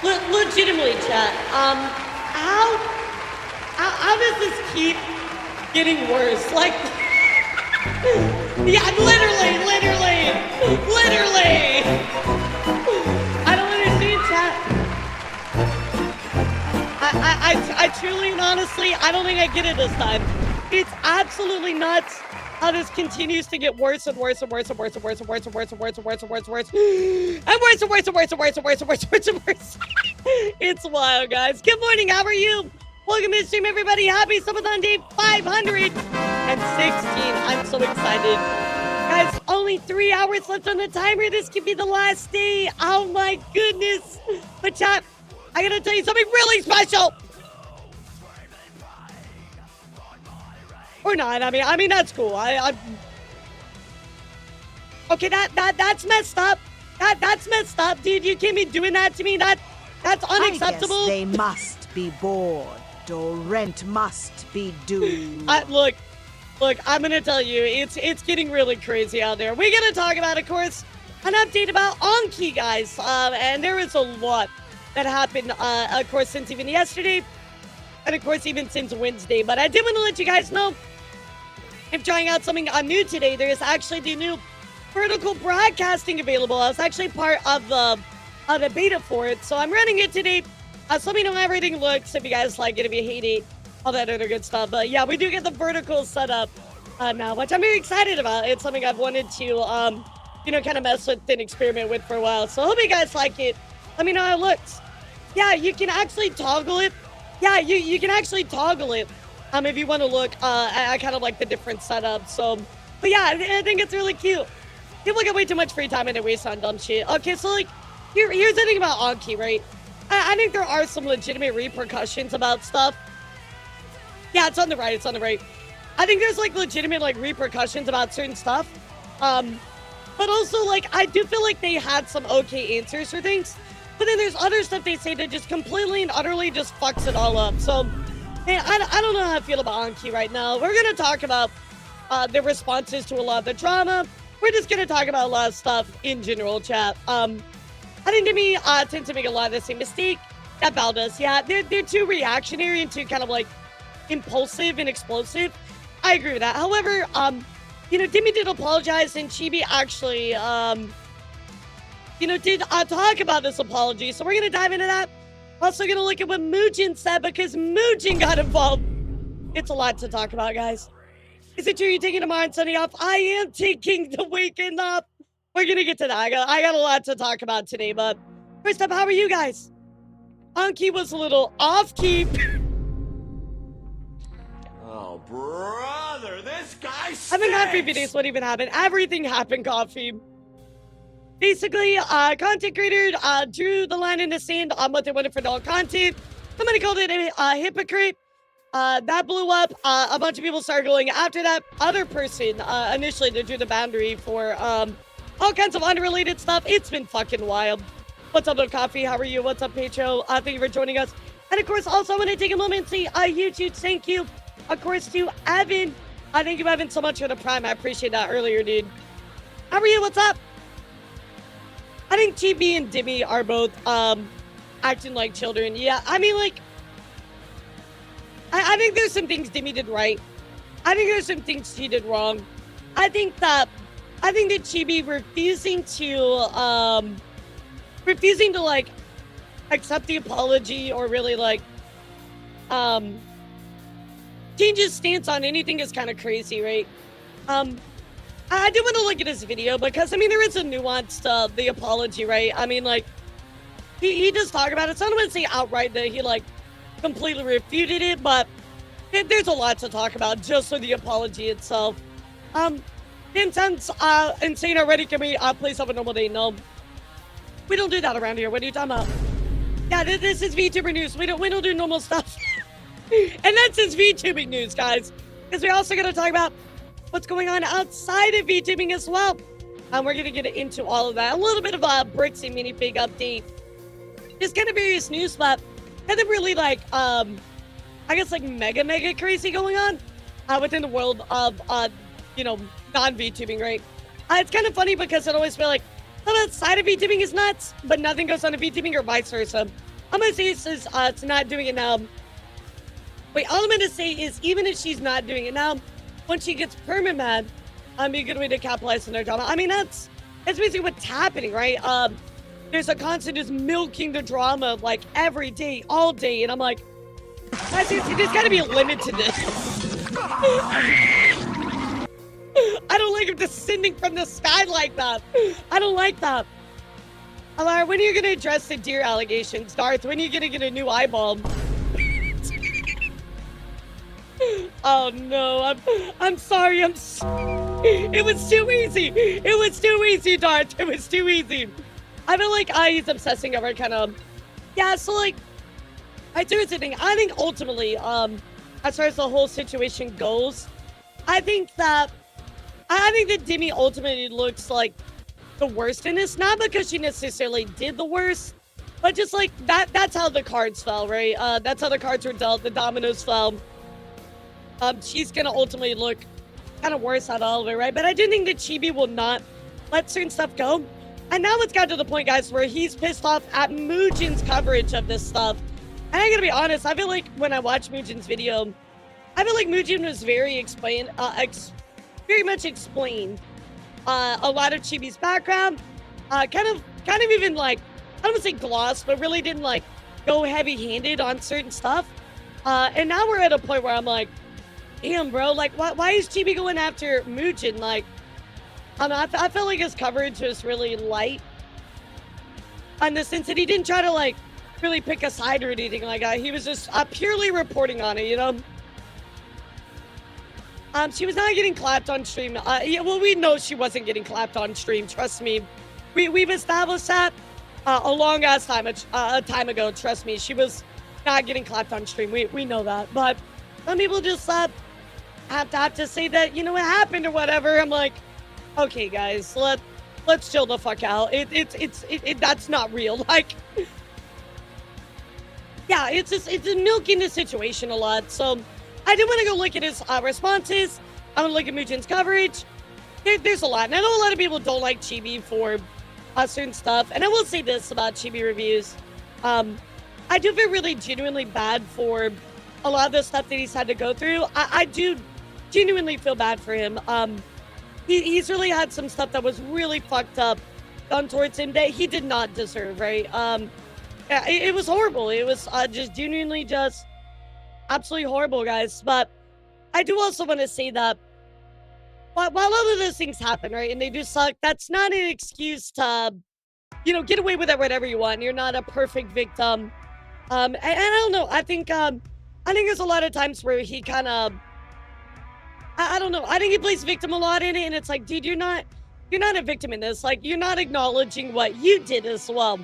Legitimately, chat. How, how does this keep getting worse? Like, yeah, literally. I don't understand, chat. I truly and honestly, I don't think I get it this time. It's absolutely nuts how this continues to get worse and worse and worse and worse and worse and worse and worse and worse and worse and worse and worse and worse and worse and worse and worse and worse and worse and worse and worse. It's wild, guys. Good morning. How are you? Welcome to the stream, everybody. Happy Subathon Day 516. I'm so excited. Guys, only 3 hours left on the timer. This could be the last day. Oh my goodness. But chat, I gotta tell you something really special. Or not. I mean that's cool. Okay, that's messed up. That's messed up, dude. You can't be doing that to me. That's unacceptable. I guess they must be bored, or rent must be due. Look, I'm gonna tell you, it's getting really crazy out there. We're gonna talk about, of course, an update about Onkey, guys. And there is a lot that happened, of course, since even yesterday, and of course, even since Wednesday. But I did want to let you guys know, I'm trying out something new today. There is actually the new vertical broadcasting available. I was actually part of the beta for it, so I'm running it today. So let me know how everything looks, if you guys like it, if you hate it, all that other good stuff. But yeah, we do get the vertical set up now, which I'm very excited about. It's something I've wanted to, kind of mess with and experiment with for a while. So I hope you guys like it. Let me know how it looks. Yeah, you can actually toggle it. Yeah, you can actually toggle it. If you want to look at kind of like the different setups. So, but yeah, I think it's really cute. People get way too much free time and they waste on dumb shit. Okay, so like, here's the thing about Onkey, right? I think there are some legitimate repercussions about stuff. Yeah, it's on the right. I think there's like legitimate like repercussions about certain stuff. But also like, I do feel like they had some okay answers for things. But then there's other stuff they say that just completely and utterly just fucks it all up. So, man, I don't know how I feel about Onkey right now. We're going to talk about the responses to a lot of the drama. We're just going to talk about a lot of stuff in general, chat. I think Deme tends to make a lot of the same mistake that Val does. Yeah, they're too reactionary and too kind of like impulsive and explosive. I agree with that. However, Deme did apologize, and Chibi actually, did talk about this apology. So we're going to dive into that. Also going to look at what Muujin said, because Muujin got involved. It's a lot to talk about, guys. Is it true you're taking tomorrow and Sunday off? I am taking the weekend off. We're going to get to that. I got a lot to talk about today, but first up, how are you guys? Onkey was a little off-key. Oh, brother, this guy stinks. I've been gone for a few days. What even happened? Everything happened, Coffee. Basically, content creator drew the line in the sand on what they wanted for adult content. Somebody called it a hypocrite. That blew up. A bunch of people started going after that other person. Initially, they drew the boundary for all kinds of unrelated stuff. It's been fucking wild. What's up, Coffee? How are you? What's up, Petro? Thank you for joining us. And of course, also, I want to take a moment and say a huge thank you, of course, to Evan. Thank you, Evan, so much for the Prime. I appreciate that earlier, dude. How are you? What's up? I think TB and Deme are both acting like children. Yeah, I mean, like, I think there's some things Deme did right. I think there's some things she did wrong. I think that Chibi refusing to like accept the apology or really like change his stance on anything is kind of crazy, right? I do want to look at his video because, I mean, there is a nuance to the apology, right? I mean, like, he does talk about it. So I don't want to say outright that he, like, completely refuted it, but there's a lot to talk about just for the apology itself. Him sounds insane already. Can we please have a normal day? No. We don't do that around here. What are you talking about? Yeah, this is VTuber news. We don't do normal stuff. And that's his VTubing news, guys. Because we're also going to talk about what's going on outside of VTubing as well. We're going to get into all of that. A little bit of a bricks and minifig update. Just kind of various news, but nothing really like, I guess like mega crazy going on within the world of, non-VTubing, right? It's kind of funny because it always feel like, stuff outside of VTubing is nuts, but nothing goes on to VTubing or vice versa. I'm gonna say it's not doing it now. Wait, all I'm gonna say is even if she's not doing it now, when she gets perma-mad, be a good way to capitalize on their drama. I mean, that's basically what's happening, right? There's a constant just milking the drama like every day, all day, and I'm like, guys, there's gotta be a limit to this. I don't like him descending from the sky like that. I don't like that. Elara, when are you gonna address the deer allegations? Darth, when are you gonna get a new eyeball? Oh no, I'm sorry, it was too easy. It was too easy, Darth. It was too easy. I feel like he's obsessing over kind of, yeah, so like, I do the thing. I think ultimately, as far as the whole situation goes, I think that Deme ultimately looks like the worst in this, not because she necessarily did the worst, but just like that's how the cards fell, right? That's how the cards were dealt, the dominoes fell. She's gonna ultimately look kind of worse out of all of it, right? But I do think that Chibi will not let certain stuff go. And now it's gotten to the point, guys, where he's pissed off at Mujin's coverage of this stuff. And I gotta be honest, I feel like when I watched Mujin's video, I feel like Mujin was very much explained a lot of Chibi's background, kind of even like, I don't want to say gloss, but really didn't like go heavy-handed on certain stuff. And now we're at a point where I'm like, damn, bro, like, why is Chibi going after Mujin? Like, I don't know, I felt like his coverage was really light, in the sense that he didn't try to like really pick a side or anything like that. He was just purely reporting on it, you know. She was not getting clapped on stream. Yeah, well, we know she wasn't getting clapped on stream. Trust me, we've established that a long ass time ago. Trust me, she was not getting clapped on stream. We know that, but some people just have to say that, you know, what happened or whatever. I'm like, okay, guys, let's chill the fuck out. That's not real. Like, yeah, it's milking the situation a lot. So I do want to go look at his responses. I'm gonna look at Mujin's coverage. There's a lot, and I know a lot of people don't like Chibi for certain stuff. And I will say this about Chibi reviews: I do feel really genuinely bad for a lot of the stuff that he's had to go through. I do genuinely feel bad for him. He's really had some stuff that was really fucked up done towards him that he did not deserve, right? Yeah, it was horrible. It was just genuinely just absolutely horrible, guys. But I do also want to say that while all of those things happen, right, and they do suck, that's not an excuse to, you know, get away with it whatever you want. You're not a perfect victim. And I don't know. I think there's a lot of times where he kind of, I don't know. I think he plays victim a lot in it, and it's like, dude, you're not a victim in this. Like, you're not acknowledging what you did as well.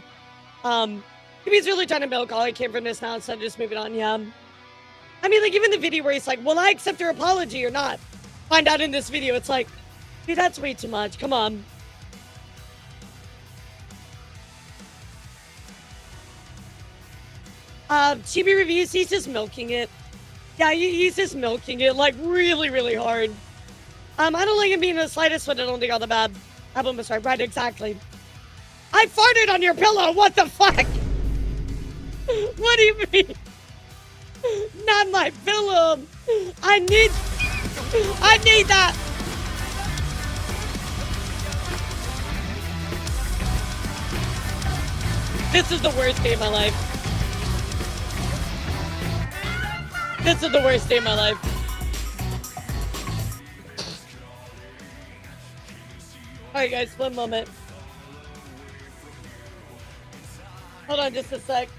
He's really trying to milk all I came from this now instead of just moving on. Yeah. I mean, like, even the video where he's like, will I accept your apology or not? Find out in this video, it's like, dude, that's way too much. Come on. Chibi reviews, he's just milking it. Yeah, he's just milking it, like, really, really hard. I don't like him being the slightest, but I don't think all the bad. I'm sorry, right, exactly. I farted on your pillow, what the fuck? What do you mean? Not my pillow. I need that. This is the worst day of my life. This is the worst day of my life. Alright guys, one moment. Hold on just a sec.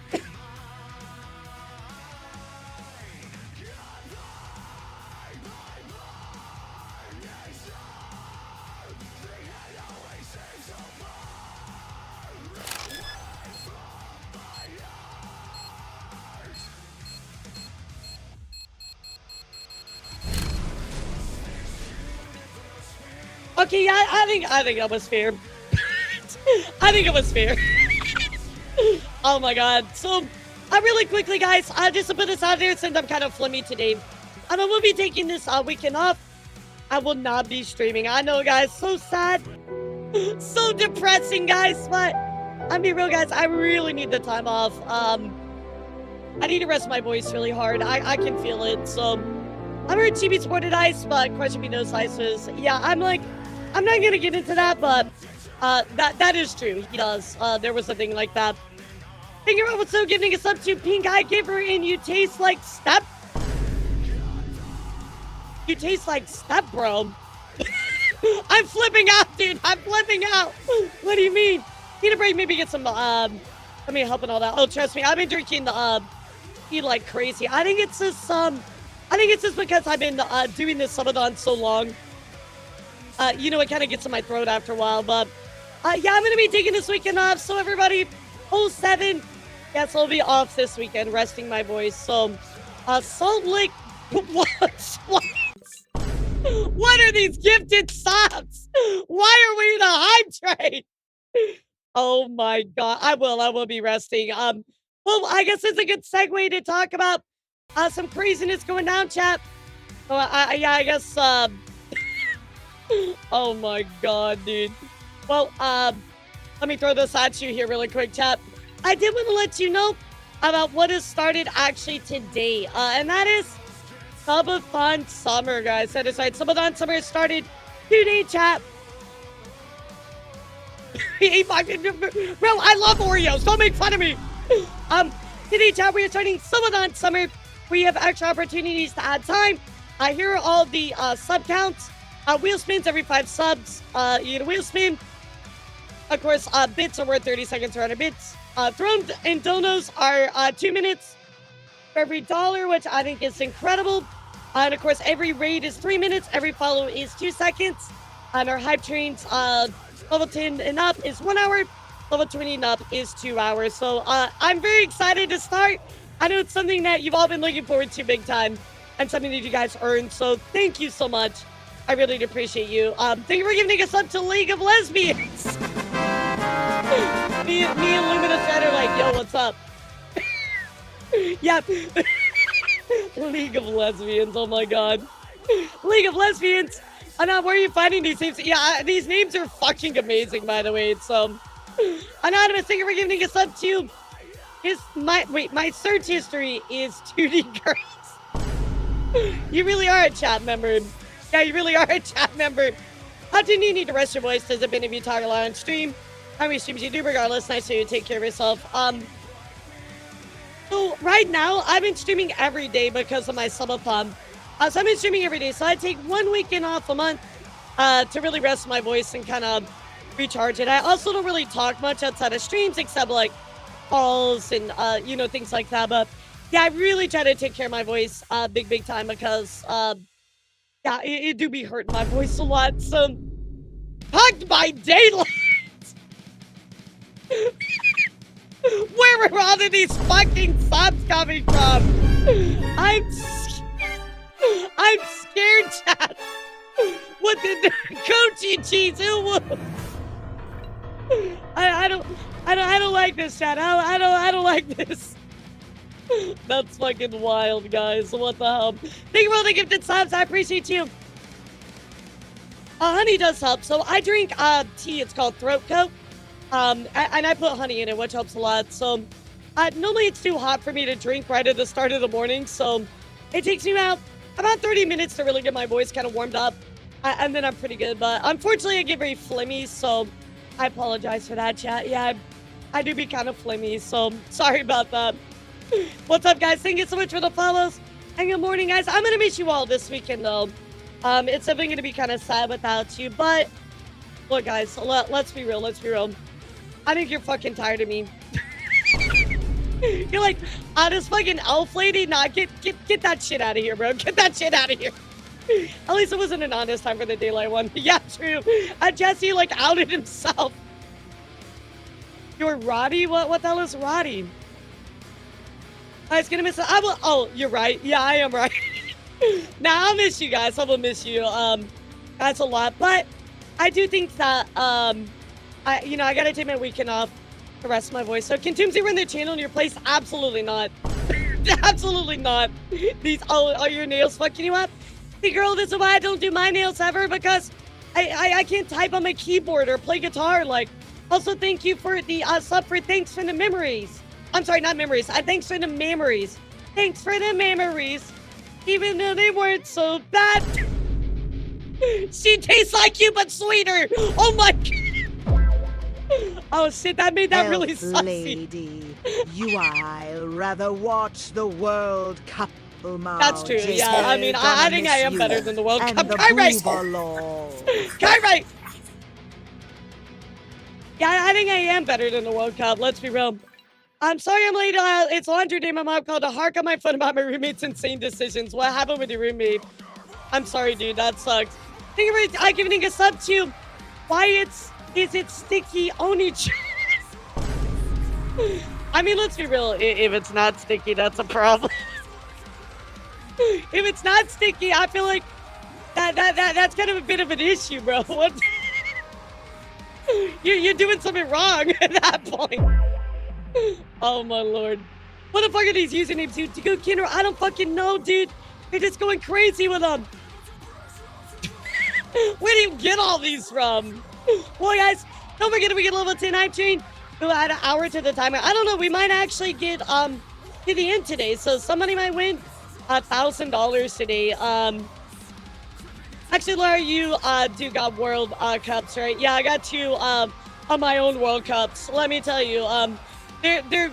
Okay, yeah, I think that was fair. I think it was fair. Oh my god. So, really quickly, guys, just to put this out there, since I'm kind of flummy today, I will be taking this weekend off. I will not be streaming. I know, guys, so sad. So depressing, guys, but I'll be real, guys, I really need the time off. I need to rest my voice really hard. I can feel it. So I heard Chibi supported Ice, but question me no slices. Yeah, I'm not gonna get into that, but that is true. He does. There was a thing like that. Thank you for so giving us up to Pink Eye Giver, and you taste like step. You taste like step, bro. I'm flipping out, dude. I'm flipping out. What do you mean? Need a break, maybe get some, let me help and all that. Oh, trust me, I've been drinking the, tea like crazy. I think it's just because I've been, doing this Ramadan so long. You know, it kind of gets in my throat after a while, but, yeah, I'm going to be taking this weekend off. So everybody, 07, yes, I'll be off this weekend, resting my voice. So, Salt Lake, what are these gifted subs? Why are we in a hype train? Oh my god, I will be resting. Well, I guess it's a good segue to talk about some craziness going down, chat. Oh, yeah, I guess oh my god, dude. Well, let me throw this at you here really quick, chat. I did want to let you know about what has started actually today, and that is Subathon Summer, guys. That is right. Subathon Summer started today, chat. Bro, I love Oreos. Don't make fun of me. Today, chat, we are starting Subathon Summer. We have extra opportunities to add time. Here are all the sub counts. Wheel spins every 5 subs. You get a wheel spin. Of course, bits are worth 30 seconds or 100 bits. Thrones and donos are 2 minutes for every $1, which I think is incredible. And of course, every raid is 3 minutes. Every follow is 2 seconds. And our hype trains, level 10 and up is 1 hour. Level 20 and up is 2 hours. So I'm very excited to start. I know it's something that you've all been looking forward to big time. And something that you guys earned. So thank you so much. I really do appreciate you. Thank you for giving us up to League of Lesbians. me and Lumina said are like, yo, what's up? Yeah. League of Lesbians, oh my god. League of Lesbians. Where are you finding these names? Yeah, these names are fucking amazing, by the way. So, Anonymous, thank you for giving us up to my search history is 2D girls. You really are a chat member. Yeah, you really are a chat member. How do you need to rest your voice? Does it been if you talk a lot on stream? How many streams you do? Regardless, nice to you. Take care of yourself. So right now, I've been streaming every day because of my subathon. So I've been streaming every day. So I take 1 weekend off a month to really rest my voice and kind of recharge it. I also don't really talk much outside of streams except like calls and, you know, things like that. But yeah, I really try to take care of my voice big time because, yeah, it do be hurting my voice a lot. So, hugged by daylight. Where are all of these fucking subs coming from? I'm scared, chat. What the Coachy cheese? I don't like this, chat. I don't like this. That's fucking wild, guys. What the hell? Thank you for all the gifted subs. I appreciate you. Honey does help. So I drink tea. It's called throat coat. And I put honey in it, which helps a lot. So normally it's too hot for me to drink right at the start of the morning. So it takes me about 30 minutes to really get my voice kind of warmed up. And then I'm pretty good. But unfortunately, I get very flimmy. So I apologize for that, chat. Yeah, I do be kind of flimmy. So sorry about that. What's up, guys? Thank you so much for the follows. And good morning, guys. I'm going to miss you all this weekend, though. It's definitely going to be kind of sad without you. But look, guys, let's be real. Let's be real. I think you're fucking tired of me. You're like, this fucking elf lady? Nah, get that shit out of here, bro. Get that shit out of here. At least it wasn't an honest time for the daylight one. Yeah, true. Jesse, like, outed himself. You're Roddy? What the hell is Roddy? I was gonna miss it. Oh, you're right. Yeah, I am right. Nah, I'll miss you guys. I will miss you. That's a lot. But I do think that, I gotta take my weekend off to rest my voice. So can Toomsy run their channel in your place? Absolutely not. Absolutely not. Are your nails fucking you up? Hey girl, this is why I don't do my nails ever, because I can't type on my keyboard or play guitar. Like, also thank you for the sub for thanks for the memories. I'm sorry, not memories. Thanks for the memories. Thanks for the memories. Even though they weren't so bad. She tastes like you, but sweeter. Oh my god. Oh shit, that made that really Elf sussy. lady, I'll rather watch the World Cup. That's true, yeah. I mean, I think I am better than the World Cup. Right. Right. Yeah, I think I am better than the World Cup. Let's be real. I'm sorry I'm late. It's laundry day. My mom called to hark on my foot about my roommate's insane decisions. What happened with your roommate? I'm sorry, dude. That sucks. Thank you for giving a sub to Wyatt's. Is it sticky Oni? I mean, let's be real. If it's not sticky, that's a problem. If it's not sticky, I feel like that's kind of a bit of an issue, bro. What? You're doing something wrong at that point. Oh my lord. What the fuck are these usernames, dude? To go Kinder? I don't fucking know, dude. They're just going crazy with them. Where do you get all these from? Well, guys, don't forget we get level 10 hype train. We'll add an hour to the timer. I don't know. We might actually get to the end today, so somebody might win $1,000 today. Actually, Laura, you do got World Cups, right? Yeah, I got 2 on my own World Cups. Let me tell you, they're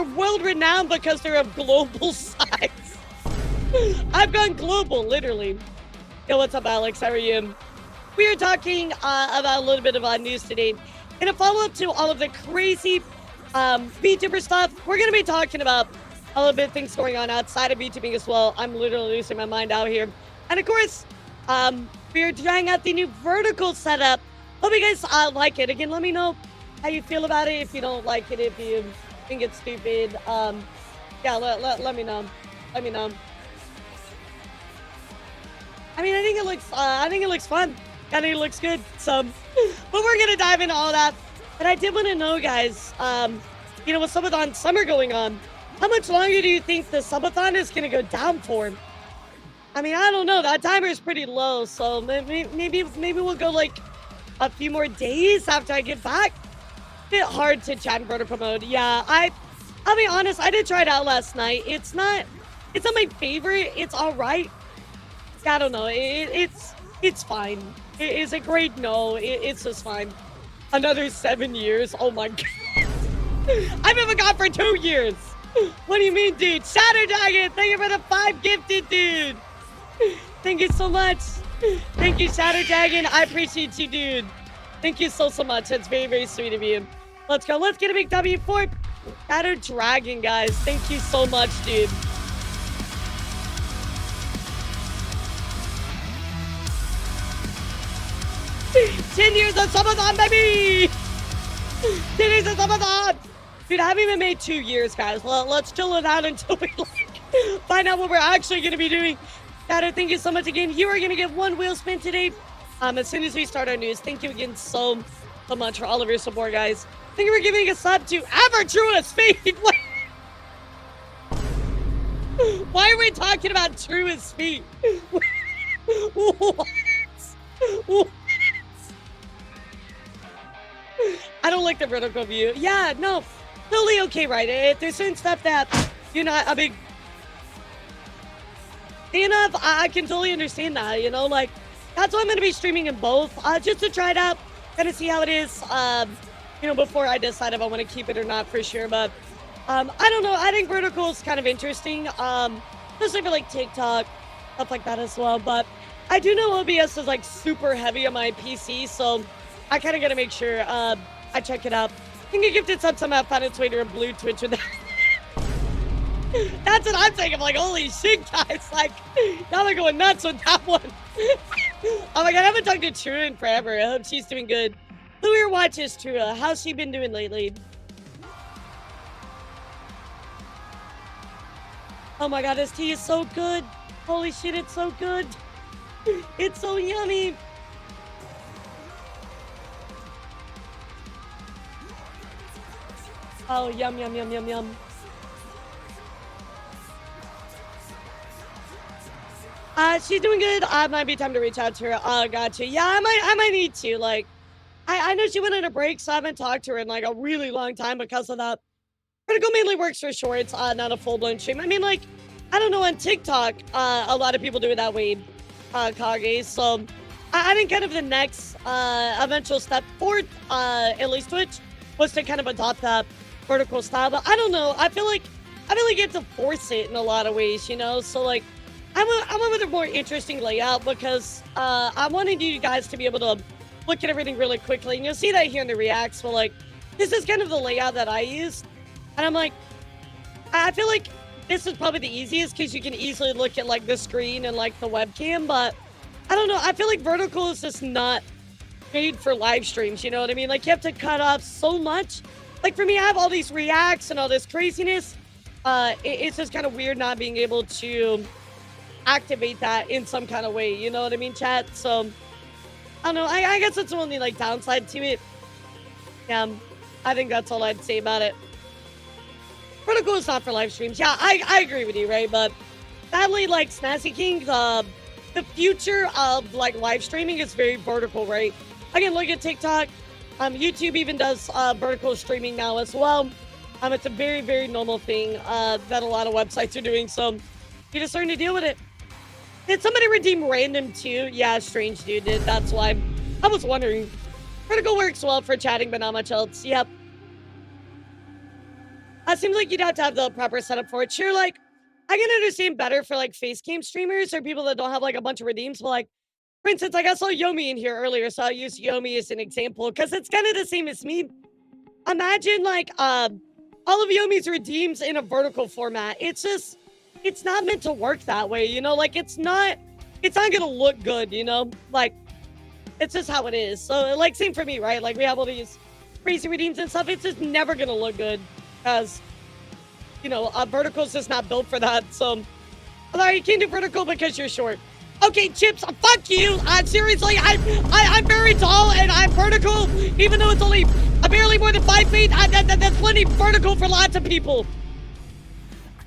world renowned because they're of global size. I've gone global, literally. Yo, what's up, Alex? How are you? We are talking about a little bit of news today. In a follow-up to all of the crazy VTuber stuff, we're going to be talking about a little bit of things going on outside of VTubing as well. I'm literally losing my mind out here. And of course, we are trying out the new vertical setup. Hope you guys like it. Again, let me know how you feel about it. If you don't like it, if you think it's stupid, yeah, let me know. Let me know. I mean, I think it looks fun. I think it looks good. So, but we're gonna dive into all that. But I did want to know, guys, you know, with Subathon Summer going on, how much longer do you think the Subathon is gonna go down for? I mean, I don't know. That timer is pretty low, so maybe we'll go like a few more days after I get back. Bit hard to chat in vertical mode. Yeah, I'll be honest. I did try it out last night. It's not my favorite. It's all right. I don't know. It's fine. Is it great? No, it's just fine. Another 7 years. Oh my god. I've been gone for 2 years. What do you mean, dude? Shatter Dragon, thank you for the 5 gifted, dude. Thank you so much. Thank you, Shatter Dragon. I appreciate you, dude. Thank you so much. That's very, very sweet of you. Let's go. Let's get a big W for Shatter Dragon, guys. Thank you so much, dude. "10 years of Subathon, baby! 10 years of Subathon!" Dude, I haven't even made 2 years, guys. Well, let's chill it out until we find out what we're actually going to be doing. Shatter, thank you so much again. You are going to get 1 wheel spin today as soon as we start our news. Thank you again so much for all of your support, guys. Thank you for giving a sub to Ever Truest Feet. Why are we talking about Truest Feet? What? I don't like the vertical view. Yeah, no, totally okay, right? There's certain stuff that you're not a big fan of. I can totally understand that, you know, like, that's why I'm going to be streaming in both, just to try it out, kind of see how it is, you know, before I decide if I want to keep it or not for sure. But, I don't know, I think vertical is kind of interesting, especially for, like, TikTok, stuff like that as well. But I do know OBS is, like, super heavy on my PC, so I kind of got to make sure I check it out. I think a gifted sub somehow found its way to a blue Twitch with that. That's what I'm saying. I'm like, holy shit, guys. Like, now they're going nuts with that one. Oh my god, I haven't talked to Trua in forever. I hope she's doing good. Who here watches Trua? How's she been doing lately? Oh my god, this tea is so good. Holy shit, it's so good. It's so yummy. Oh, yum, yum, yum, yum, yum. She's doing good. Might be time to reach out to her. Gotcha. Yeah, I might need to. Like, I know she went on a break, so I haven't talked to her in like a really long time because of that. Vertical mainly works for shorts, not a full-blown stream. I mean, like, I don't know, on TikTok, a lot of people do it that way, Kage. So, I think kind of the next eventual step for at least Twitch was to kind of adopt that vertical style. But I don't know. I feel like you have to force it in a lot of ways, you know? So, like, I went with a more interesting layout because I wanted you guys to be able to look at everything really quickly. And you'll see that here in the reacts. But, like, this is kind of the layout that I used. And I'm like, I feel like this is probably the easiest because you can easily look at, like, the screen and, like, the webcam. But I don't know. I feel like vertical is just not made for live streams. You know what I mean? Like, you have to cut off so much. Like, for me, I have all these reacts and all this craziness. It's just kind of weird not being able to activate that in some kind of way. You know what I mean, chat? So, I don't know. I guess it's the only, like, downside to it. Yeah, I think that's all I'd say about it. Vertical is not for live streams. Yeah, I agree with you, right? But sadly, like, Snazzy King, the future of, like, live streaming is very vertical, right? Again, look at TikTok. YouTube even does vertical streaming now as well. It's a very, very normal thing that a lot of websites are doing. So you're just starting to deal with it. Did somebody redeem random too? Yeah, Strange Dude did. That's why I was wondering. Vertical works well for chatting, but not much else. Yep. Seems like you'd have to have the proper setup for it. Sure, like, I can understand better for, like, face cam streamers or people that don't have, like, a bunch of redeems. But, like, for instance, like, I saw Yomi in here earlier, so I'll use Yomi as an example because it's kind of the same as me. Imagine, like, all of Yomi's redeems in a vertical format. It's just, it's not meant to work that way, you know? Like, it's not gonna look good, you know? Like, it's just how it is. So, like, same for me, right? Like, we have all these crazy redeems and stuff. It's just never gonna look good because, you know, vertical's just not built for that. So, sorry, you can't do vertical because you're short. Okay, Chips, fuck you. Seriously, I'm very tall and I'm vertical, even though it's only barely more than 5 feet. That's plenty vertical for lots of people.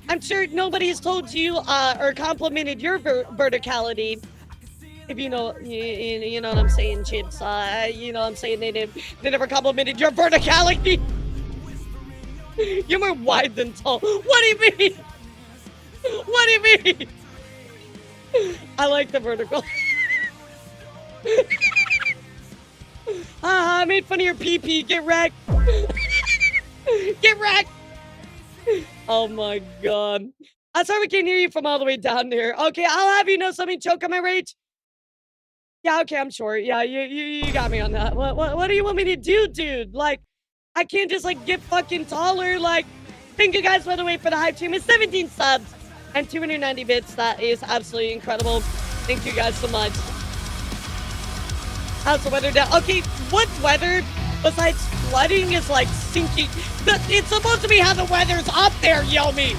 I'm sure nobody has told you or complimented your verticality. If you know, you know what I'm saying, Chips. You know what I'm saying, they never complimented your verticality. You're more wide than tall. What do you mean? What do you mean? I like the vertical. I made fun of your PP. Get wrecked. Get wrecked. Oh my god. I'm sorry we can't hear you from all the way down there. Okay, I'll have you know something. Choke on my rage. Yeah, okay, I'm short. Yeah, you got me on that. What do you want me to do, dude? Like, I can't just, like, get fucking taller. Like, thank you guys, by the way, for the hype stream. It's 17 subs and 290 bits. That is absolutely incredible. Thank you guys so much. How's the weather down? Okay, what weather besides flooding is, like, sinking? It's supposed to be how the weather's up there, Yomi.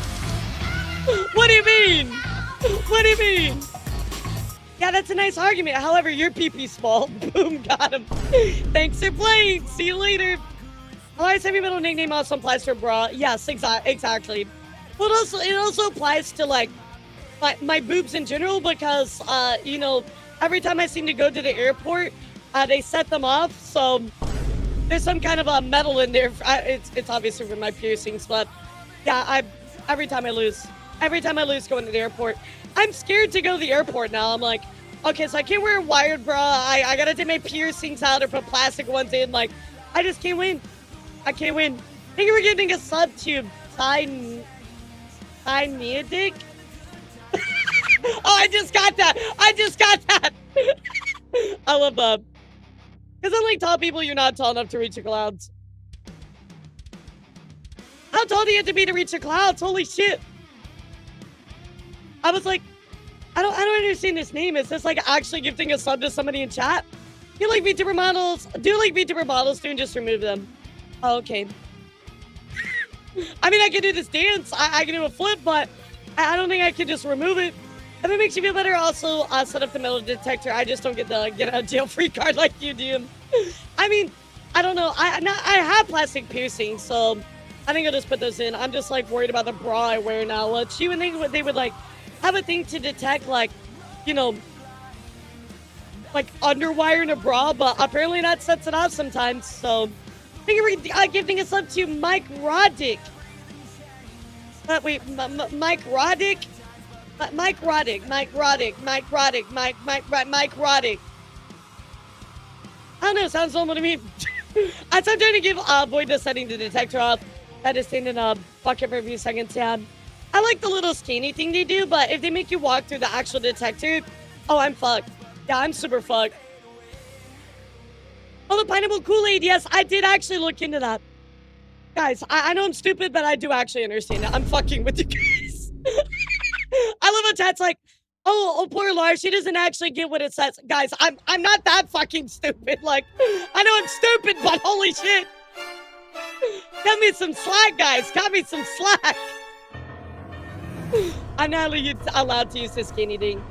What do you mean? What do you mean? Yeah, that's a nice argument. However, your PP small. Boom, got him. Thanks for playing. See you later. Alright, heavy metal nickname also applies for bra. Yes, exactly. But it also applies to, like, my boobs in general because, you know, every time I seem to go to the airport, they set them off. So there's some kind of a metal in there. It's obviously for my piercings, but yeah, every time I lose going to the airport, I'm scared to go to the airport now. I'm like, okay, so I can't wear a wired bra. I gotta take my piercings out or put plastic ones in. Like, I just can't win. I can't win. Thank you for giving a sub to Neodic. Oh, I just got that. I love that. Because unlike tall people, you're not tall enough to reach the clouds. How tall do you have to be to reach the clouds? Holy shit. I was like, I don't understand this name. Is this like actually gifting a sub to somebody in chat? You like VTuber models? Do you like VTuber models too and just remove them? Oh, okay. I mean, I can do this dance. I can do a flip, but I don't think I can just remove it. If it makes you feel better, also set up the metal detector. I just don't get the get out of jail free card like you do. I mean, I don't know. I have plastic piercings, so I think I'll just put those in. I'm just like worried about the bra I wear now. Well, she would think they would like have a thing to detect, like, you know, like underwire in a bra, but apparently that sets it off sometimes. So thank you for giving us up to Mike Roddick. Wait, Mike Roddick? Mike Roddick. Mike Roddick. I don't know, sounds normal to me. As I'm trying to give Void the setting the detector off, that is staying in a bucket for a few seconds, yeah. I like the little scanny thing they do, but if they make you walk through the actual detector, oh, I'm fucked. Yeah, I'm super fucked. Oh, the pineapple Kool-Aid, yes, I did actually look into that. Guys, I know I'm stupid, but I do actually understand it. I'm fucking with you guys. I love how chat's like, oh, poor Lars, she doesn't actually get what it says. Guys, I'm not that fucking stupid. Like, I know I'm stupid, but holy shit. Got me some slack, guys. Got me some slack. I'm not allowed to use this skinny thing.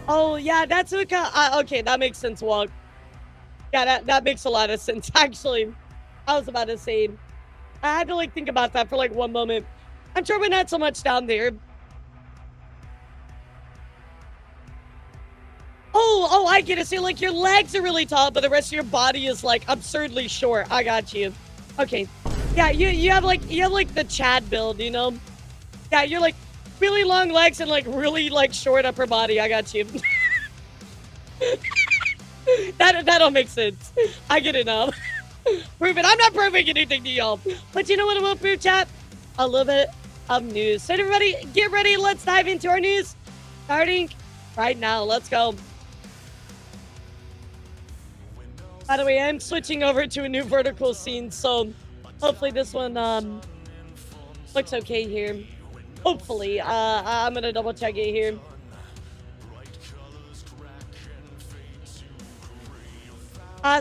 Oh, yeah, that's okay, that makes sense, Wog. Yeah, that makes a lot of sense, actually. I was about to say, I had to, like, think about that for, like, one moment. I'm sure we're not so much down there. Oh, I get it. See, like, your legs are really tall, but the rest of your body is, like, absurdly short. I got you. Okay. Yeah, you have, like, the Chad build, you know? Yeah, you're, like, really long legs and, like, really, like, short upper body. I got you. That don't make sense. I get it now. Prove it. I'm not proving anything to y'all. But you know what I will prove, chat? A little bit of news. So everybody, get ready. Let's dive into our news. Starting right now. Let's go. By the way, I'm switching over to a new vertical scene, so hopefully this one looks okay here. Hopefully. I'm gonna double check it here.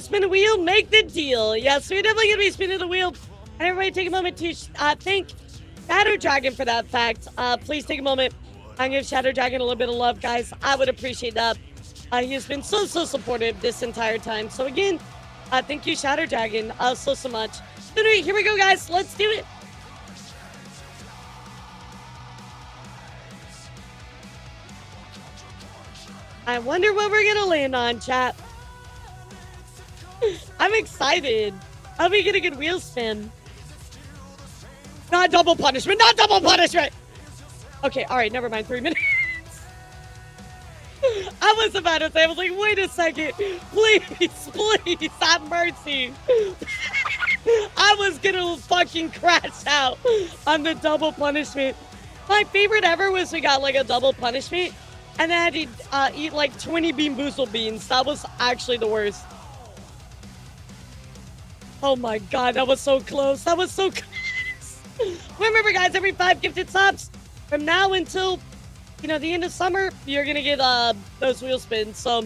Spin the wheel, make the deal. Yes, we're definitely gonna be spinning the wheel. And everybody take a moment to thank Shadow Dragon for that fact. Please take a moment and give Shadow Dragon a little bit of love, guys. I would appreciate that. He has been so supportive this entire time. So again, thank you, Shadow Dragon, so much. Anyway, here we go, guys. Let's do it. I wonder what we're gonna land on, chat. I'm excited. I'll be getting a good wheel spin. Not double punishment. Not double punishment. Okay, all right, never mind. 3 minutes. I was about to say, I was like, wait a second. Please, have mercy. I was gonna fucking crash out on the double punishment. My favorite ever was we got like a double punishment and then I had to eat like 20 Bean Boozled beans. That was actually the worst. Oh my god, that was so close. That was so close. Remember, guys, every 5 gifted subs from now until, you know, the end of summer, you're gonna get those wheel spins. So,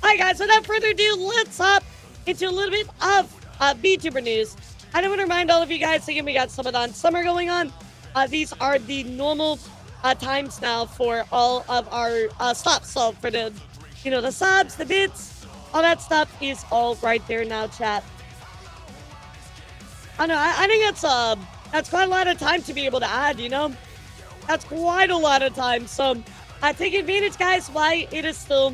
alright, guys, without further ado, let's hop into a little bit of VTuber news. I do want to remind all of you guys, again, we got Summon Summer going on. These are the normal times now for all of our stops. So, for the, you know, the subs, the bits, all that stuff is all right there now, chat. I know, I think that's quite a lot of time to be able to add, you know? That's quite a lot of time. So, take advantage, guys, while it is still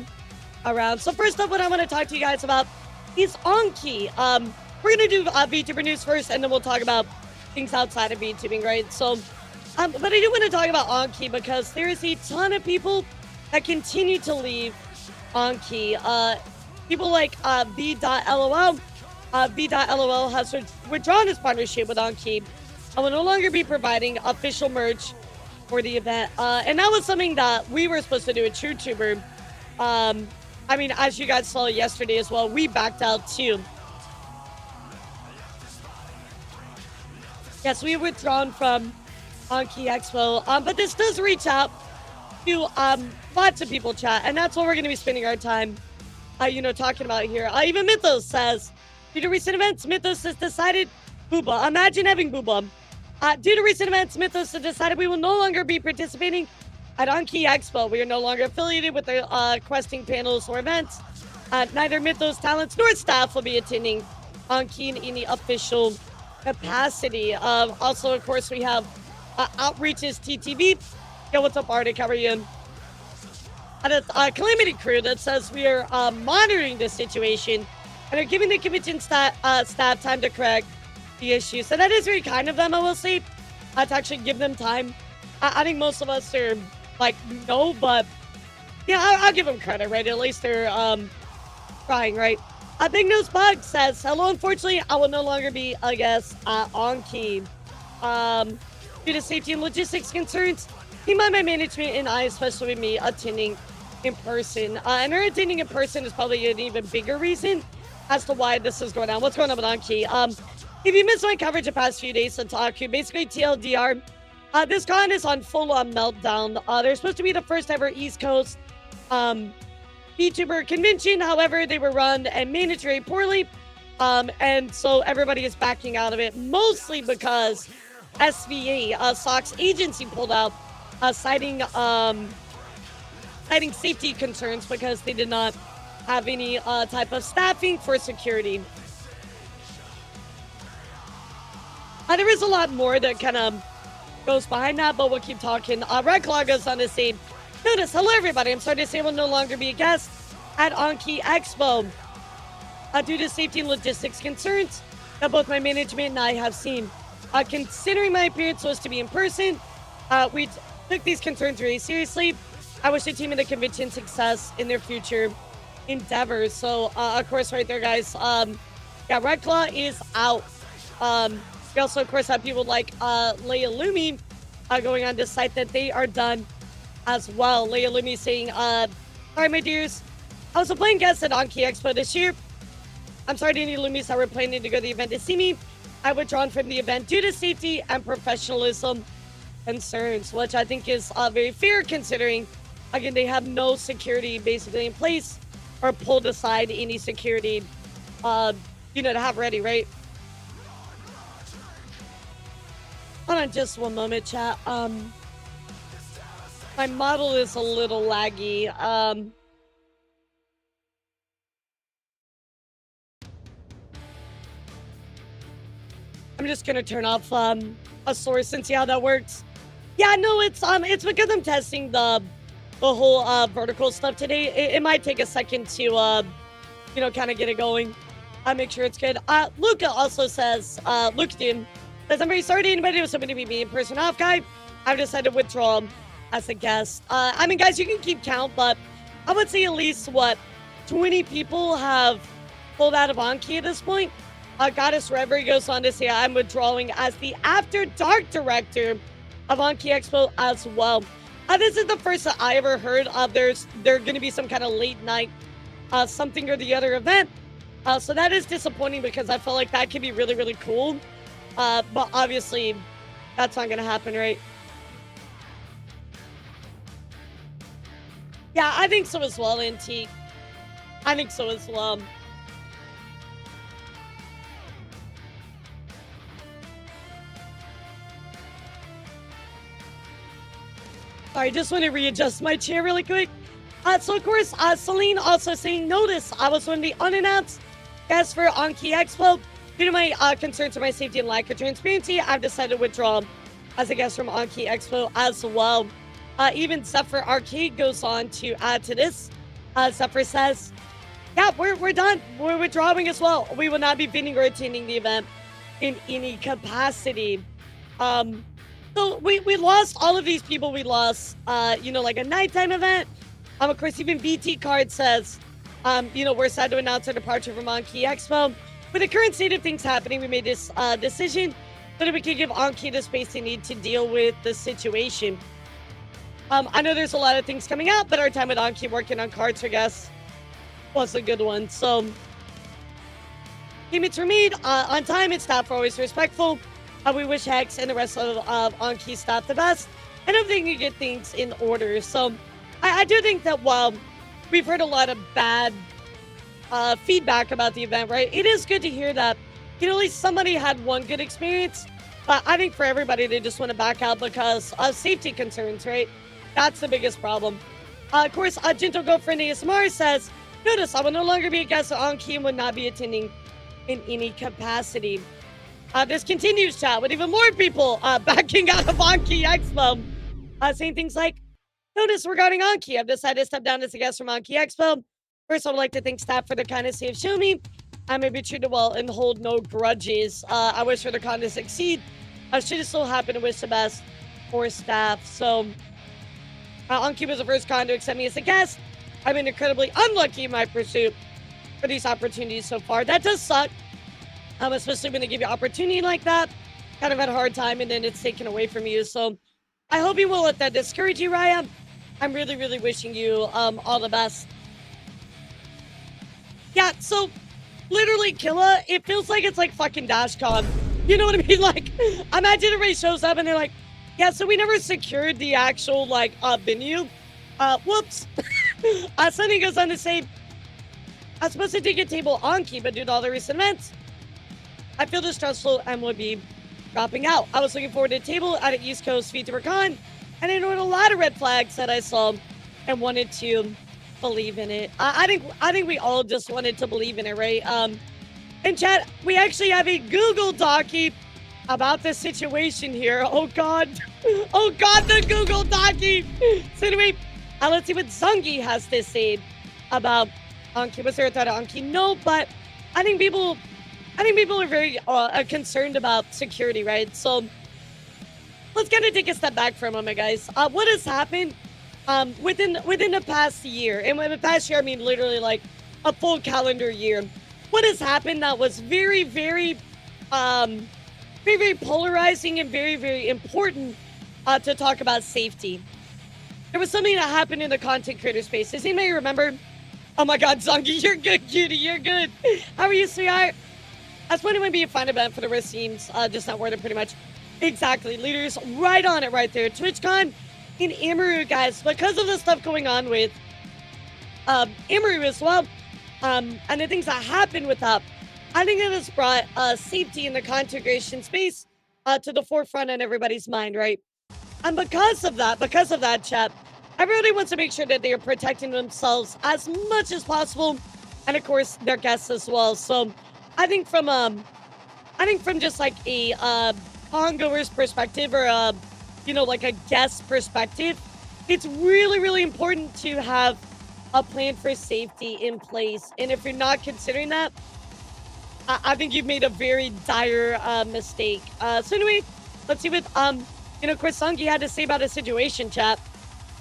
around. So, first up, what I want to talk to you guys about is Onkey. We're going to do VTuber news first, and then we'll talk about things outside of VTubing, right? So, but I do want to talk about Onkey because there is a ton of people that continue to leave Onkey. People like v.lol. V.lol has withdrawn his partnership with Onkey and will no longer be providing official merch for the event. And that was something that we were supposed to do at TrueTuber. I mean, as you guys saw yesterday as well, we backed out too. Yes, we withdrawn from Onkey Expo. But this does reach out to lots of people, chat. And that's what we're going to be spending our time, you know, talking about here. Even Mythos says, due to recent events, Mythos has decided, Booba, imagine having Booba. Due to recent events, Mythos has decided we will no longer be participating at Onkey Expo. We are no longer affiliated with the questing panels or events. Neither Mythos talents nor staff will be attending Onkey in any official capacity. Also, of course, we have Outreach's TTV. Yo, what's up, Arctic? How are you? And a Calamity Crew that says we are monitoring the situation and are giving the convention staff time to correct the issue. So that is very kind of them, I will say, to actually give them time I think most of us are like, no, but yeah, I'll give them credit, right? At least they're trying, right? Big Nose Bug says, hello, unfortunately, I will no longer be a guest on Onkey. Due to safety and logistics concerns, keep my management and I, especially with me, attending in person. And her attending in person is probably an even bigger reason as to why this is going on. What's going on with Onkey? If you missed my coverage the past few days on Taku, basically TLDR, this con is on full-on meltdown. They're supposed to be the first ever East Coast VTuber convention. However, they were run and managed very poorly. And so everybody is backing out of it, mostly because SVA, SOX agency, pulled out, citing safety concerns because they did not have any type of staffing for security. There is a lot more that kind of goes behind that, but we'll keep talking. Red Claw goes on to say, notice, hello everybody, I'm sorry to say I will no longer be a guest at Onkey Expo. Due to safety and logistics concerns that both my management and I have seen. Considering my appearance was to be in person, we took these concerns very seriously. I wish the team and the convention success in their future endeavors. So, of course, right there, guys, yeah, Red Claw is out. We also, of course, have people like Leia Lumi going on to cite that they are done as well. Leia Lumi saying, sorry, my dears, I was a playing guest at Onkey Expo this year. I'm sorry to any Lumis that were planning to go to the event to see me. I withdrawn from the event due to safety and professionalism concerns, which I think is very fair considering, again, they have no security basically in place or pulled aside any security, to have ready, right? Hold on just one moment, chat. My model is a little laggy. I'm just gonna turn off a source and see how that works. Yeah, no, it's because I'm testing the whole vertical stuff today. It might take a second to kind of get it going. I'll make sure it's good. Luca also says, Deme says, I'm very sorry to anybody who was hoping to be me in person off guy. I've decided to withdraw as a guest. I mean, guys, you can keep count, but I would say at least 20 people have pulled out of Onkey at this point. Goddess Reverie goes on to say, I'm withdrawing as the After Dark director of Onkey Expo as well. This is the first that I ever heard of. There's going to be some kind of late night something or the other event. So that is disappointing because I feel like that could be really, really cool. But obviously, that's not going to happen, right? Yeah, I think so as well, Antique. I think so as well. Sorry, just want to readjust my chair really quick. So, of course, Celine also saying, notice, I was one of the unannounced guests for Onkey Expo. Due to my concerns for my safety and lack of transparency, I've decided to withdraw as a guest from Onkey Expo as well. Even Zephyr Arcade goes on to add to this. Zephyr says, yeah, we're done. We're withdrawing as well. We will not be bidding or attending the event in any capacity. So we lost all of these people. We lost, like a nighttime event. Of course, even BT Card says, we're sad to announce our departure from Onkey Expo. With the current state of things happening, we made this decision so that we can give Onkey the space they need to deal with the situation. I know there's a lot of things coming out, but our time with Onkey working on cards for guests was a good one. So, payments were made on time and staff are always respectful. We wish Hex and the rest of Onkey staff the best, and hoping you get things in order. So, I do think that while we've heard a lot of bad feedback about the event, right? It is good to hear that, at least somebody had one good experience. But I think for everybody, they just want to back out because of safety concerns, right? That's the biggest problem. Of course, Gentle Girlfriend ASMR says, notice, I will no longer be a guest at Onkey and would not be attending in any capacity. This continues, chat, with even more people backing out of Onkey Expo, saying things like, notice regarding Onkey, I've decided to step down as a guest from Onkey Expo. First, I would like to thank staff for the kindness they have shown me. I may be treated well and hold no grudges. I wish for the con to succeed. Should it still happen, to wish the best for staff. So, Onkey was the first con to accept me as a guest. I've been incredibly unlucky in my pursuit for these opportunities so far. That does suck, especially when they give you opportunity like that. Kind of had a hard time, and then it's taken away from you. So, I hope you won't let that discourage you, Raya. I'm really, really wishing you all the best. Yeah, so literally, Killa, it feels like it's like fucking DashCon. You know what I mean? Like, imagine everybody shows up and they're like, yeah, so we never secured the actual, like, venue. Whoops. Sunny goes on to say, I was supposed to take a table Onkey, but due to all the recent events, I feel distrustful and would be dropping out. I was looking forward to a table at an East Coast VTuber Con, and I ignored a lot of red flags that I saw and wanted to believe in it. I think we all just wanted to believe in it, right? In chat, we actually have a Google Docie about the situation here. Oh God, the Google Docie. So anyway, let's see what Zungi has to say about Onkey. Was there a threat of Onkey? No, but I think people are very concerned about security, right? So let's kind of take a step back for a moment, guys. What has happened within the past year? And when the past year, I mean literally like a full calendar year. What has happened that was very, very, very, very polarizing and very, very important to talk about safety. There was something that happened in the content creator space. Does anybody remember? Oh my God, Zongi, you're good, cutie, you're good. How are you, sweetheart? That's when it would be a fine event for the risk teams. Just not worth it, pretty much. Exactly, leaders, right on it right there. TwitchCon in Amaru, guys, because of the stuff going on with Amaru as well, and the things that happened with that, I think it has brought safety in the content creation space to the forefront in everybody's mind, right? And because of that, chat, everybody wants to make sure that they are protecting themselves as much as possible, and of course their guests as well. So, I think from just like a ongoer's perspective, or like a guest perspective, it's really, really important to have a plan for safety in place. And if you're not considering that, I think you've made a very dire mistake. So anyway, let's see what Chris Songi had to say about the situation, chat.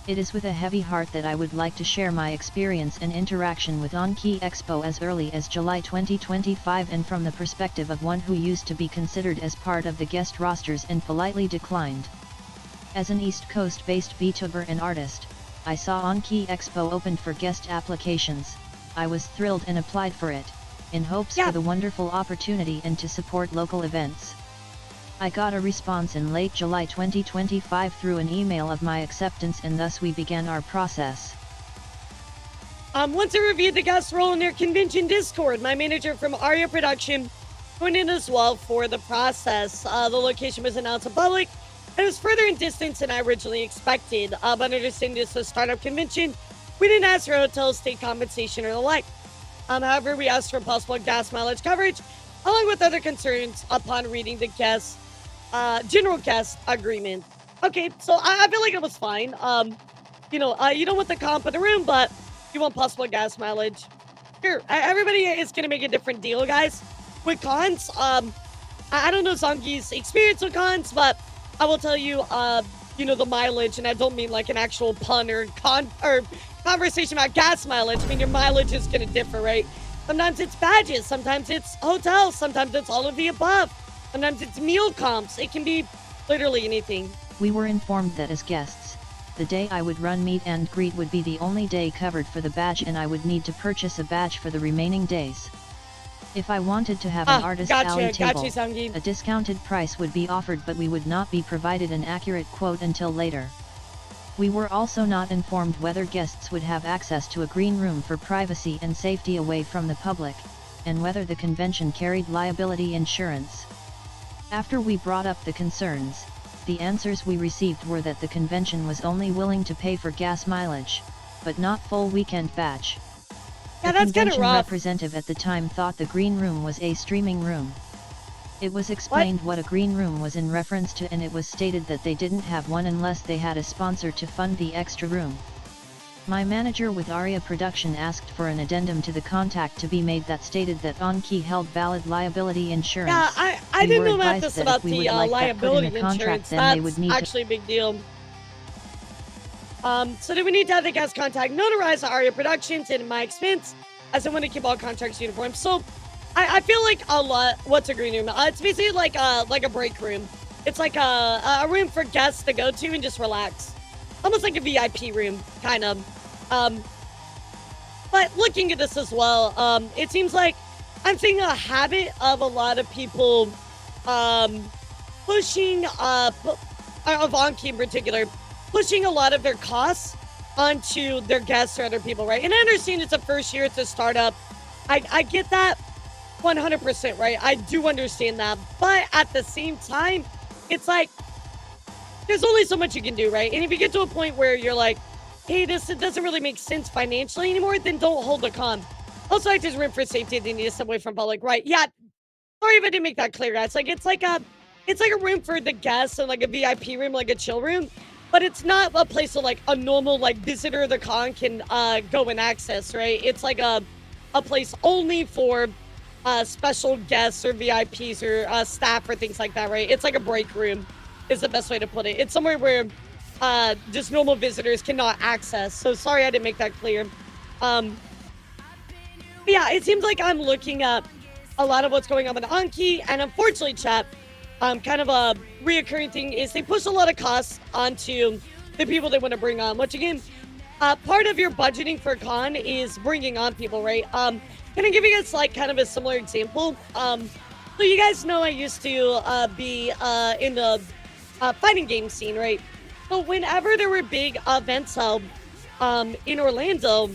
It is with a heavy heart that I would like to share my experience and interaction with Onkey Expo as early as July 2025, and from the perspective of one who used to be considered as part of the guest rosters and politely declined. As an East Coast-based VTuber and artist, I saw Onkey Expo opened for guest applications. I was thrilled and applied for it, in hopes for the wonderful opportunity and to support local events. I got a response in late July 2025 through an email of my acceptance, and thus we began our process. Once I reviewed the guest role in their convention Discord, my manager from Aria Production joined in as well for the process. The location was announced in public. It was further in distance than I originally expected, but understanding this is a startup convention, we didn't ask for hotel stay compensation or the like. However, we asked for possible gas mileage coverage, along with other concerns upon reading the general guest agreement. Okay, so I feel like it was fine. You don't want the comp in the room, but you want possible gas mileage. Sure, everybody is going to make a different deal, guys. With cons, I don't know Zongi's experience with cons, but I will tell you, the mileage, and I don't mean like an actual pun or conversation about gas mileage. I mean, your mileage is going to differ, right? Sometimes it's badges, sometimes it's hotels, sometimes it's all of the above. Sometimes it's meal comps. It can be literally anything. We were informed that as guests, the day I would run meet and greet would be the only day covered for the badge, and I would need to purchase a badge for the remaining days. If I wanted to have an artist alley table, a discounted price would be offered, but we would not be provided an accurate quote until later. We were also not informed whether guests would have access to a green room for privacy and safety away from the public, and whether the convention carried liability insurance. After we brought up the concerns, the answers we received were that the convention was only willing to pay for gas mileage, but not full weekend badge. Yeah, the that's kind of convention rough. representative at the time thought the green room was a streaming room. It was explained what a green room was in reference to, and it was stated that they didn't have one unless they had a sponsor to fund the extra room. My manager with Aria Production asked for an addendum to the contact to be made that stated that Onkey held valid liability insurance. Yeah, I I We didn't were know about advised this that about if we the would like that put in liability the contract, insurance. then That's they would need to actually a big deal. So do we need to have the guest contact notarize Aria Productions and my expense as I want to keep all contracts uniform? So I feel like a lot. What's a green room? It's basically like a break room. It's like a room for guests to go to and just relax, almost like a VIP room, kind of. But looking at this as well, it seems like I'm seeing a habit of a lot of people pushing of Onkey in particular, pushing a lot of their costs onto their guests or other people, right? And I understand it's a first year, it's a startup. I get that 100%, right? I do understand that. But at the same time, it's like, there's only so much you can do, right? And if you get to a point where you're like, hey, this it doesn't really make sense financially anymore, then don't hold the con. Also, I just room for safety. They need to step away from public, right? Yeah. Sorry if I didn't make that clear, guys. Like, it's like a room for the guests and like a VIP room, like a chill room. But it's not a place that like a normal like visitor of the con can go and access, right? It's like a place only for special guests or VIPs or staff or things like that, right? It's like a break room is the best way to put it. It's somewhere where just normal visitors cannot access. So sorry I didn't make that clear. Yeah, it seems like I'm looking at a lot of what's going on with Onkey, and unfortunately, chat, kind of a reoccurring thing is they push a lot of costs onto the people they want to bring on. Which again, part of your budgeting for a con is bringing on people, right? Can I give you guys like kind of a similar example? So you guys know I used to be in the fighting game scene, right? So whenever there were big events held in Orlando,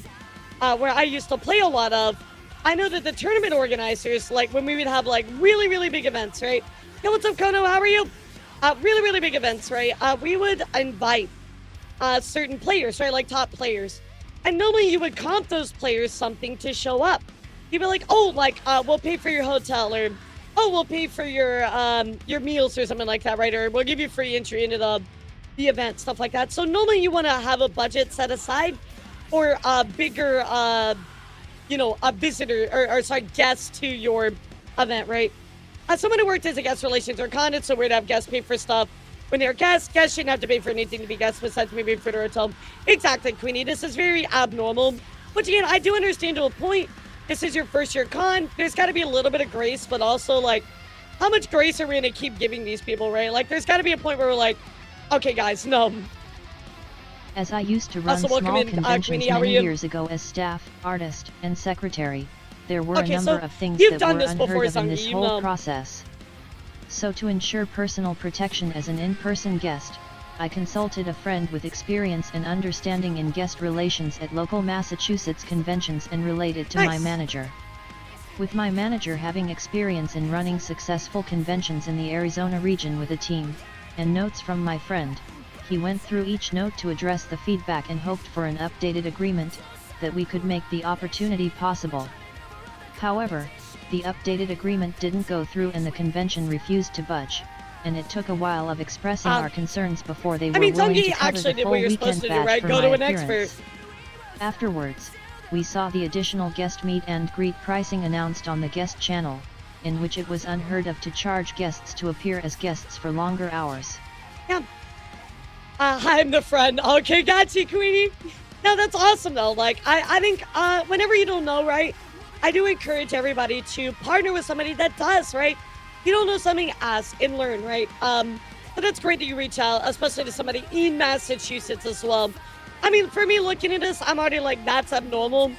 where I used to play a lot of, I know that the tournament organizers, like when we would have like really, really big events, right? Yo, what's up, Kono? How are you? Really, really big events, right? We would invite certain players, right? Like top players. And normally you would comp those players something to show up. You'd be like, oh, like, we'll pay for your hotel, or, oh, we'll pay for your meals or something like that, right? Or we'll give you free entry into the event, stuff like that. So normally you want to have a budget set aside for a bigger, a visitor, or sorry, guest to your event, right? As someone who worked as a guest relations or con, it's so weird to have guests pay for stuff. When they're guests shouldn't have to pay for anything to be guests besides maybe for the hotel. Exactly, Queenie. This is very abnormal. Which again, I do understand to a point. This is your first year con. There's got to be a little bit of grace, but also like, how much grace are we going to keep giving these people, right? Like, there's got to be a point where we're like, okay, guys, no. As I used to run small conventions many years ago as staff, artist, and secretary, there were a number of things that were unheard of in this whole process. So to ensure personal protection as an in-person guest, I consulted a friend with experience and understanding in guest relations at local Massachusetts conventions and related to my manager. With my manager having experience in running successful conventions in the Arizona region with a team, and notes from my friend, he went through each note to address the feedback and hoped for an updated agreement, that we could make the opportunity possible. However, the updated agreement didn't go through and the convention refused to budge, and it took a while of expressing our concerns before they were willing to cover the full weekend badge for my appearance. Afterwards, we saw the additional guest meet and greet pricing announced on the guest channel, in which it was unheard of to charge guests to appear as guests for longer hours. Yeah. I'm the friend. Okay, gotcha, Queenie. No, that's awesome though. Like, I think whenever you don't know, right, I do encourage everybody to partner with somebody that does, right? You don't know something, ask and learn, right? But that's great that you reach out, especially to somebody in Massachusetts as well. I mean, for me looking at this, I'm already like, that's abnormal.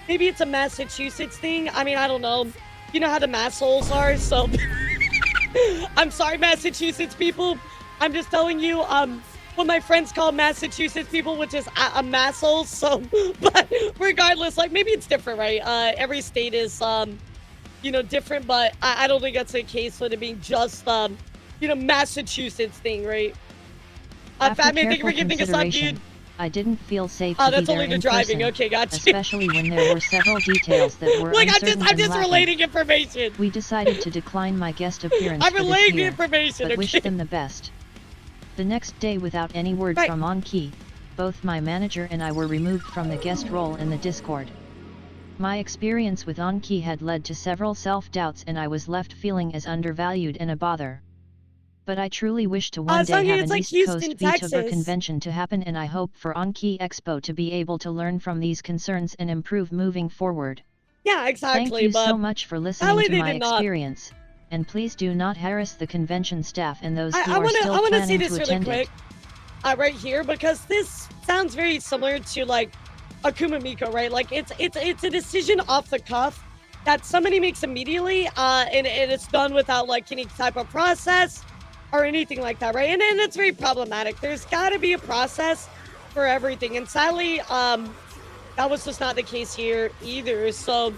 Maybe it's a Massachusetts thing. I mean, I don't know. You know how the massholes are, so I'm sorry, Massachusetts people. I'm just telling you, what my friends call Massachusetts people, which is a masshole. So, but regardless, like maybe it's different, right? Every state is, different, but I don't think that's the case with it being just, Massachusetts thing, right? Fat Man, thank you for giving us up, dude. I didn't feel safe to be there in driving. person, okay, gotcha. especially when there were several details that were Look, uncertain I'm just and relating information. We decided to decline my guest appearance I'm for this relaying year, the information, but okay? wished them the best. The next day, without any word from Onkey, both my manager and I were removed from the guest role in the Discord. My experience with Onkey had led to several self-doubts and I was left feeling as undervalued and a bother. But I truly wish to one day Songy, have it's an like East Houston, Coast VTuber Texas. convention to happen, and I hope for Onkey Expo to be able to learn from these concerns and improve moving forward. Yeah, exactly. Thank you but so much for listening sadly, to they my did not. experience, and please do not harass the convention staff and those who I are still wanna see planning this to really attend quick, it. right here, because this sounds very similar to like Akuma Miko, right? Like it's a decision off the cuff that somebody makes immediately, and it's done without like any type of process or anything like that, right? And it's very problematic. There's got to be a process for everything, and sadly, that was just not the case here either. So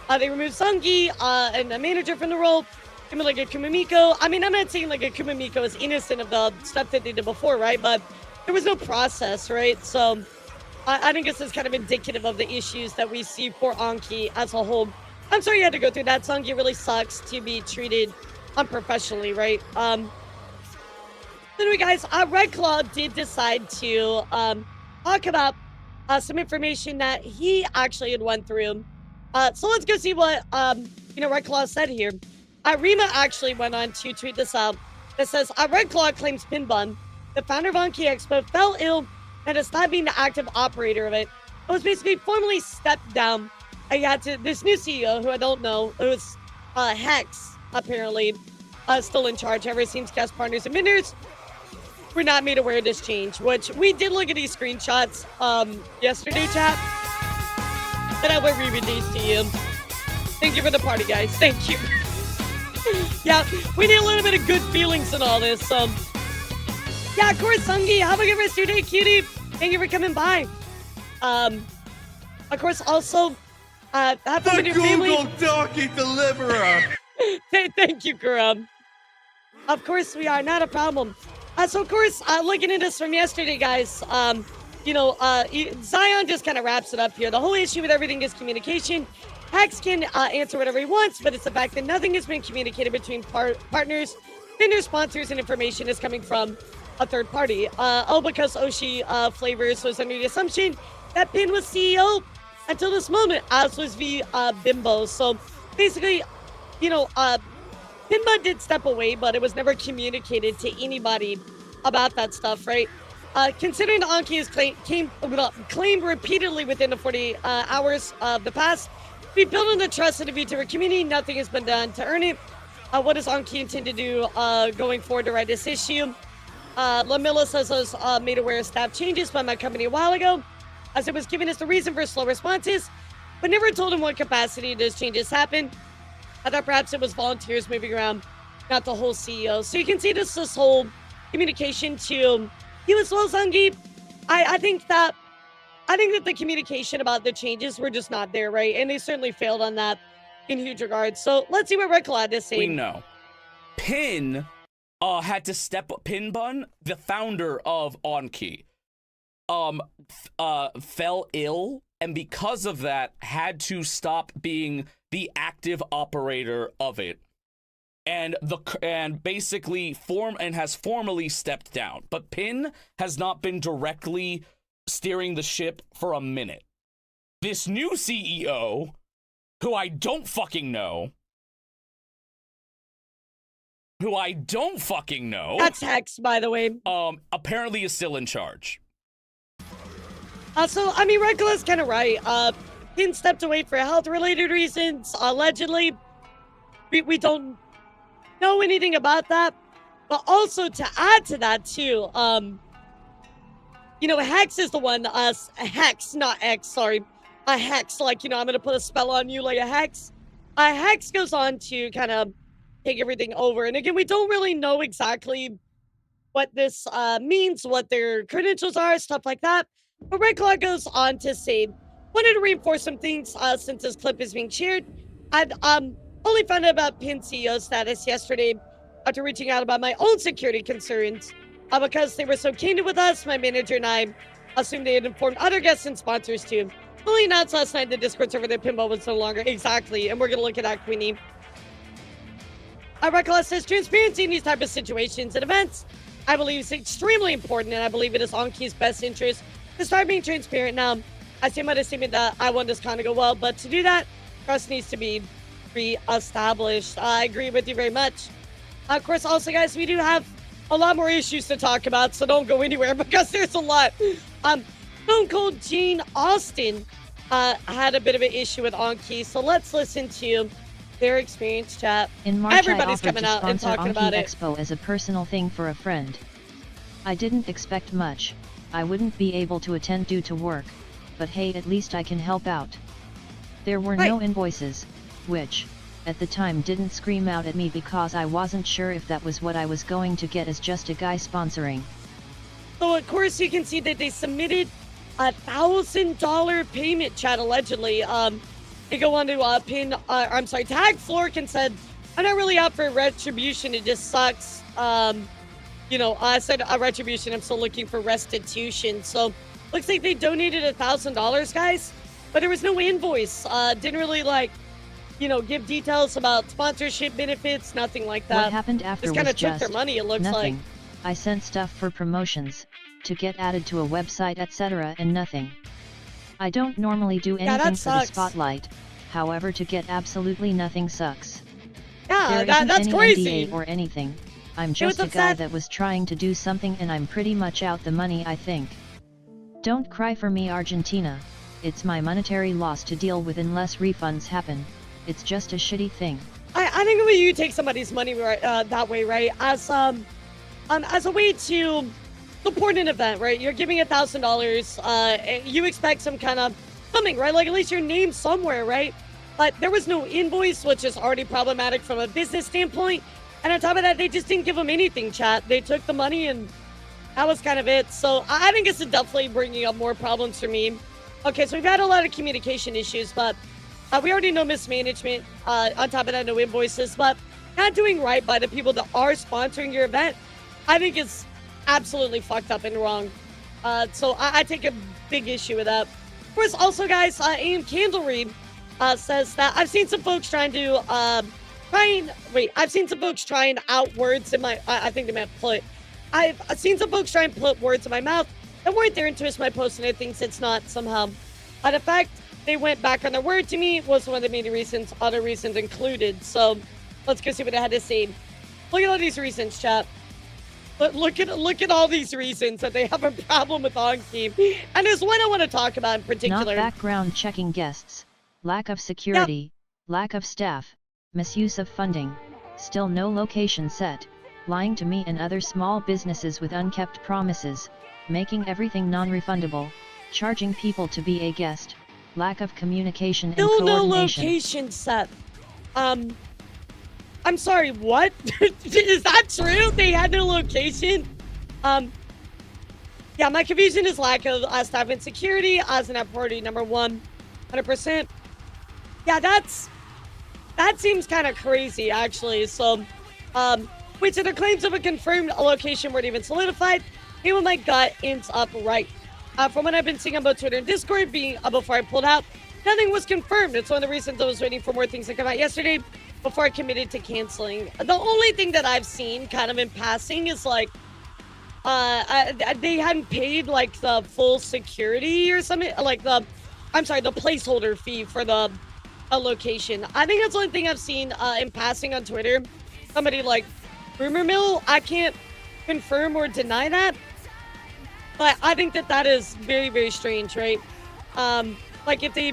they removed Songy and the manager from the role. Give me like a Kumamiko. I mean, I'm not saying like a Kumamiko is innocent of the stuff that they did before, right? But there was no process, right? So I think this is kind of indicative of the issues that we see for Onkey as a whole. I'm sorry you had to go through that, Songy. It really sucks to be treated unprofessionally, right? Anyway, guys, Red Claw did decide to talk about some information that he actually had went through. So let's go see what Red Claw said here. Rima actually went on to tweet this out. It says, Red Claw claims Pinbun, the founder of Onkey Expo, fell ill and is not being the active operator of it. It was basically formally stepped down. I got to this new CEO, who I don't know, it was Hex, apparently, still in charge. However, it seems guest partners and vendors were not made aware of this change, which we did look at these screenshots yesterday, chat. And I will reread these to you. Thank you for the party, guys. Thank you. Yeah, we need a little bit of good feelings in all this. Yeah, of course, Songy, have a good rest of your day, cutie. Thank you for coming by. Of course, also, have fun with your family. Google Donkey Deliverer. Thank you, Kuram. Of course, we are. Not a problem. So, of course, looking at this from yesterday, guys, Zion just kind of wraps it up here. The whole issue with everything is communication. Hex can answer whatever he wants, but it's the fact that nothing has been communicated between partners, vendors, sponsors, and information is coming from a third party. Because Oshi Flavors was under the assumption that Pin was CEO until this moment, as was Bimbo. So, basically, Pinbun did step away, but it was never communicated to anybody about that stuff, right? Considering the Onkey is claimed repeatedly within the 48 hours of the past, we built on the trust of the VTuber community. Nothing has been done to earn it. What does Onkey intend to do going forward to right this issue? Lamilla says I was made aware of staff changes by my company a while ago, as it was giving us the reason for slow responses, but never told him what capacity those changes happened. I thought perhaps it was volunteers moving around, not the whole CEO. So you can see this whole communication to you as well, Songy. I think that the communication about the changes were just not there, right? And they certainly failed on that in huge regards. So let's see what Red Claw is saying. We know. Pin had to step up. Pinbun, the founder of Onkey, fell ill, and because of that, had to stop being the active operator of it, and basically has formally stepped down. But Pin has not been directly steering the ship for a minute. This new CEO, who I don't fucking know, That's Hex, by the way. apparently is still in charge. So, I mean, Red Claw is kind of right. Pin stepped away for health-related reasons, allegedly. We don't know anything about that. But also, to add to that, too, Hex is the one, Hex, not X, sorry. A Hex, like, I'm going to put a spell on you like a Hex. Hex goes on to kind of take everything over. And again, we don't really know exactly what this means, what their credentials are, stuff like that. But Red Claw goes on to say, wanted to reinforce some things since this clip is being shared. I'd only found out about Pin CEO status yesterday after reaching out about my own security concerns. Because they were so candid with us, my manager and I assumed they had informed other guests and sponsors too. Only announced last night the Discord server that Pinball was no longer. Exactly, and we're going to look at that, Queenie. Red Claw says transparency in these type of situations and events, I believe, is extremely important, and I believe it is Onkey's best interest to start being transparent now. I stand by the statement that I want this con to go well, but to do that, trust needs to be re-established. I agree with you very much. Of course, also, guys, we do have a lot more issues to talk about, so don't go anywhere because there's a lot. Stone Cold Gene Austin had a bit of an issue with Onkey, so let's listen to their experience, chat. In March, Everybody's I offered coming to out and sponsor talking Onkey about it. Expo as a personal thing for a friend. I didn't expect much. I wouldn't be able to attend due to work, but hey, at least I can help out. There were no invoices, which, at the time, didn't scream out at me because I wasn't sure if that was what I was going to get as just a guy sponsoring. So of course you can see that they submitted $1,000 payment, chat, allegedly. They go on to tag Flork and said, I'm not really out for retribution, it just sucks. You know, I said retribution, I'm still looking for restitution. So looks like they donated $1,000, guys, but there was no invoice. Didn't really give details about sponsorship benefits, nothing like that. What happened after just kind was of took just their money, it looks nothing. like. I sent stuff for promotions, to get added to a website, etc., and nothing. I don't normally do anything for the spotlight, however, to get absolutely nothing sucks. Yeah, there isn't that's any crazy. NDA or anything. I'm just a guy that was trying to do something and I'm pretty much out the money, I think. Don't cry for me, Argentina. It's my monetary loss to deal with unless refunds happen. It's just a shitty thing. I think when you take somebody's money that way, right, as a way to support an event, right? You're giving $1,000. You expect some kind of something, right? Like at least your name somewhere, right? But there was no invoice, which is already problematic from a business standpoint. And on top of that, they just didn't give them anything, chat. They took the money and that was kind of it. So I think it's definitely bringing up more problems for me. Okay, so we've had a lot of communication issues, but we already know mismanagement. On top of that, no invoices, but not doing right by the people that are sponsoring your event, I think it's absolutely fucked up and wrong. So I take a big issue with that. Of course, also, guys, Aim Candlereed says that I've seen some folks trying to I've seen some folks trying out words in my, I think they meant put. I've seen some folks try and put words in my mouth that weren't there and twist my post, and it thinks it's not somehow. The fact they went back on their word to me was one of the main reasons, other reasons included. So let's go see what I had to say. Look at all these reasons, chat. But look at all these reasons that they have a problem with Onkey. And there's one I want to talk about in particular. Not background checking guests, lack of security, lack of staff, misuse of funding, still no location set, lying to me and other small businesses with unkept promises, making everything non-refundable, charging people to be a guest, lack of communication and still coordination. No location set. I'm sorry, what? Is that true? They had no location? Yeah, my confusion is lack of staff and security as an priority number 100%. Yeah, that seems kind of crazy, actually. So, wait, so their claims of a confirmed location weren't even solidified. Even my gut ends up right. From what I've been seeing on both Twitter and Discord, before I pulled out, nothing was confirmed. It's one of the reasons I was waiting for more things to come out yesterday before I committed to canceling. The only thing that I've seen kind of in passing is like, they hadn't paid like the full security or something, like the placeholder fee for the location. I think that's the only thing I've seen in passing on Twitter. Somebody like rumor mill. I can't confirm or deny that, but I think that is very, very strange, right? Like if they,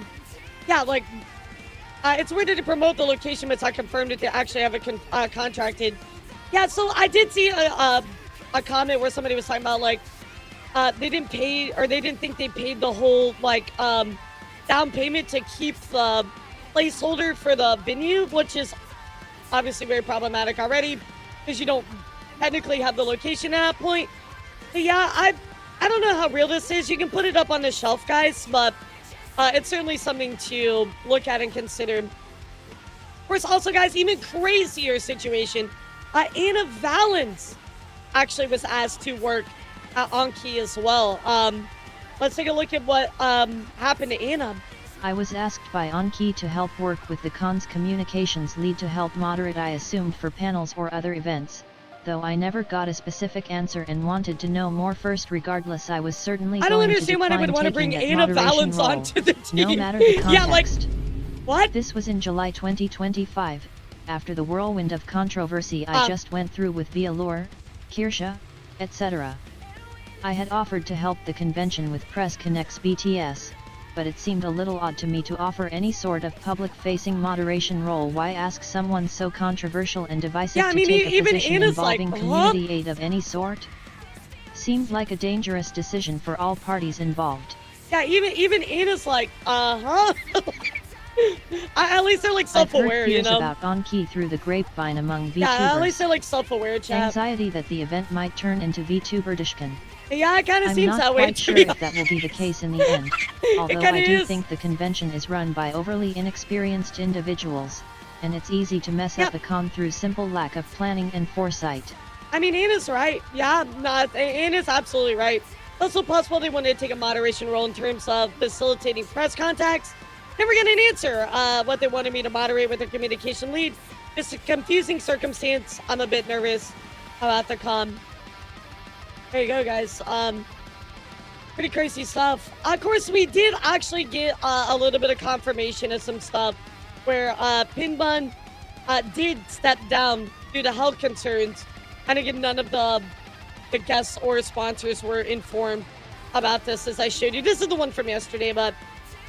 it's weird to promote the location, but it's not confirmed that they actually have it contracted. Yeah, so I did see a comment where somebody was talking about like they didn't pay, or they didn't think they paid the whole like down payment to keep the placeholder for the venue, which is obviously very problematic already because you don't technically have the location at that point. But yeah, I don't know how real this is. You can put it up on the shelf, guys, but it's certainly something to look at and consider. Of course, also, guys, even crazier situation. Anna Valens actually was asked to work at Onkey as well. Let's take a look at what happened to Anna. I was asked by Onkey to help work with the con's communications lead to help moderate, I assumed, for panels or other events. though I never got a specific answer and wanted to know more first. Regardless, I was certainly I don't going to understand why they decline would want to bring taking that Anna moderation Valance role, onto the team. no matter the context. Yeah, like, what? This was in July 2025, after the whirlwind of controversy I just went through with Elara, Kirsha, etc. I had offered to help the convention with Press Connect's BTS, but it seemed a little odd to me to offer any sort of public-facing moderation role. Why ask someone so controversial and divisive to take a position Anna's involving like, community aid of any sort? Seemed like a dangerous decision for all parties involved. Yeah, even Anna's like, at least they're like self-aware, you know? I've heard fears about Onkey through the grapevine among VTubers. Yeah, at least they're like self-aware, chat. Anxiety that the event might turn into VTuber dishkin. Yeah, it kind of seems that way. I'm not quite sure if that will be the case in the end, although I do is. think the convention is run by overly inexperienced individuals, and it's easy to mess up a con through simple lack of planning and foresight. I mean, Anna's right. Yeah, no, Anna's absolutely right. It's also possible they wanted to take a moderation role in terms of facilitating press contacts. Never get an answer what they wanted me to moderate with their communication lead. It's a confusing circumstance. I'm a bit nervous about the con. There you go, guys. Pretty crazy stuff. Of course, we did actually get a little bit of confirmation of some stuff where Pinbun did step down due to health concerns. And again, none of the guests or sponsors were informed about this, as I showed you. This is the one from yesterday, but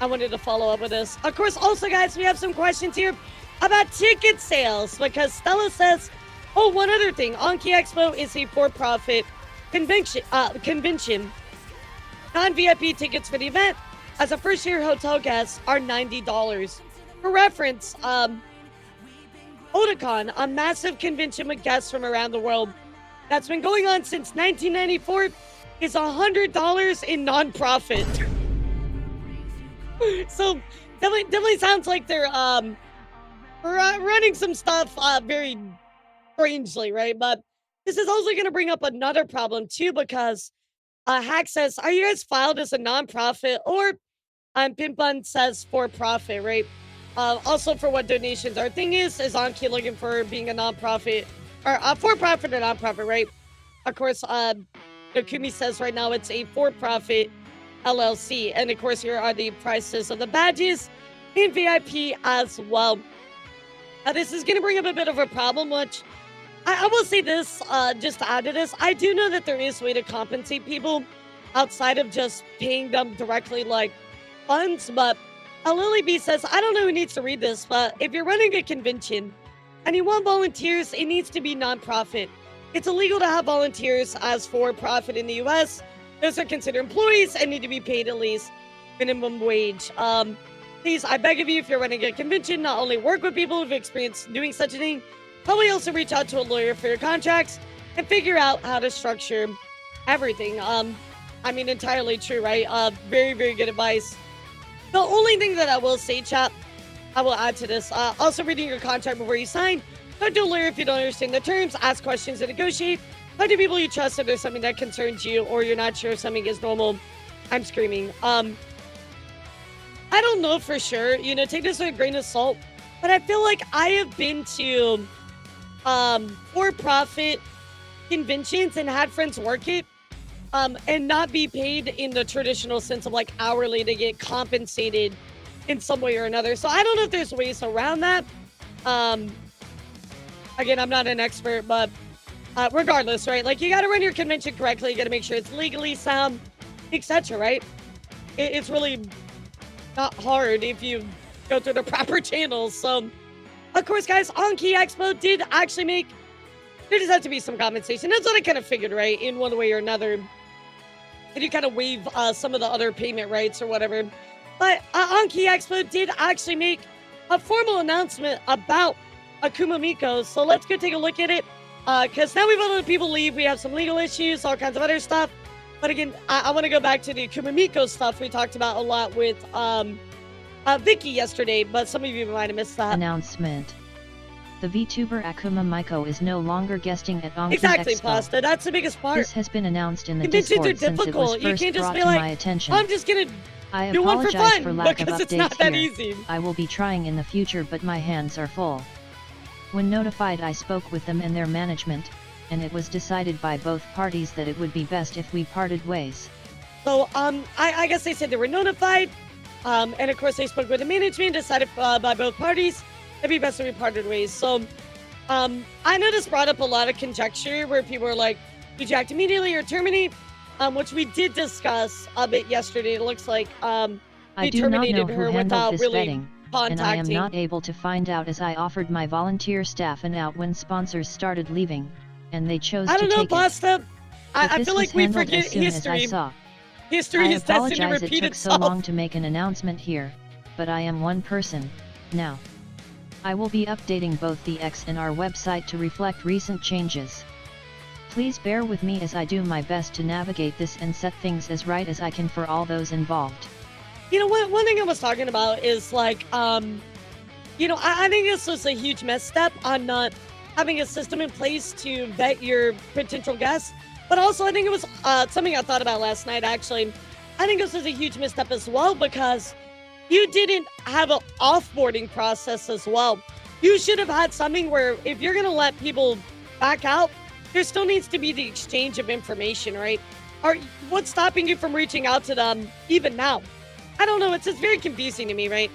I wanted to follow up with this. Of course, also, guys, we have some questions here about ticket sales, because Stella says, oh, one other thing. Onkey Expo is a for-profit convention. Non-VIP tickets for the event as a first-year hotel guest are $90. For reference, Otakon, a massive convention with guests from around the world that's been going on since 1994, is $100 in non-profit. So definitely sounds like they're running some stuff very strangely, right? But this is also going to bring up another problem too, because Hack says, are you guys filed as a nonprofit? Or Pimpun says for profit, right? Also for what donations are. Thing is Onkey looking for being a nonprofit or for profit or nonprofit, right? Of course, Kumi says right now it's a for profit LLC, and of course here are the prices of the badges in VIP as well. This is going to bring up a bit of a problem, which I will say this, just to add to this, I do know that there is a way to compensate people outside of just paying them directly like funds, but Lily B says, I don't know who needs to read this, but if you're running a convention and you want volunteers, it needs to be nonprofit. It's illegal to have volunteers as for profit in the US. Those are considered employees and need to be paid at least minimum wage. Please, I beg of you, if you're running a convention, not only work with people who've experienced doing such a thing, probably also reach out to a lawyer for your contracts and figure out how to structure everything. I mean, entirely true, right? Very, very good advice. The only thing that I will say, chat, I will add to this. Also, reading your contract before you sign. Talk to a lawyer if you don't understand the terms. Ask questions and negotiate. Talk to people you trust if there's something that concerns you or you're not sure if something is normal. I'm screaming. I don't know for sure. You know, take this with a grain of salt. But I feel like I have been to for-profit conventions and had friends work it and not be paid in the traditional sense of like hourly, to get compensated in some way or another. So I don't know if there's ways around that. Again, I'm not an expert, but regardless, right? Like, you got to run your convention correctly. You got to make sure it's legally sound, etc., right? It's really not hard if you go through the proper channels. So, of course, guys, Onkey Expo did actually make, there just has to be some compensation. That's what I kind of figured, right? In one way or another. And you kind of waive some of the other payment rights or whatever. But Onkey Expo did actually make a formal announcement about Akuma Miko. So let's go take a look at it. Because now we've had other people leave. We have some legal issues, all kinds of other stuff. But again, I want to go back to the Akuma Miko stuff we talked about a lot with Vicky yesterday. But some of you might have missed that. Announcement. The VTuber Akuma Miko is no longer guesting at Onkey Exactly, Expo. Pasta. That's the biggest part. This has been announced in the Conventions are Discord since it was difficult. You first can't just brought be to like, my attention. I'm just going to I do one for apologize fun for lack of because it's updates not that here. easy. I will be trying in the future, but my hands are full. When notified, I spoke with them and their management, and it was decided by both parties that it would be best if we parted ways. So, I guess they said they were notified, and of course they spoke with the management, decided by both parties it'd be best if we parted ways. So, I know this brought up a lot of conjecture where people were like, did you act immediately or terminate? Which we did discuss a bit yesterday. It looks like they terminated her without really vetting, contacting. and I am not able to find out as I offered my volunteer staff an out when sponsors started leaving, and they chose to take it. I don't know, Pasta. I This feel was like we handled forget as soon as history. I saw. History I is destined to apologize it repeat took so itself. long to make an announcement here, but I am one person, now. I will be updating both the X and our website to reflect recent changes. Please bear with me as I do my best to navigate this and set things as right as I can for all those involved. You know what? One thing I was talking about is like, you know, I think this was a huge misstep on not having a system in place to vet your potential guests. But also, I think it was something I thought about last night, actually. I think this was a huge misstep as well because you didn't have an offboarding process as well. You should have had something where if you're going to let people back out, there still needs to be the exchange of information, right? What's stopping you from reaching out to them even now? I don't know. It's just very confusing to me, right?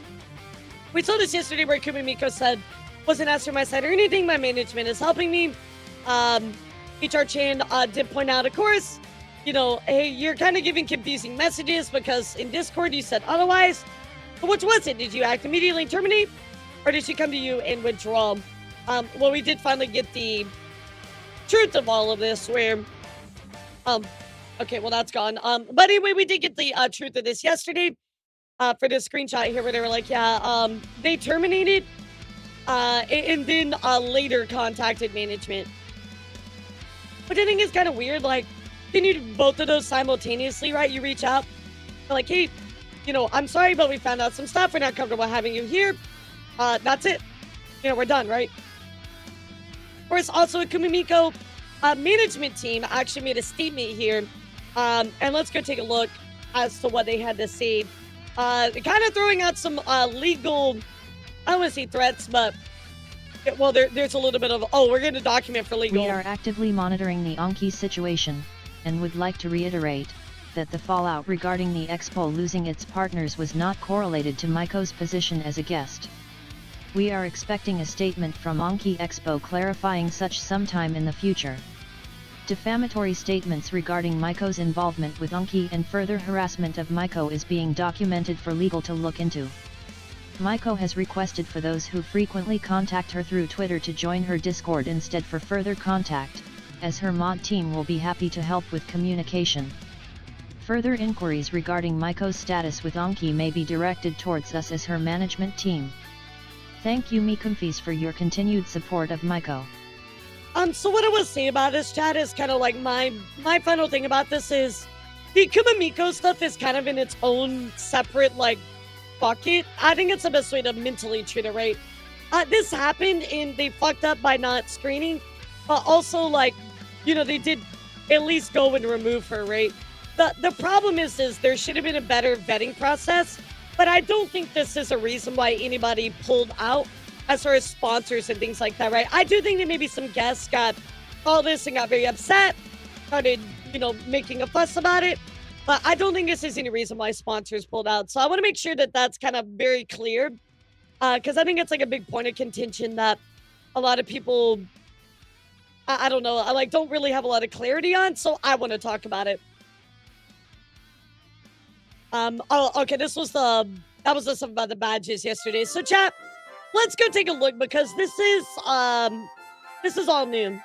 We saw this yesterday where Kumimiko said, wasn't asked for my side or anything. My management is helping me. HR Chan did point out, of course, you know, hey, you're kind of giving confusing messages because in Discord you said otherwise. But which was it? Did you act immediately and terminate? Or did she come to you and withdraw? Well, we did finally get the truth of all of this where, okay, well, that's gone. But anyway, we did get the truth of this yesterday for this screenshot here where they were like, yeah, they terminated and then later contacted management. Which I think is kind of weird. Like, can you do both of those simultaneously, right? You reach out, you're like, hey, you know, I'm sorry, but we found out some stuff. We're not comfortable having you here. That's it. You know, we're done, right? Of course, also a Kumimiko management team actually made a statement here. And let's go take a look as to what they had to say. Kind of throwing out some legal, I don't want to say threats, but well, there's a little bit of, oh, we're going to document for legal. We are actively monitoring the Onkey situation, and would like to reiterate that the fallout regarding the Expo losing its partners was not correlated to Maiko's position as a guest. We are expecting a statement from Onkey Expo clarifying such sometime in the future. Defamatory statements regarding Maiko's involvement with Onkey and further harassment of Maiko is being documented for legal to look into. Maiko has requested for those who frequently contact her through Twitter to join her Discord instead for further contact, as her mod team will be happy to help with communication. Further inquiries regarding Maiko's status with Onkey may be directed towards us as her management team. Thank you Mikumfis for your continued support of Maiko. So what I will say about this, chat, is kind of like my final thing about this is the Kumimiko stuff is kind of in its own separate, like, bucket. I think it's the best way to mentally treat it, right? This happened and they fucked up by not screening, but also, like, you know, they did at least go and remove her, right? The problem is there should have been a better vetting process, but I don't think this is a reason why anybody pulled out as far as sponsors and things like that, right? I do think that maybe some guests got all this and got very upset, started, you know, making a fuss about it. But I don't think this is any reason why sponsors pulled out. So I want to make sure that that's kind of very clear. Because I think it's like a big point of contention that a lot of people, I don't know, I like don't really have a lot of clarity on. So I want to talk about it. Oh, okay, that was the stuff about the badges yesterday. So chat, let's go take a look because this is all new.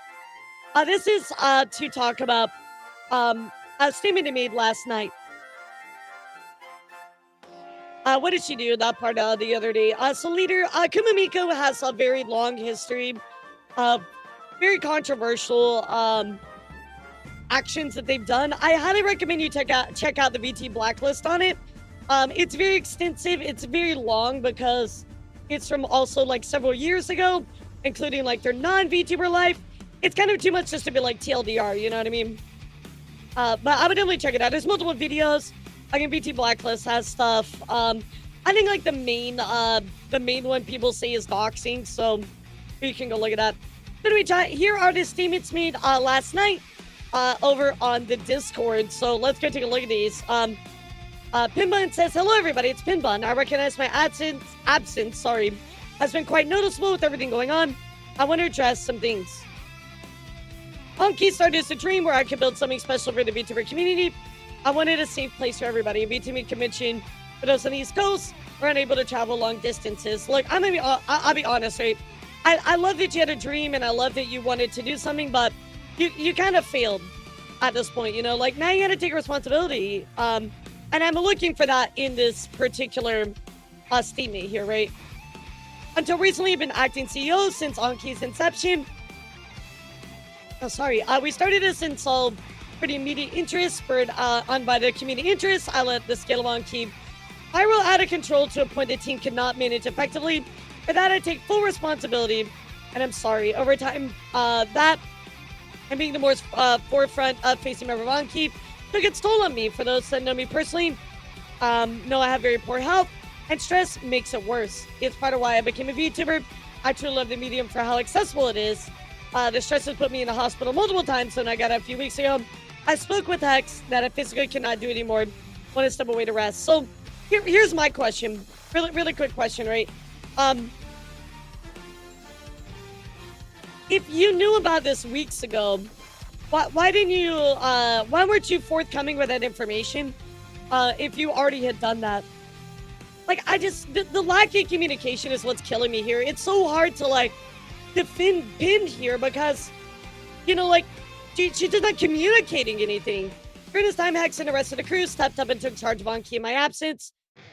This is to talk about a statement they made last night. What did she do that part the other day? So leader, Kumimiko has a very long history of very controversial actions that they've done. I highly recommend you check out the VT blacklist on it. It's very extensive. It's very long because it's from also like several years ago, including like their non-VTuber life. It's kind of too much just to be like TLDR, you know what I mean? But I would definitely check it out. There's multiple videos. Like VT Blacklist has stuff. I think like the main one people say is doxing, so you can go look at that. But we here are the statements made last night over on the Discord. So let's go take a look at these. Pinbun says, hello everybody, it's Pinbun. I recognize my absence, has been quite noticeable with everything going on. I want to address some things. Onkey started a dream where I could build something special for the VTuber community. I wanted a safe place for everybody. A VTuber convention for those on the East Coast were unable to travel long distances. Look, I'll be honest, right? I love that you had a dream and I love that you wanted to do something, but you kind of failed at this point, you know? Like, now you got to take responsibility. And I'm looking for that in this particular statement here, right? Until recently, I've been acting CEO since Onkey's inception. Oh, sorry. We started this in all pretty immediate interest, spurred on by the community interest. I let the scale of Onkey spiral out of control to a point the team could not manage effectively. For that, I take full responsibility, and I'm sorry. Over time, that and being the more forefront of facing member of Onkey took its toll on me. For those that know me personally, know I have very poor health, and stress makes it worse. It's part of why I became a VTuber. I truly love the medium for how accessible it is. The stress has put me in the hospital multiple times, so when I got out a few weeks ago, I spoke with Hex that I physically cannot do anymore. Want to step away to rest. So here's my question. Really quick question, right? If you knew about this weeks ago, why didn't you, why weren't you forthcoming with that information? If you already had done that? Like, the lack of communication is what's killing me here. It's so hard to, like, defend Pin here because, you know, like, she's just not communicating anything. During this time, Hex and the rest of the crew stepped up and took charge of Onkey in my absence.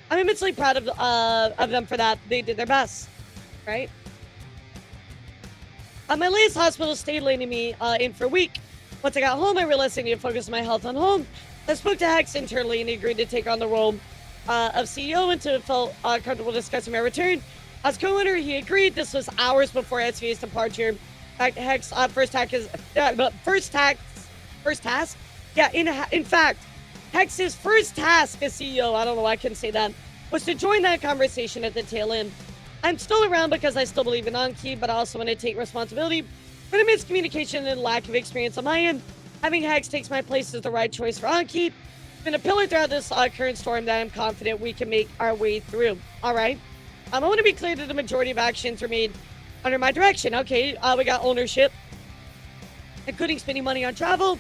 I'm immensely proud of them for that. They did their best, right? My latest hospital stay landed me in for a week. Once I got home, I realized I needed to focus my health on home. I spoke to Hex internally and he agreed to take on the role of CEO until it felt comfortable discussing my return. As co-owner, he agreed. This was hours before SVA's departure. Hex first task. Yeah, in fact, Hex's first task as CEO, I don't know why I couldn't say that, was to join that conversation at the tail end. I'm still around because I still believe in Onkey, but I also want to take responsibility for the miscommunication and lack of experience on my end. Having Hex takes my place is the right choice for Onkey. It's been a pillar throughout this current storm that I'm confident we can make our way through. All right. I want to be clear that the majority of actions were made under my direction. Okay, we got ownership, including spending money on travel,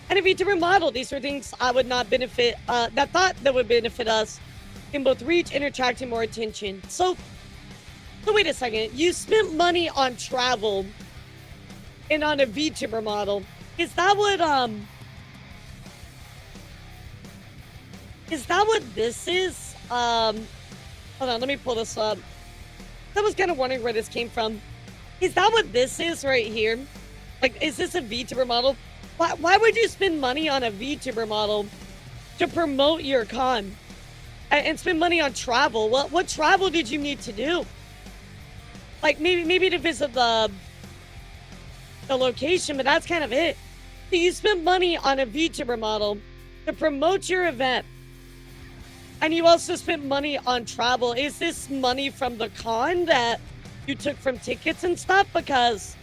and a VTuber model. These were things I would not benefit, that would benefit us in both reach and attracting more attention. So wait a second. You spent money on travel and on a VTuber model. Is that what this is? Hold on, let me pull this up. I was kind of wondering where this came from. Is that what this is right here? Like, is this a VTuber model? Why would you spend money on a VTuber model to promote your con and spend money on travel? What travel did you need to do? Like, maybe to visit the location, but that's kind of it. So you spent money on a VTuber model to promote your event. And you also spent money on travel. Is this money from the con that you took from tickets and stuff? Because,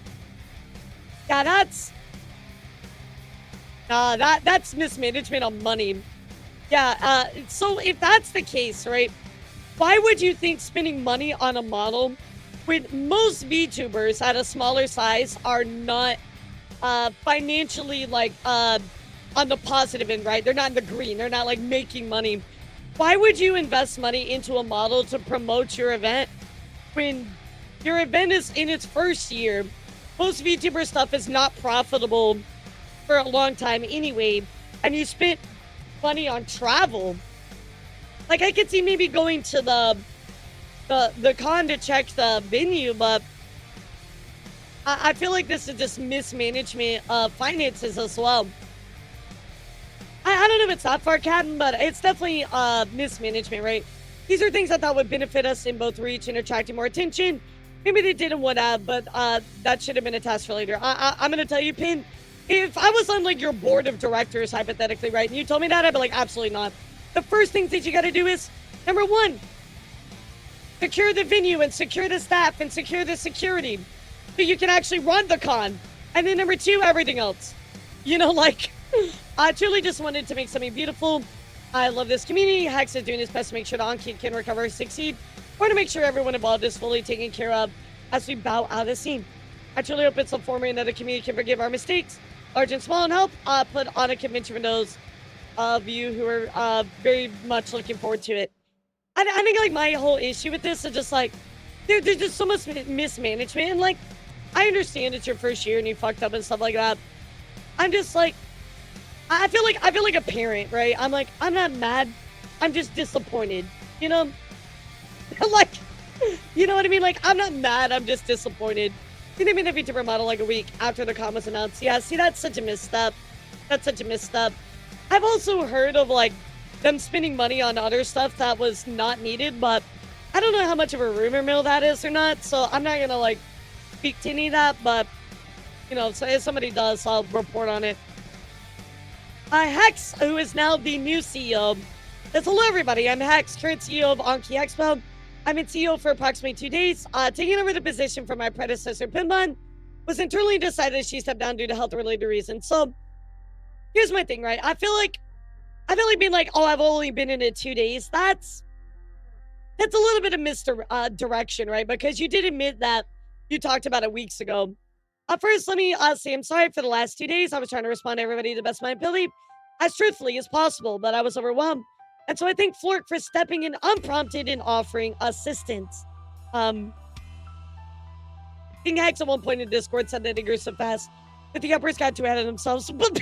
yeah, that's mismanagement of money. Yeah, so if that's the case, right, why would you think spending money on a model when most VTubers at a smaller size are not financially, like, on the positive end, right? They're not in the green. They're not, like, making money. Why would you invest money into a model to promote your event when your event is in its first year? Most VTuber stuff is not profitable for a long time anyway, and you spent money on travel. Like, I could see maybe going to the con to check the venue, but I feel like this is just mismanagement of finances as well. I don't know if it's that far, Captain, but it's definitely mismanagement, right? These are things I thought would benefit us in both reach and attracting more attention. Maybe they didn't want to, but that should have been a task for later. I'm going to tell you, Pin, if I was on, like, your board of directors, hypothetically, right, and you told me that, I'd be like, absolutely not. The first things that you got to do is, number one, secure the venue and secure the staff and secure the security. so you can actually run the con. And then number 2, everything else. You know, like, I truly just wanted to make something beautiful. I love this community. Hex is doing his best to make sure the Onkey can recover and succeed. Or to make sure everyone involved is fully taken care of as we bow out of the scene. I truly hope it's a format that the community can forgive our mistakes, large and small, and help put on a convention for those of you who are very much looking forward to it. I think, like, my whole issue with this is just, like, there's just so much mismanagement. And, like, I understand it's your first year and you fucked up and stuff like that. I'm just, like, I feel like a parent, right? I'm like, I'm not mad. I'm just disappointed, you know? Like, you know what I mean? Like, I'm not mad. I'm just disappointed. They made a VTuber model like a week after the con was announced. Yeah, see, that's such a misstep. That's such a misstep. I've also heard of, like, them spending money on other stuff that was not needed, but I don't know how much of a rumor mill that is or not, so I'm not gonna, like, speak to any of that, but, you know, so if somebody does, I'll report on it. Hex, who is now the new CEO. Hello, everybody. I'm Hex, current CEO of Onkey Expo. I've been CEO for approximately 2 days. Taking over the position from my predecessor, Pinbun, was internally decided she stepped down due to health-related reasons. So, here's my thing, right? I feel like being like, oh, I've only been in it 2 days. That's a little bit of misdirection, right? Because you did admit that you talked about it weeks ago. First, let me say I'm sorry for the last 2 days. I was trying to respond to everybody to the best of my ability, as truthfully as possible, but I was overwhelmed. And so I thank Flork for stepping in unprompted and offering assistance. King Hex at one point in Discord said that it grew so fast that the uppers got too ahead of themselves. But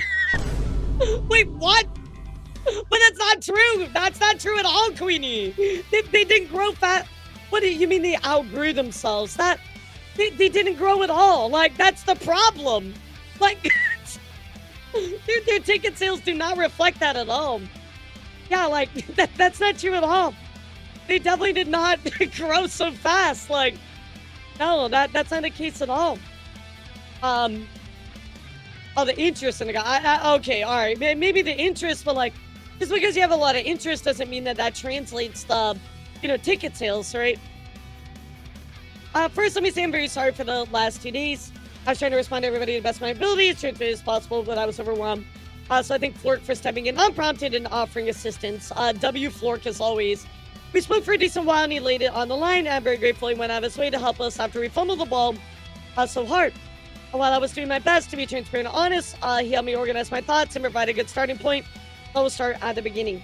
wait, what? But that's not true. That's not true at all, Queenie. They didn't grow fast. What do you mean they outgrew themselves? They didn't grow at all. Like, that's the problem. Like, their ticket sales do not reflect that at all. Yeah, like, that's not true at all. They definitely did not grow so fast. Like, no, that's not the case at all. Oh, the interest in the guy. Okay, all right. Maybe the interest, but, like, just because you have a lot of interest doesn't mean that translates to, you know, ticket sales, right? First, let me say I'm very sorry for the last 2 days. I was trying to respond to everybody to the best of my ability, as truthfully as possible, but I was overwhelmed. So I thank Flork for stepping in unprompted and offering assistance. W Flork, as always. We spoke for a decent while, and he laid it on the line. I'm very grateful he went out of his way to help us after we fumbled the ball so hard. While I was doing my best to be transparent and honest, he helped me organize my thoughts and provide a good starting point. I will start at the beginning.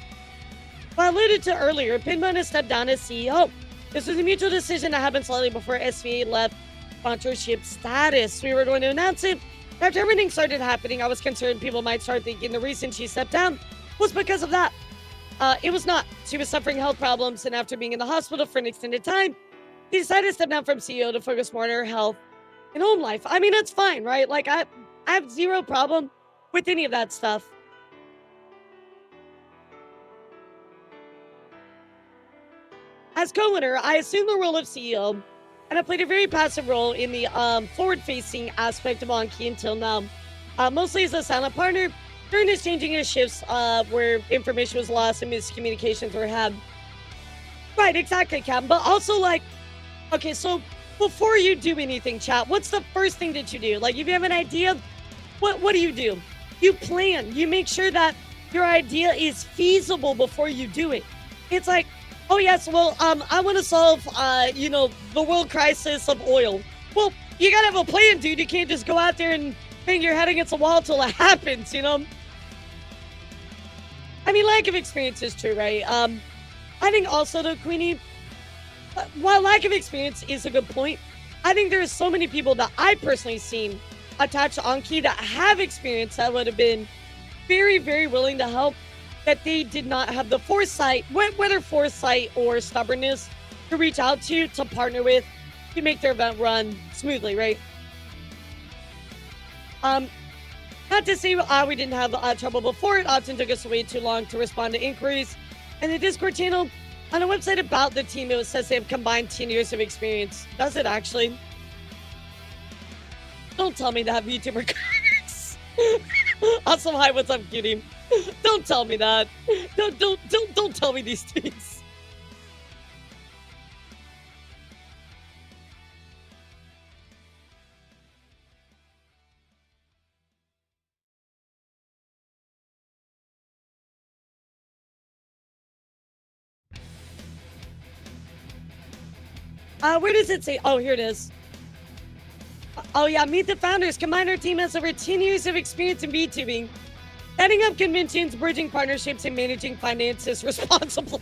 Well, I alluded to earlier, Pinbun has stepped down as CEO. This was a mutual decision that happened slightly before SVA left sponsorship status. We were going to announce it. After everything started happening, I was concerned people might start thinking the reason she stepped down was because of that. It was not. She was suffering health problems, and after being in the hospital for an extended time, she decided to step down from CEO to focus more on her health and home life. I mean, it's fine, right? Like, I have zero problem with any of that stuff. As co-owner, I assumed the role of CEO, and I played a very passive role in the forward-facing aspect of Onkey until now. Mostly as a silent partner during this changing of shifts where information was lost and miscommunications were had. Right, exactly, Cam. But also, like, okay, so before you do anything, chat, what's the first thing that you do? Like, if you have an idea, what do? You plan. You make sure that your idea is feasible before you do it. It's like, oh yes, well, I want to solve, you know, the world crisis of oil. Well, you gotta have a plan, dude. You can't just go out there and bang your head against the wall till it happens, you know? I mean, lack of experience is true, right? I think also, though, Queenie, while lack of experience is a good point, I think there's so many people that I personally seen attached to Onkey that have experience that would have been very, very willing to help, that they did not have the foresight, whether foresight or stubbornness, to reach out to partner with, to make their event run smoothly, right? Not to say we didn't have trouble before. It often took us way too long to respond to inquiries. And the Discord channel, on a website about the team, it says they have combined 10 years of experience. Does it actually? Don't tell me that, VTuber guys. Awesome, hi, what's up, cutie? Don't tell me that. Don't tell me these things. Where does it say? Oh, here it is. Oh yeah, meet the founders. Combine our team has over 10 years of experience in VTubing, setting up conventions, bridging partnerships, and managing finances responsibly.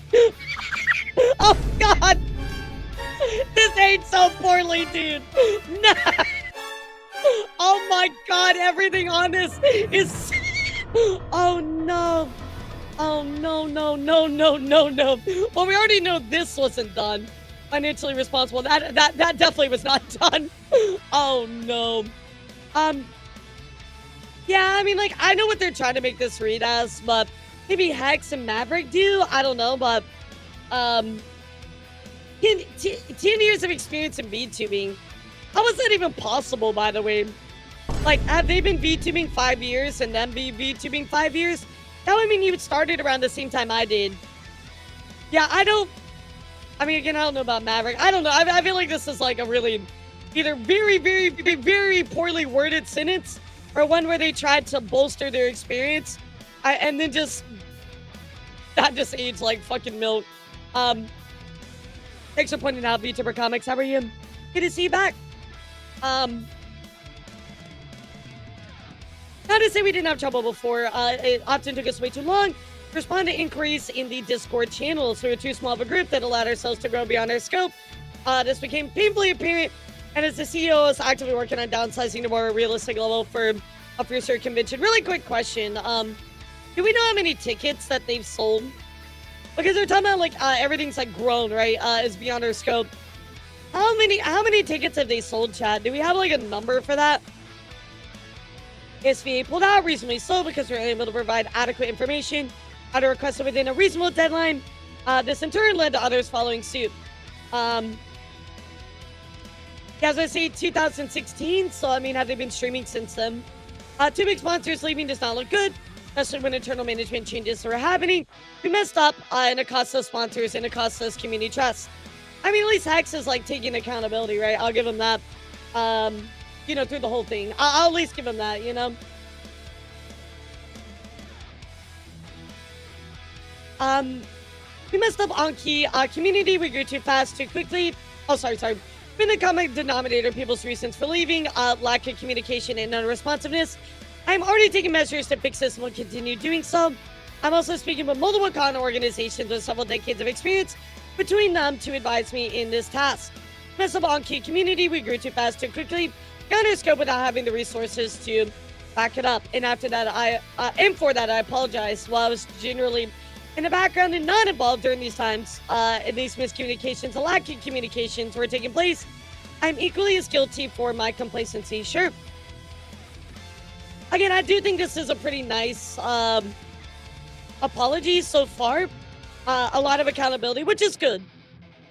Oh God, this ain't so poorly, dude. No. Oh my God, everything on this is. Oh no. Oh no, no, no, no, no, no. Well, we already know this wasn't done. Financially responsible. That definitely was not done. Oh no. Yeah, I mean, like, I know what they're trying to make this read as, but maybe Hex and Maverick do. I don't know, but 10 years of experience in VTubing. How is that even possible, by the way? Like, have they been VTubing 5 years and then be VTubing 5 years? That would mean you started around the same time I did. Yeah, I mean, again, I don't know about Maverick. I don't know. I feel like this is like a really either very, very, very, very poorly worded sentence or one where they tried to bolster their experience and then just that just aged like fucking milk. Thanks for pointing out, VTuber Comics. How are you? Good to see you back. Not to say we didn't have trouble before. It often took us way too long to respond to inquiries in the Discord channel. So we were too small of a group that allowed ourselves to grow beyond our scope. This became painfully apparent, and as the CEO, I was actively working on downsizing to more realistic level for a fiercer convention. Really quick question. Do we know how many tickets that they've sold? Because they're talking about like everything's like grown, right? Is beyond our scope. How many tickets have they sold, Chad? Do we have like a number for that? SVA pulled out reasonably slow because we were able to provide adequate information at a request within a reasonable deadline. This in turn led to others following suit. Yeah, as I say, 2016. So I mean, have they been streaming since then? Two big sponsors leaving does not look good, especially when internal management changes are happening. We messed up, and it cost us sponsors and it cost us community trust. I mean, at least Hex is like taking accountability, right? I'll give him that. You know, through the whole thing. I'll at least give him that, you know? We messed up Onkey. Community, we grew too fast, too quickly. Oh, sorry. Been the common denominator, people's reasons for leaving, lack of communication and unresponsiveness. I'm already taking measures to fix this and will continue doing so. I'm also speaking with multiple con organizations with several decades of experience between them to advise me in this task. Messed up Onkey community, we grew too fast, too quickly. Got our scope without having the resources to back it up. And after that, I apologize. While I was generally in the background and not involved during these times, and these miscommunications, the lack of communications were taking place, I'm equally as guilty for my complacency. Sure. Again, I do think this is a pretty nice apology so far. A lot of accountability, which is good.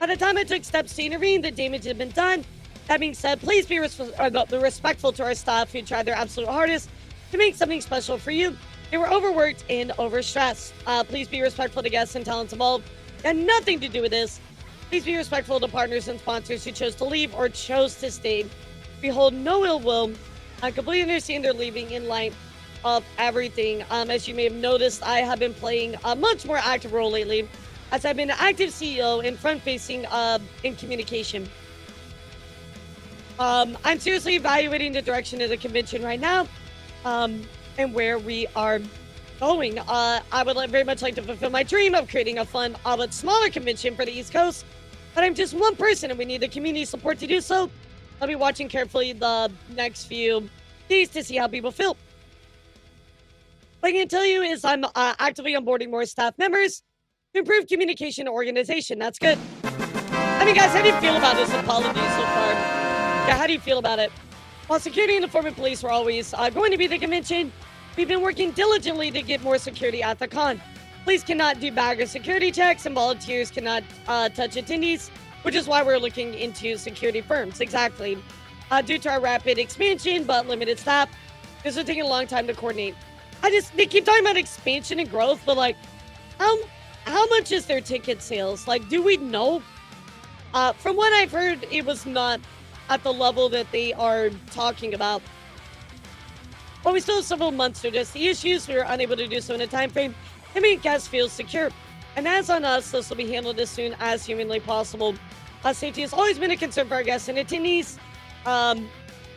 By the time I took steps to intervene, the damage had been done. That being said, please be respectful to our staff who tried their absolute hardest to make something special for you. They were overworked and overstressed. Please be respectful to guests and talents involved. It had nothing to do with this. Please be respectful to partners and sponsors who chose to leave or chose to stay. We hold no ill will. I completely understand they're leaving in light of everything. As you may have noticed, I have been playing a much more active role lately, as I've been an active CEO and front-facing in communication. I'm seriously evaluating the direction of the convention right now, and where we are going. I would very much like to fulfill my dream of creating a fun, but smaller convention for the East Coast, but I'm just one person and we need the community support to do so. I'll be watching carefully the next few days to see how people feel. What I can tell you is I'm actively onboarding more staff members to improve communication and organization. That's good. I mean, guys, how do you feel about this apology so far? Yeah, how do you feel about it? While security and the former police were always going to be the convention, we've been working diligently to get more security at the con. Police cannot do bagger security checks and volunteers cannot touch attendees, which is why we're looking into security firms. Exactly. Due to our rapid expansion but limited staff, this will take a long time to coordinate. They keep talking about expansion and growth, but like, how much is their ticket sales? Like, do we know? From what I've heard, it was not at the level that they are talking about. But we still have several months to address the issues. We were unable to do so in a time frame to make guests feel secure. And as on us, this will be handled as soon as humanly possible. Safety has always been a concern for our guests and attendees.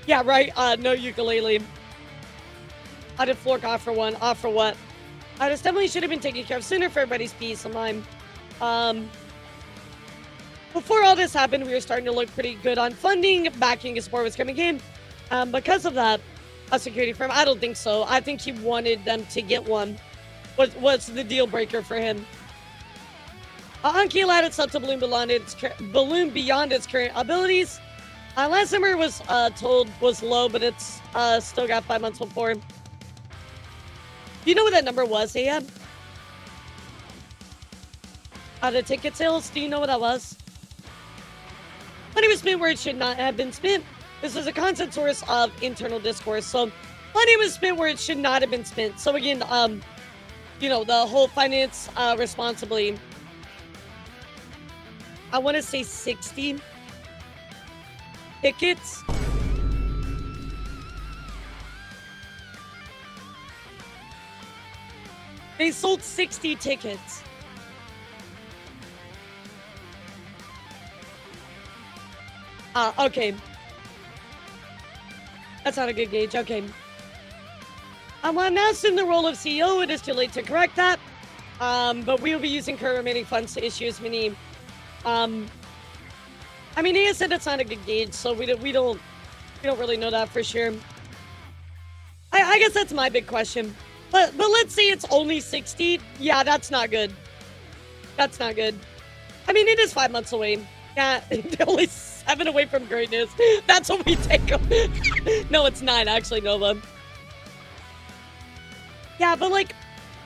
Yeah, right. No ukulele. How did Flork offer one? Offer what? This definitely should have been taken care of sooner for everybody's peace of mind. Before all this happened, we were starting to look pretty good on funding. Backing and support was coming in. Because of that, a security firm, I don't think so. I think he wanted them to get one. What's the deal breaker for him? Onkey allowed itself to balloon beyond its current abilities. Last number was told was low, but it's still got 5 months before. Do you know what that number was, Ahab? The ticket sales, do you know what that was? Money was spent where it should not have been spent. This is a constant source of internal discourse. So money was spent where it should not have been spent. So again, you know, the whole finance responsibly. I want to say 60 tickets. They sold 60 tickets. Okay. That's not a good gauge. Okay. I'm now assume the role of CEO. It is too late to correct that. But we will be using current remaining funds to issue as many. I mean, he said it's not a good gauge, so we don't really know that for sure. I guess that's my big question. But let's say it's only 60. Yeah, that's not good. That's not good. I mean, it is 5 months away. Yeah, only 7 away from greatness. That's what we take them. No, it's 9 actually, Nova. Yeah, but like,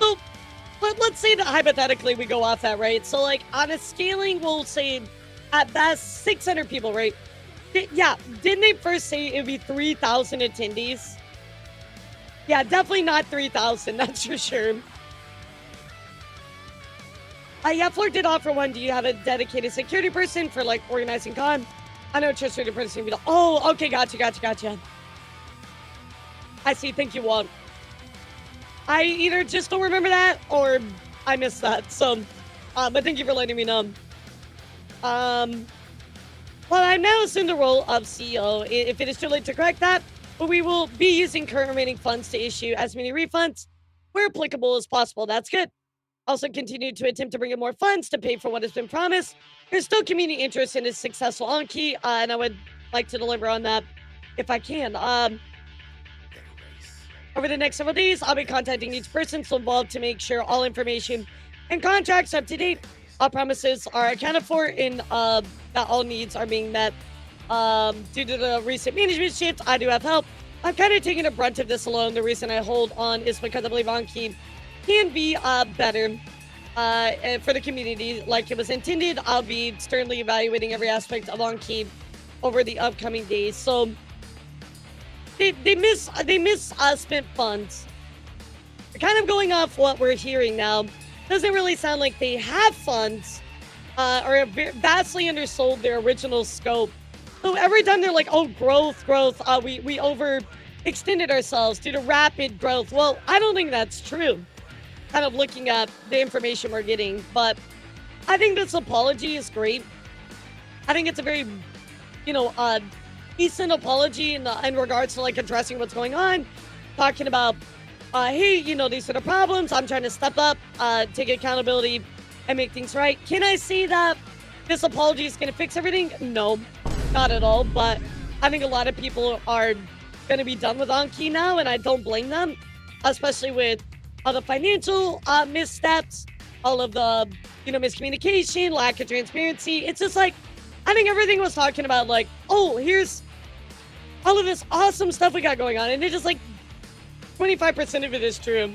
so let's say that hypothetically we go off that, right? So like on a scaling, we'll say at best 600 people, right? Yeah, didn't they first say it would be 3,000 attendees? Yeah, definitely not 3,000, that's for sure. Yeah, Flork did offer one. Do you have a dedicated security person for like organizing con? I know trust the person. Oh, okay, gotcha. I see. Thank you, Walt. I either just don't remember that or I missed that. So, but thank you for letting me know. Well, I now assume the role of CEO. If it is too late to correct that, but we will be using current remaining funds to issue as many refunds where applicable as possible. That's good. Also continue to attempt to bring in more funds to pay for what has been promised. There's still community interest in a successful Onkey, and I would like to deliver on that if I can. Over the next several days, I'll be contacting each person so involved to make sure all information and contracts are up to date. All promises are accounted for and that all needs are being met. Due to the recent management shift, I do have help. I'm kind of taking the brunt of this alone. The reason I hold on is because I believe Onkey can be better for the community like it was intended. I'll be sternly evaluating every aspect of Onkey over the upcoming days. So they miss spent funds. Kind of going off what we're hearing now, doesn't really sound like they have funds or have vastly undersold their original scope. So every time they're like, oh, growth, we overextended ourselves due to rapid growth. Well, I don't think that's true. Kind of looking at the information we're getting, but I think this apology is great. I think it's a very, decent apology in regards to like addressing what's going on, talking about, hey, these are the problems. I'm trying to step up, take accountability, and make things right. Can I say that this apology is going to fix everything? No, not at all. But I think a lot of people are going to be done with Onkey now, and I don't blame them, especially with all the financial missteps, all of the, miscommunication, lack of transparency. It's just like, I think everything was talking about like, oh, here's all of this awesome stuff we got going on. And it's just like 25% of it is true.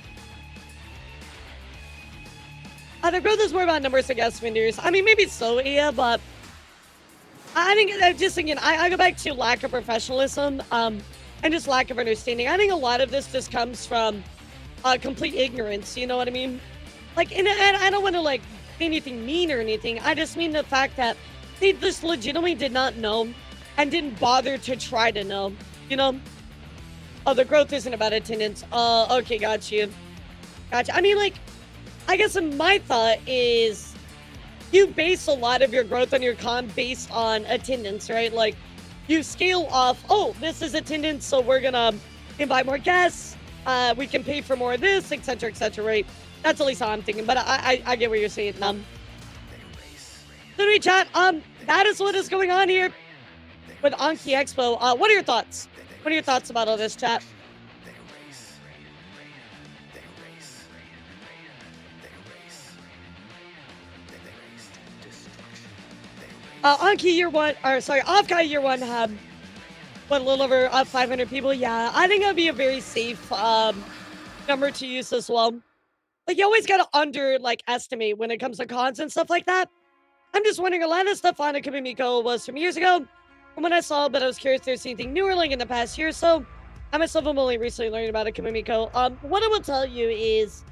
The growth is more about numbers of guest vendors. I mean, maybe so, yeah, but I think just again, I go back to lack of professionalism and just lack of understanding. I think a lot of this just comes from complete ignorance, you know what I mean? Like, and I don't want to like say anything mean or anything. I just mean the fact that they just legitimately did not know and didn't bother to try to know, Oh, the growth isn't about attendance. Okay, got you. Gotcha. I mean, like, I guess my thought is you base a lot of your growth on your comp based on attendance, right? Like, you scale off, oh, this is attendance, so we're gonna invite more guests, we can pay for more of this, etc., right? That's at least how I'm thinking, but I get what you're saying. So chat, that is what is going on here with Onkey Expo. What are your thoughts? What are your thoughts about all this, chat? Onkey year one, or sorry, Offguy year one had what, a little over 500 people. Yeah, I think that'd be a very safe number to use as well. Like, you always gotta estimate when it comes to cons and stuff like that. I'm just wondering, a lot of stuff on Akimimiko was from years ago, from when I saw, but I was curious if there's anything newer, like in the past year or so. I myself am only recently learning about Akimimiko. What I will tell you is,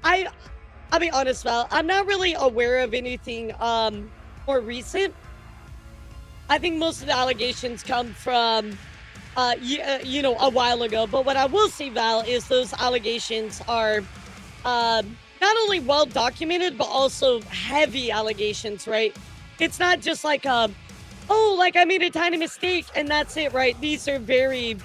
I'll be honest, Val, I'm not really aware of anything more recent. I think most of the allegations come from, you know, a while ago. But what I will say, Val, is those allegations are not only well documented, but also heavy allegations, right? It's not just like, oh, like I made a tiny mistake and that's it, right? These are very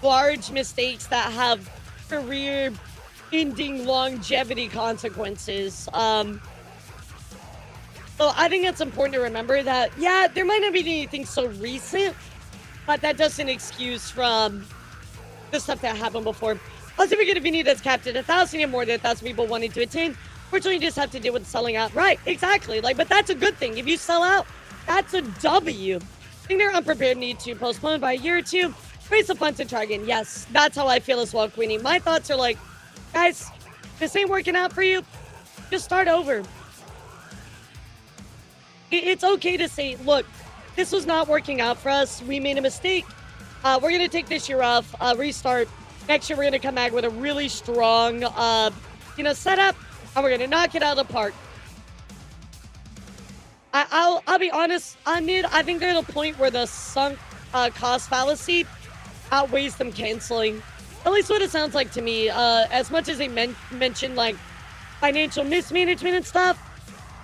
large mistakes that have career-ending longevity consequences. So I think it's important to remember that, yeah, there might not be anything so recent, but that doesn't excuse from the stuff that happened before. Also, if you need as capped at 1,000 and more than 1,000 people wanting to attend, fortunately, you just have to deal with selling out. Right, exactly. Like, but that's a good thing. If you sell out, that's a W. I think they're unprepared, need to postpone by a year or two. Raise the funds and try again. Yes, that's how I feel as well, Queenie. My thoughts are like, guys, this ain't working out for you. Just start over. It's okay to say, look, this was not working out for us. We made a mistake. We're going to take this year off, restart. Next year, we're going to come back with a really strong, you know, setup, and we're going to knock it out of the park. I'll be honest, Mid, I think they're at a point where the sunk cost fallacy outweighs them canceling. At least what it sounds like to me. As much as they mentioned, like, financial mismanagement and stuff,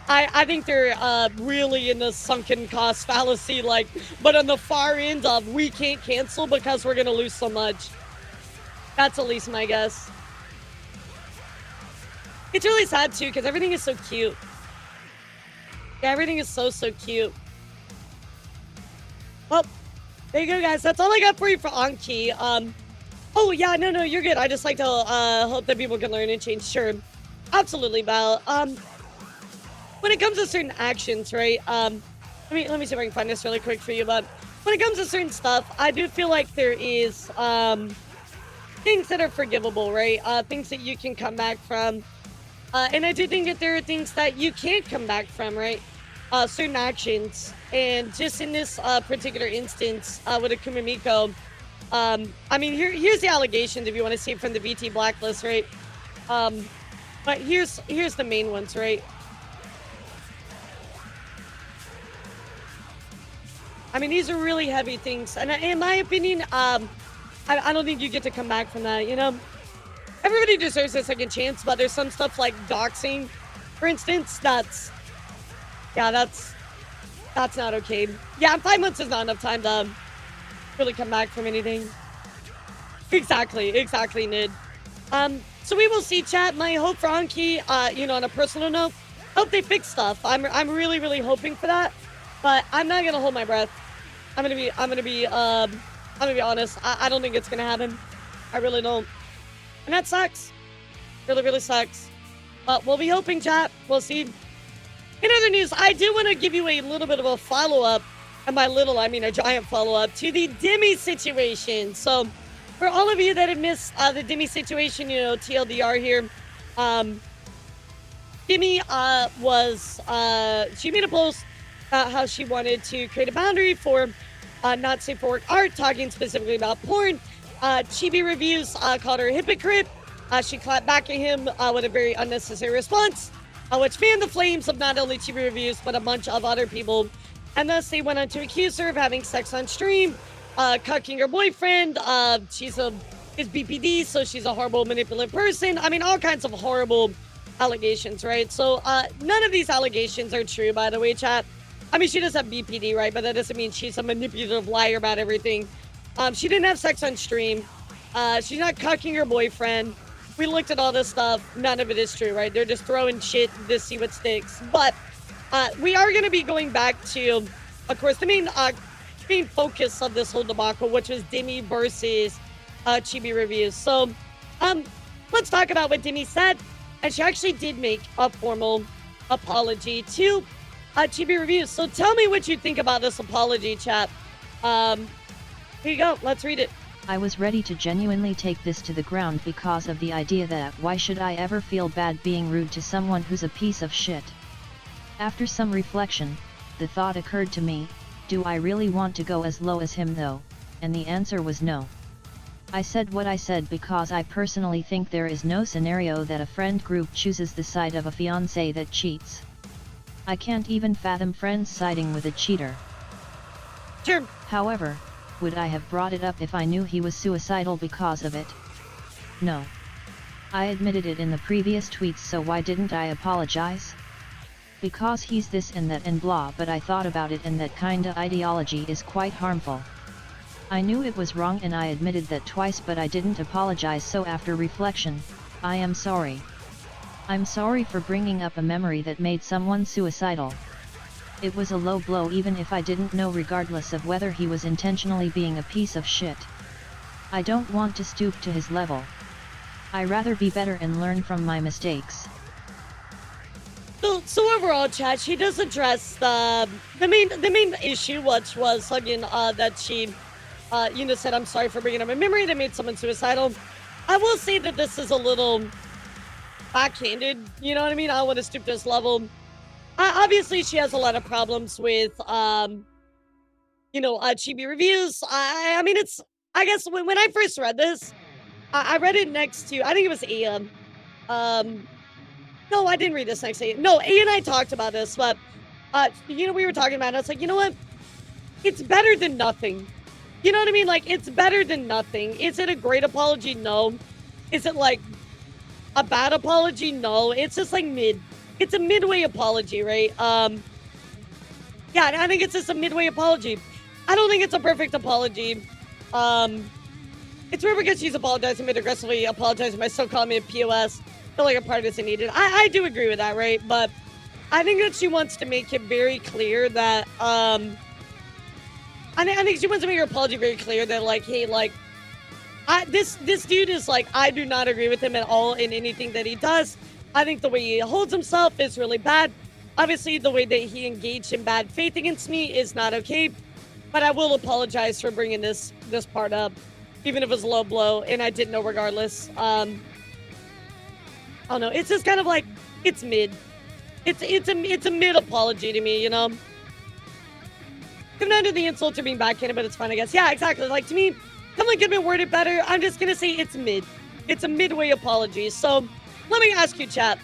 I think they're really in the sunken cost fallacy, like, but on the far end of we can't cancel because we're going to lose so much. That's at least my guess. It's really sad, too, because everything is so cute. Yeah, everything is so cute. Well, there you go, guys. That's all I got for you for Onkey. Oh, yeah, no, you're good. I just like to hope that people can learn and change. Sure. Absolutely, Val. When it comes to certain actions, right? Let me see if I can find this really quick for you, but when it comes to certain stuff, I do feel like there is things that are forgivable, right? Things that you can come back from. And I do think that there are things that you can't come back from, right? Certain actions. And just in this particular instance with Akimimiko, I mean, here's the allegations if you want to see it from the VT blacklist, right? But here's the main ones, right? I mean, these are really heavy things. And in my opinion, I don't think you get to come back from that, you know? Everybody deserves a second chance, but there's some stuff like doxing, for instance, that's not okay. Yeah, 5 months is not enough time to really come back from anything. Exactly, Nid. So we will see, chat. My hope for Onkey, you know, on a personal note, hope they fix stuff. I'm really, really hoping for that, but I'm not gonna hold my breath. I'm gonna be honest. I don't think it's gonna happen. I really don't. And that sucks. Really, really sucks. But we'll be hoping, chat. We'll see. In other news, I do want to give you a little bit of a follow-up. And by little, I mean a giant follow-up to the Deme situation. So, for all of you that have missed the Deme situation, you know, TLDR here. Deme she made a post about how she wanted to create a boundary for not safe for work art, talking specifically about porn. Chibi Reviews called her a hypocrite. She clapped back at him with a very unnecessary response, which fanned the flames of not only Chibi Reviews, but a bunch of other people. And thus, they went on to accuse her of having sex on stream, cucking her boyfriend. Is BPD, so she's a horrible, manipulative person. I mean, all kinds of horrible allegations, right? So none of these allegations are true, by the way, chat. I mean, she does have BPD, right? But that doesn't mean she's a manipulative liar about everything. She didn't have sex on stream. She's not cucking her boyfriend. We looked at all this stuff. None of it is true, right? They're just throwing shit to see what sticks. But we are going to be going back to, of course, the main focus of this whole debacle, which was Deme versus Chibi Reviews. So let's talk about what Deme said. And she actually did make a formal apology to Chibi Reviews. So tell me what you think about this apology, chat. Here you go. Let's read it. I was ready to genuinely take this to the ground because of the idea that why should I ever feel bad being rude to someone who's a piece of shit? After some reflection, the thought occurred to me, do I really want to go as low as him though? And the answer was no. I said what I said because I personally think there is no scenario that a friend group chooses the side of a fiancé that cheats. I can't even fathom friends siding with a cheater. Sure. However, would I have brought it up if I knew he was suicidal because of it? No. I admitted it in the previous tweets, so why didn't I apologize? Because he's this and that and blah, but I thought about it and that kinda ideology is quite harmful. I knew it was wrong and I admitted that twice, but I didn't apologize, so after reflection, I am sorry. I'm sorry for bringing up a memory that made someone suicidal. It was a low blow even if I didn't know, regardless of whether he was intentionally being a piece of shit. I don't want to stoop to his level. I rather be better and learn from my mistakes. So overall, chat, she does address the main issue, which was again that she, said, I'm sorry for bringing up a memory that made someone suicidal. I will say that this is a little backhanded, you know what I mean? I don't want to stoop to this level. Obviously, she has a lot of problems with, Chibi Reviews. I mean, I guess when I first read this, I read it next to, I think it was Aya. No, I didn't read this next to Aya. No, Aya and I talked about this, but, we were talking about it. I was like, you know what? It's better than nothing. You know what I mean? Like, it's better than nothing. Is it a great apology? No. Is it, like, a bad apology? No. It's just, like, mid. It's a midway apology, right? Yeah, I think it's just a midway apology. I don't think it's a perfect apology. It's rare because she's apologizing, but aggressively apologizing by still calling me a POS. I feel like a part isn't needed. I do agree with that, right? But I think that she wants to make it very clear that, I think she wants to make her apology very clear that, like, hey, like, this dude is, like, I do not agree with him at all in anything that he does. I think the way he holds himself is really bad. Obviously, the way that he engaged in bad faith against me is not okay. But I will apologize for bringing this part up, even if it was a low blow, and I didn't know regardless. I don't know. It's just kind of like, it's mid. It's a mid apology to me, you know? Coming under the insult to being backhanded, but it's fine, I guess. Yeah, exactly. Like, to me, someone could have been worded better. I'm just going to say it's mid. It's a midway apology. So, let me ask you, chat.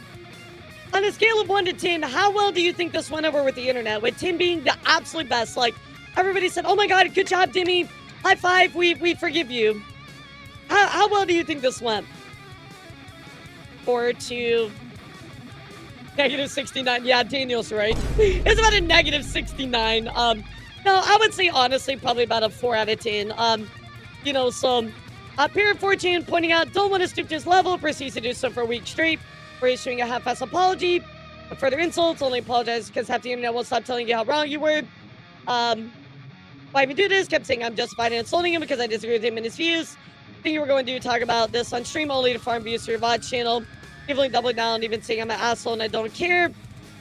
On a scale of 1 to 10, how well do you think this went over with the internet? With 10 being the absolute best. Like, everybody said, oh my god, good job, Deme. High five, we forgive you. How well do you think this went? 4 to negative 69. Yeah, Daniel's right. It's about a negative 69. No, I would say, honestly, probably about a 4 out of 10. Parent Fortune pointing out, don't want to stoop to his level, proceeds to do so for a week straight, for issuing a half-ass apology. But further insults, only apologize because half the internet won't stop telling you how wrong you were. Why even do this? Kept saying I'm justified in insulting him because I disagree with him and his views. Think you were going to talk about this on stream only to farm views for your VOD channel. Evilly doubling down, even saying I'm an asshole and I don't care.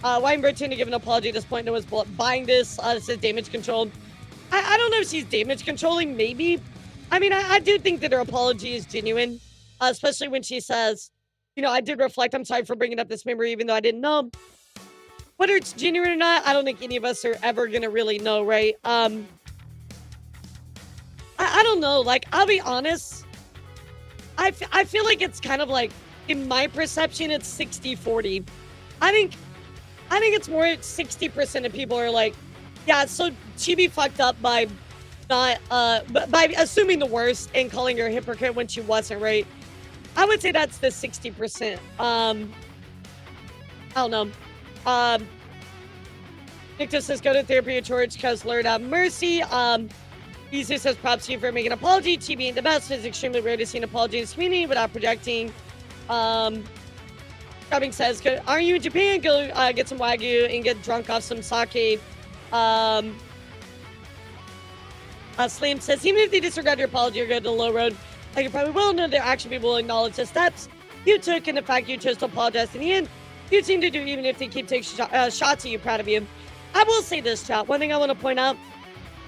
Why even pretend to give an apology at this point? No one's buying this. This is damage control. I don't know if she's damage controlling, maybe. I mean, I do think that her apology is genuine, especially when she says, I did reflect. I'm sorry for bringing up this memory, even though I didn't know. Whether it's genuine or not, I don't think any of us are ever going to really know, right? I don't know. Like, I'll be honest. I feel like it's kind of like, in my perception, it's 60-40. I think it's more 60% of people are like, yeah, so Chibi fucked up by not by assuming the worst and calling her a hypocrite when she wasn't, right? I would say that's the 60%. I don't know. Nick just says, go to therapy or church because Lord have mercy. Easy says, props to you for making an apology. TB ain't the best. It's extremely rare to see an apology in this community without projecting. Grubbing says, are you in Japan? Go get some Wagyu and get drunk off some sake. Slam says, even if they disregard your apology or go to the low road, like you probably will know their action people will acknowledge the steps you took and the fact you chose to apologize in the end. You seem to do even if they keep taking shots at you. Proud of you. I will say this, chat. One thing I want to point out,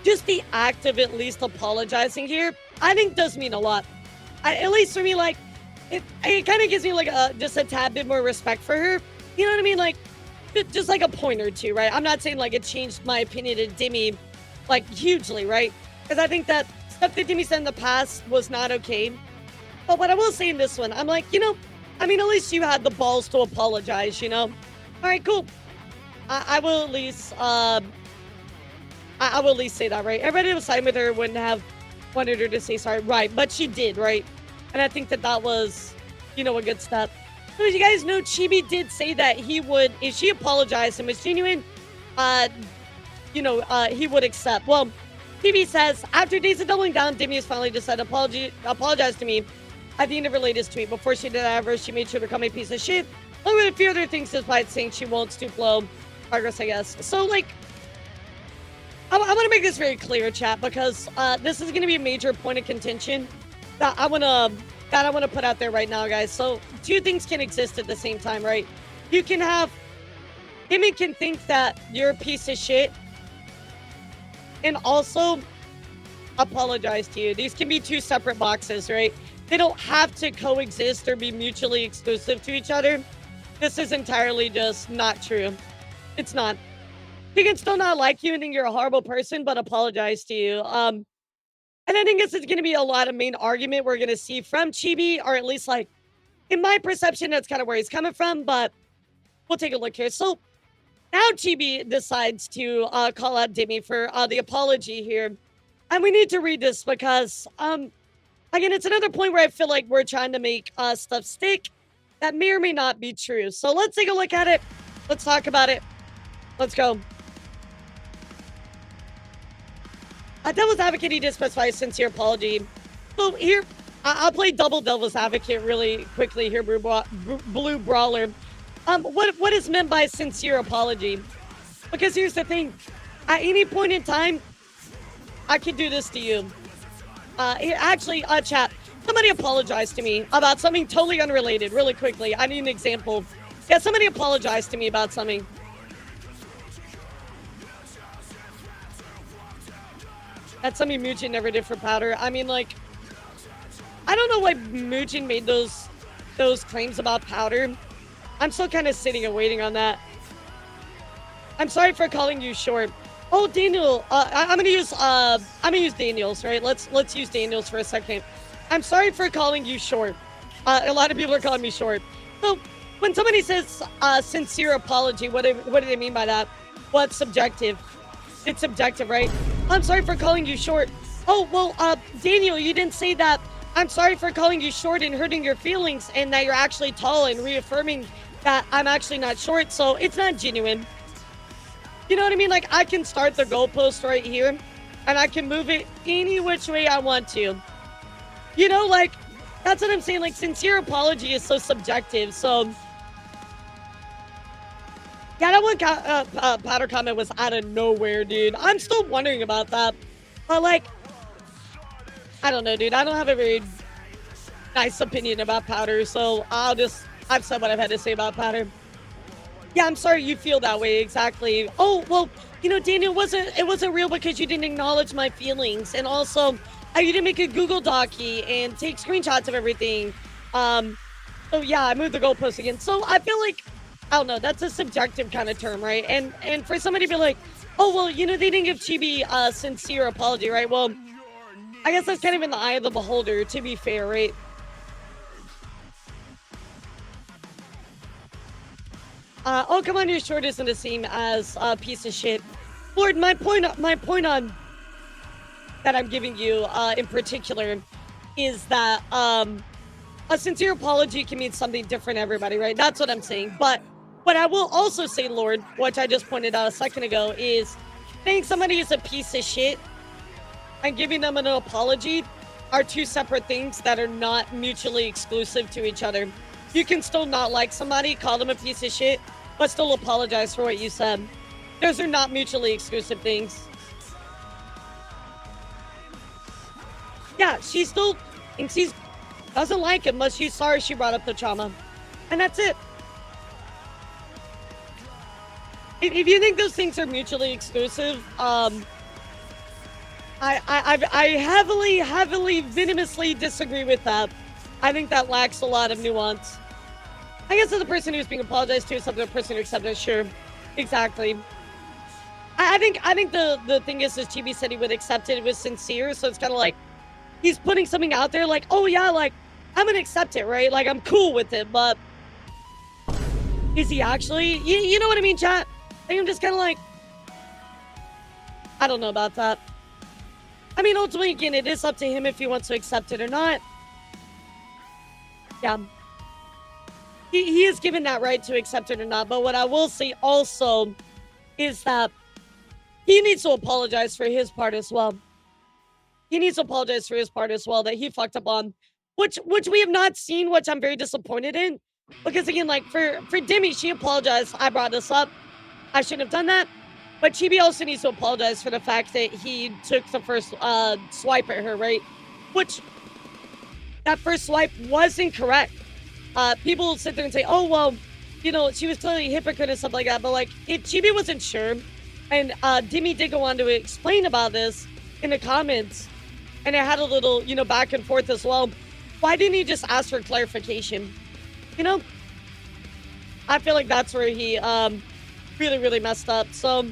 just the act of at least apologizing here, I think does mean a lot. At least for me, like, it kind of gives me like just a tad bit more respect for her. You know what I mean? Like, just like a point or two, right? I'm not saying like it changed my opinion of Deme like hugely, right? Because I think that stuff that Deme said in the past was not okay. But what I will say in this one, I'm like, you know, I mean, at least you had the balls to apologize, you know? All right, cool. I will at least, I will at least say that, right? Everybody who was siding with her wouldn't have wanted her to say sorry, right? But she did, right? And I think that that was, you know, a good step. So as you guys know, Chibi did say that he would, if she apologized and was genuine, you know, he would accept. Well, Chibi says, after days of doubling down, Deme has finally decided to apologize to me at the end of her latest tweet. Before she did that, however, she made sure to become a piece of shit, along with a few other things, despite saying she won't stoop low. Progress, I guess. So, like, I want to make this very clear, chat, because this is going to be a major point of contention that I want to put out there right now, guys. So, two things can exist at the same time, right? You can have Deme can think that you're a piece of shit and also apologize to you. These can be two separate boxes, right? They don't have to coexist or be mutually exclusive to each other. This is entirely just not true. It's not. He can still not like you and think you're a horrible person, but apologize to you. And I think this is going to be a lot of main argument we're going to see from Chibi, or at least, like, in my perception, that's kind of where he's coming from, but we'll take a look here. So, now Chibi decides to call out Deme for the apology here. And we need to read this because, again, it's another point where I feel like we're trying to make stuff stick that may or may not be true. So let's take a look at it. Let's talk about it. Let's go. Devil's Advocate, he did specify a sincere apology. So here, I'll play double Devil's Advocate really quickly here, Blue Brawler. What is meant by sincere apology? Because here's the thing. At any point in time, I could do this to you. Actually, chat, somebody apologized to me about something totally unrelated really quickly. I need an example. Yeah, somebody apologized to me about something. That's something Muchin never did for Powder. I mean, like, I don't know why Muchin made those claims about Powder. I'm still kind of sitting and waiting on that. I'm sorry for calling you short. Oh, Daniel. I'm gonna use Daniel's, right? Let's use Daniel's for a second. I'm sorry for calling you short. A lot of people are calling me short. So when somebody says sincere apology, what do they mean by that? Well, it's subjective. It's subjective, right? I'm sorry for calling you short. Oh, well, Daniel, you didn't say that. I'm sorry for calling you short and hurting your feelings, and that you're actually tall, and reaffirming that I'm actually not short, so it's not genuine. You know what I mean? Like, I can start the goalpost right here, and I can move it any which way I want to. You know, like, that's what I'm saying. Like, sincere apology is so subjective, so... Yeah, that one Powder comment was out of nowhere, dude. I'm still wondering about that. But, like, I don't know, dude. I don't have a very nice opinion about Powder, so I've said what I've had to say about Powder. Yeah, I'm sorry you feel that way, exactly. Oh, well, you know, Daniel, it wasn't real because you didn't acknowledge my feelings. And also, you didn't make a Google Docie and take screenshots of everything. So, yeah, I moved the goalpost again. So, I feel like, I don't know, that's a subjective kind of term, right? And for somebody to be like, oh, well, you know, they didn't give Chibi a sincere apology, right? Well, I guess that's kind of in the eye of the beholder, to be fair, right? Oh, come on, your short isn't the same as a piece of shit. Lord, my point on that I'm giving you in particular is that a sincere apology can mean something different to everybody, right? That's what I'm saying. But What I will also say, Lord, which I just pointed out a second ago, is saying somebody is a piece of shit and giving them an apology are two separate things that are not mutually exclusive to each other. You can still not like somebody, call them a piece of shit, but still apologize for what you said. Those are not mutually exclusive things. Yeah, she still thinks he doesn't like him, but she's sorry she brought up the trauma. And that's it. If you think those things are mutually exclusive, I heavily, venomously disagree with that. I think that lacks a lot of nuance. I guess as the person who's being apologized to is something the person who accepted, sure. Exactly. I think the thing is Chibi said he would accept it was sincere, so it's kind of like he's putting something out there like, oh yeah, like, I'm gonna accept it, right? Like, I'm cool with it, but is he actually? You know what I mean, chat? I think I'm just kind of like, I don't know about that. I mean, ultimately, again, it is up to him if he wants to accept it or not. Yeah. He is given that right to accept it or not, but what I will say also is that he needs to apologize for his part as well. He needs to apologize for his part as well that he fucked up on, which we have not seen, which I'm very disappointed in. Because again, like for Deme, she apologized. I brought this up. I shouldn't have done that. But Chibi also needs to apologize for the fact that he took the first swipe at her, right? Which that first swipe was incorrect. People sit there and say, oh, well, you know, she was totally a hypocrite and stuff like that. But like, if Chibi wasn't sure, and Deme did go on to explain about this in the comments, and it had a little, you know, back and forth as well. Why didn't he just ask for clarification? You know, I feel like that's where he really messed up. So,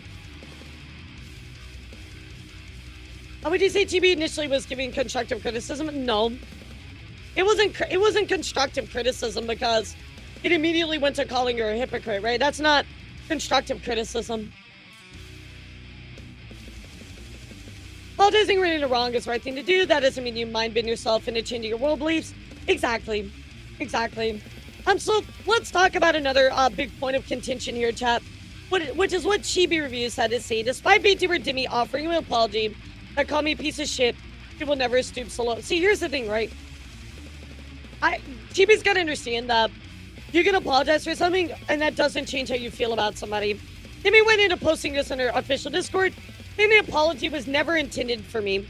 would you say Chibi initially was giving constructive criticism? No, it wasn't constructive criticism because it immediately went to calling her a hypocrite, right? That's not constructive criticism. Apologizing right or wrong is the right thing to do. That doesn't mean you mind bend yourself into changing your world beliefs. Exactly. So let's talk about another big point of contention here, chat. Which is what Chibi Reviews had to say. Despite VTuber Deme offering him an apology that called me a piece of shit, he will never stoop so low. See, here's the thing, right? Chibi's got to understand that you can apologize for something, and that doesn't change how you feel about somebody. Deme went into posting this on her official Discord, saying the apology was never intended for me.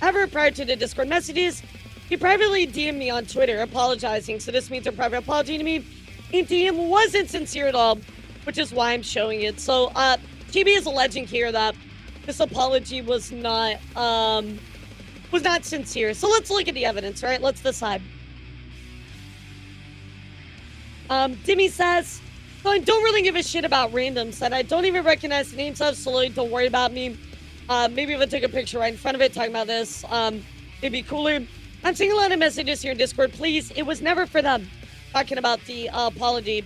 However, prior to the Discord messages, he privately DM'd me on Twitter apologizing, so this means a private apology to me. And DM wasn't sincere at all, which is why I'm showing it. So, Chibi is alleging here that this apology was not sincere. So let's look at the evidence, right? Let's decide. Deme says, so I don't really give a shit about randoms that I don't even recognize the names of, so don't worry about me. Maybe if I took a picture right in front of it talking about this, it'd be cooler. I'm seeing a lot of messages here in Discord. Please, it was never for them. Talking about the apology.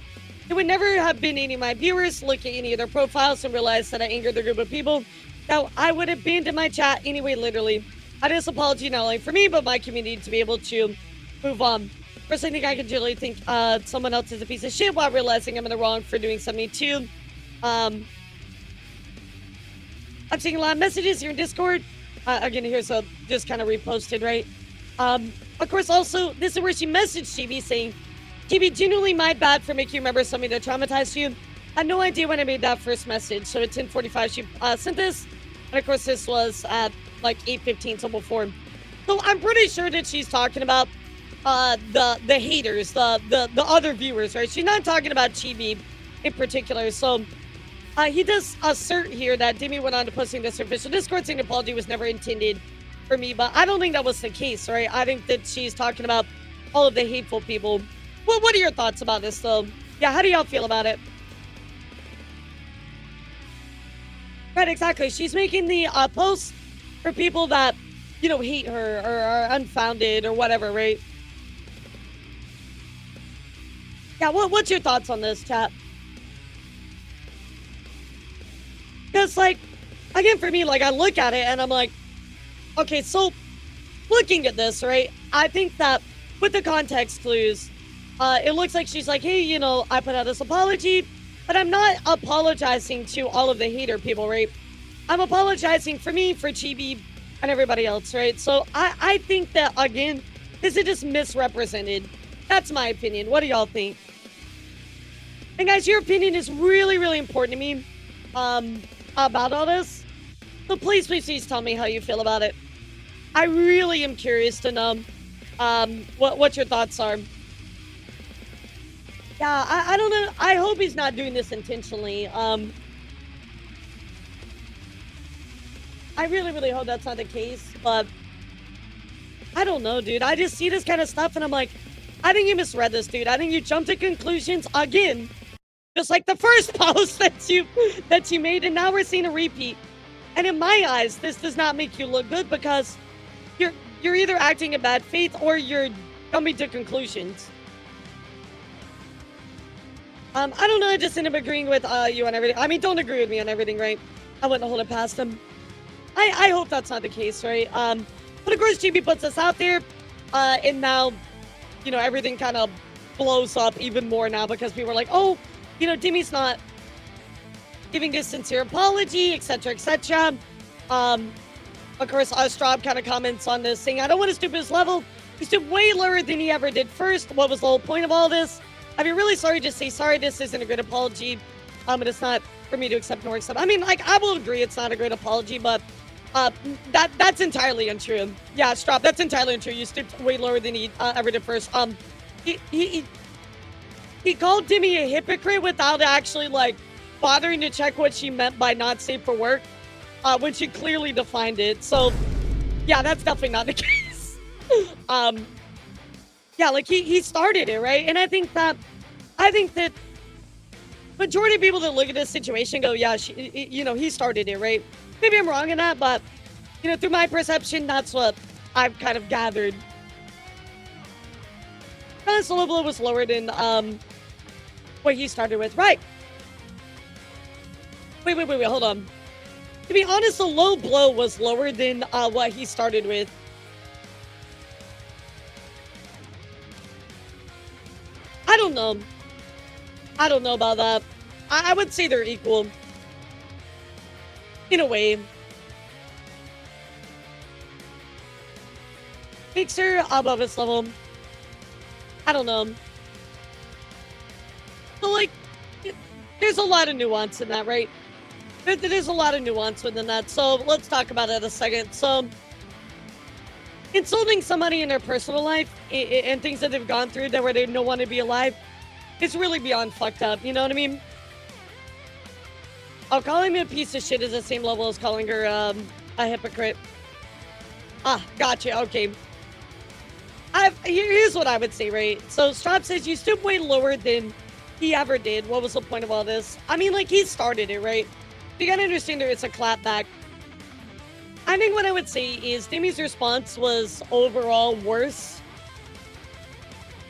It would never have been any of my viewers look at any of their profiles and realize that I angered the group of people. That I would have banned in my chat anyway, literally. I just apology not only for me, but my community to be able to move on. First, I think I can generally think someone else is a piece of shit while realizing I'm in the wrong for doing something too. I'm seeing a lot of messages here in Discord. Again, here's a just kind of reposted, right? Of course, also, this is where she messaged Chibi saying, Chibi, genuinely my bad for making you remember something that traumatized you. I had no idea when I made that first message. So at 10:45, she sent this. And of course, this was at like 8:15, so before. So I'm pretty sure that she's talking about the haters, the other viewers, right? She's not talking about Chibi in particular. So he does assert here that Deme went on to posting this official Discord saying the apology was never intended for me, but I don't think that was the case, right? I think that she's talking about all of the hateful people. Well, what are your thoughts about this, though? Yeah, how do y'all feel about it? Right, exactly. She's making the posts for people that, you know, hate her or are unfounded or whatever, right? Yeah, what's your thoughts on this, chat? Because, like, again, for me, like, I look at it and I'm like, okay, so looking at this, right, I think that with the context clues, it looks like she's like, hey, you know, I put out this apology, but I'm not apologizing to all of the hater people, right? I'm apologizing for me, for Chibi, and everybody else, right? So I think that, again, this is just misrepresented. That's my opinion. What do y'all think? And guys, your opinion is really, really important to me about all this. So please, please, please tell me how you feel about it. I really am curious to know what your thoughts are. Yeah, I don't know. I hope he's not doing this intentionally. I really, really hope that's not the case, but I don't know, dude. I just see this kind of stuff and I'm like, I think you misread this, dude. I think you jumped to conclusions again, just like the first post that you made, and now we're seeing a repeat. And in my eyes, this does not make you look good because you're either acting in bad faith or you're coming to conclusions. I don't know. I just ended up agreeing with you on everything. I mean, don't agree with me on everything, right? I wouldn't hold it past him. I hope that's not the case, right? But of course, GB puts us out there, and now, you know, everything kind of blows up even more now because people are like, oh, you know, Deme's not giving a sincere apology, etc., etc. Of course, Straub kind of comments on this, saying, I don't want to stoop his level. He stooped way lower than he ever did first. What was the whole point of all this? I'd be really sorry, just say, sorry, this isn't a great apology. But it's not for me to accept nor accept. I mean, like, I will agree it's not a great apology, but that's entirely untrue. Yeah, Straub, that's entirely untrue. You stooped way lower than he ever did first. He called Deme a hypocrite without actually, like, bothering to check what she meant by not safe for work, when she clearly defined it. So, yeah, that's definitely not the case. Yeah, like, he started it, right? And I think that majority of people that look at this situation go, yeah, you know, he started it, right? Maybe I'm wrong in that, but, you know, through my perception, that's what I've kind of gathered. The low blow was lower than what he started with, right? Wait, hold on. To be honest, the low blow was lower than what he started with. I don't know. I don't know about that. I would say they're equal. In a way. Makes her above his level. I don't know. So, like, there's a lot of nuance in that, right? There's a lot of nuance within that. So, let's talk about it a second. So, insulting somebody in their personal life and things that they've gone through that where they don't want to be alive is really beyond fucked up. You know what I mean? Oh, calling me a piece of shit is the same level as calling her a hypocrite. Ah, gotcha. Okay. Here's what I would say, right? So Straub says you stoop way lower than he ever did. What was the point of all this? I mean, like, he started it, right? You gotta understand there it's a clapback. I think what I would say is Deme's response was overall worse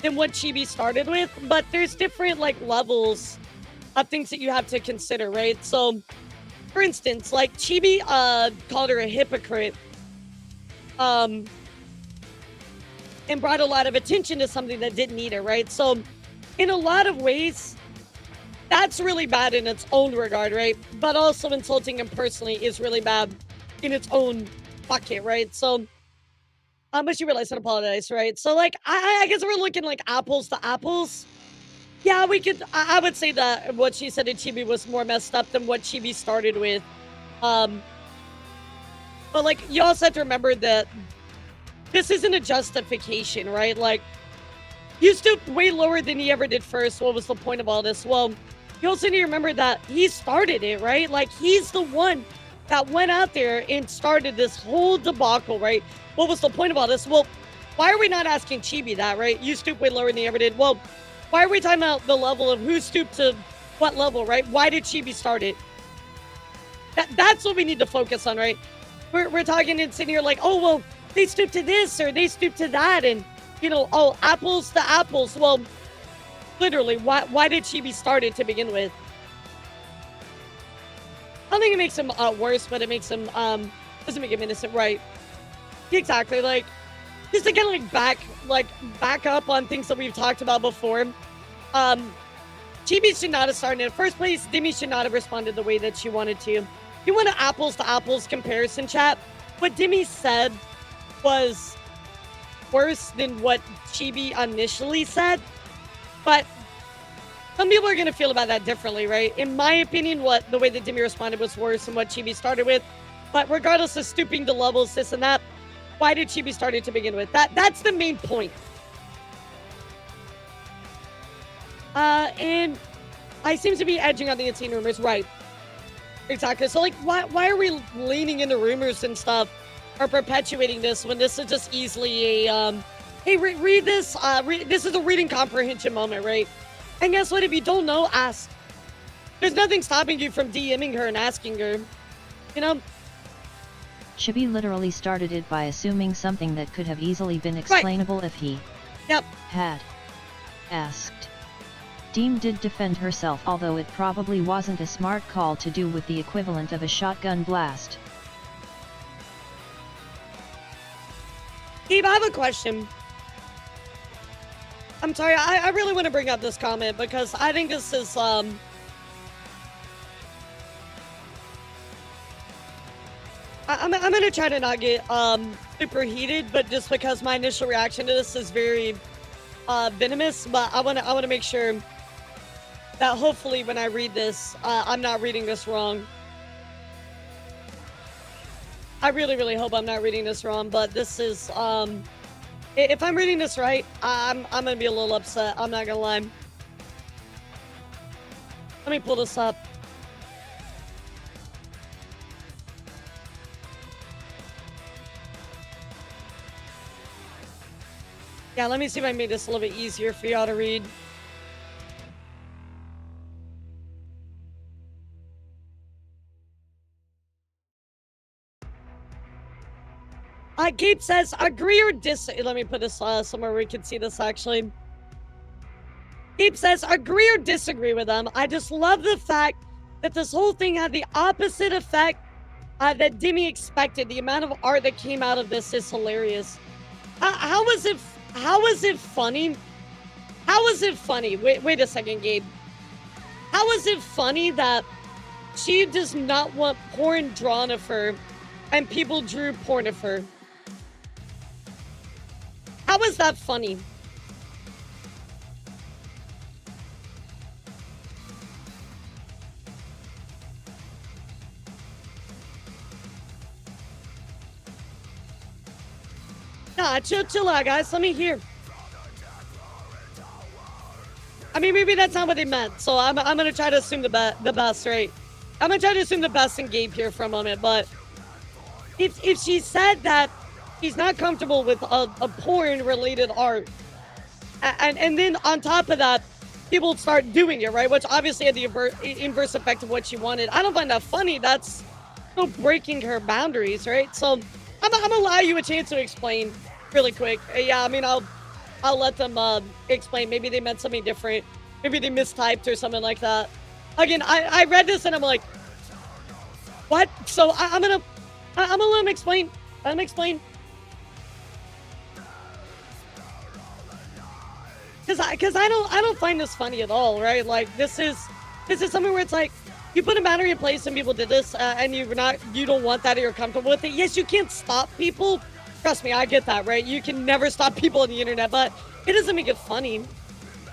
than what Chibi started with, but there's different, like, levels of things that you have to consider, right? So, for instance, like, Chibi called her a hypocrite, and brought a lot of attention to something that didn't need it, right? So, in a lot of ways, that's really bad in its own regard, right? But also insulting him personally is really bad in its own bucket, right? So, but she realized and apologized, right? So, like, I guess we're looking, like, apples to apples. Yeah, we could, I would say that what she said to Chibi was more messed up than what Chibi started with. But, like, you also have to remember that this isn't a justification, right? Like, you stooped way lower than he ever did first. What was the point of all this? Well, you also need to remember that he started it, right? Like, he's the one that went out there and started this whole debacle, right? What was the point of all this? Well, why are we not asking Chibi that, right? You stooped way lower than he ever did. Well, why are we talking about the level of who stooped to what level, right? Why did Chibi start it? That's what we need to focus on, right? We're talking and sitting here like, oh, well, they stooped to this or they stooped to that, and, you know, oh, apples to apples. Well, literally, why did Chibi start it to begin with? I don't think it makes him worse, but it makes him doesn't make him innocent, right? Exactly. Like, just to kind of back up on things that we've talked about before. Chibi should not have started in the first place. Deme should not have responded the way that she wanted to. You want an apples to apples comparison, chat? What Deme said was worse than what Chibi initially said, but some people are going to feel about that differently, right? In my opinion, the way that Deme responded was worse than what Chibi started with, but regardless of stooping to levels, this and that, why did Chibi start it to begin with? That's the main point. And I seem to be edging on the insane rumors, right? Exactly. So, like, why are we leaning into rumors and stuff, or perpetuating this when this is just easily a, hey, read this. This is a reading comprehension moment, right? And guess what? If you don't know, ask. There's nothing stopping you from DMing her and asking her. You know? Chibi literally started it by assuming something that could have easily been explainable if he had asked. Deme did defend herself, although it probably wasn't a smart call to do with the equivalent of a shotgun blast. Gabe, I have a question. I'm sorry, I really want to bring up this comment because I think this is, I'm gonna try to not get, super heated, but just because my initial reaction to this is very, venomous, but I wanna make sure that hopefully when I read this, I'm not reading this wrong. I really, really hope I'm not reading this wrong, but this is, if I'm reading this right, I'm gonna be a little upset. I'm not gonna lie. Let me pull this up. Yeah, let me see if I made this a little bit easier for y'all to read. Gabe says, agree or disagree. Let me put this somewhere where we can see this actually. Gabe says, agree or disagree with them. I just love the fact that this whole thing had the opposite effect that Deme expected. The amount of art that came out of this is hilarious. How was it funny? How was it funny? Wait a second, Gabe. How was it funny that she does not want porn drawn of her and people drew porn of her? How is that funny? Nah, chill out, guys. Let me hear. I mean, maybe that's not what they meant. So I'm gonna try to assume the best, right? I'm gonna try to assume the best in Gabe here for a moment. But if she said that she's not comfortable with a porn-related art, and then on top of that, people start doing it, right? Which obviously had the inverse effect of what she wanted. I don't find that funny. That's still breaking her boundaries, right? So I'm gonna allow you a chance to explain really quick. Yeah, I mean, I'll let them explain. Maybe they meant something different. Maybe they mistyped or something like that. Again, I read this and I'm like, what? So I'm gonna let them explain. Let them explain. Because I don't find this funny at all, right? Like this is something where it's like you put a boundary in place and people did this and you don't want that or you're comfortable with it. Yes, you can't stop people. Trust me, I get that, right? You can never stop people on the internet, but it doesn't make it funny.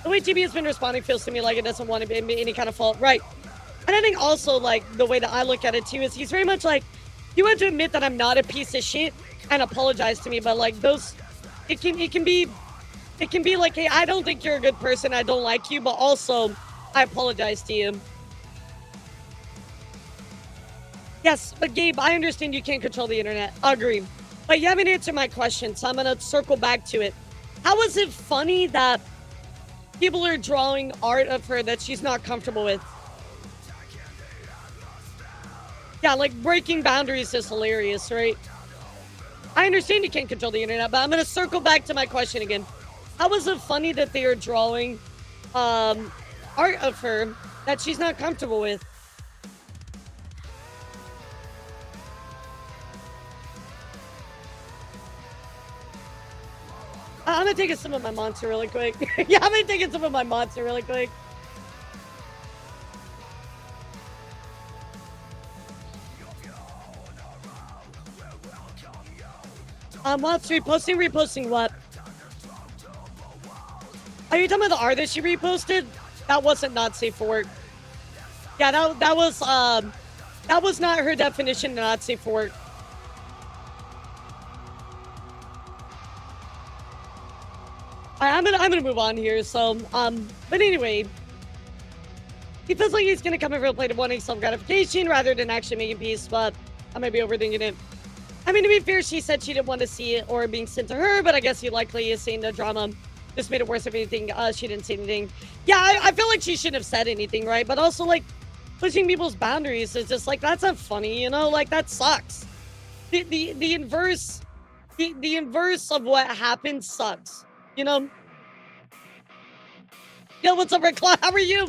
The way Deme has been responding feels to me like it doesn't want to be any kind of fault, right? And I think also like the way that I look at it too is he's very much like, you have to admit that I'm not a piece of shit and apologize to me, but like those, it can be like, hey, I don't think you're a good person, I don't like you, but also I apologize to you. Yes, but Gabe, I understand you can't control the internet. I agree. But you haven't answered my question, so I'm gonna circle back to it. How is it funny that people are drawing art of her that she's not comfortable with? Yeah, like breaking boundaries is hilarious, right? I understand you can't control the internet, but I'm gonna circle back to my question again. How is it funny that they are drawing art of her that she's not comfortable with? I'm gonna take some of my monster really quick. Yeah, I'm gonna take some of my monster really quick. Monster reposting what? Are you talking about the artist she reposted? That wasn't not safe for work. Yeah, that was not her definition of not safe for work. I'm gonna move on here. So, but anyway, he feels like he's gonna come over and play to wanting self-gratification rather than actually making peace. But I might be overthinking it. I mean, to be fair, she said she didn't want to see it or being sent to her, but I guess he likely is seeing the drama. Just made it worse if anything. She didn't say anything. Yeah, I feel like she shouldn't have said anything, right? But also, like, pushing people's boundaries is just like, that's not funny, you know? Like, that sucks. The inverse of what happened sucks, you know? Yo, what's up, Red Claw? How are you?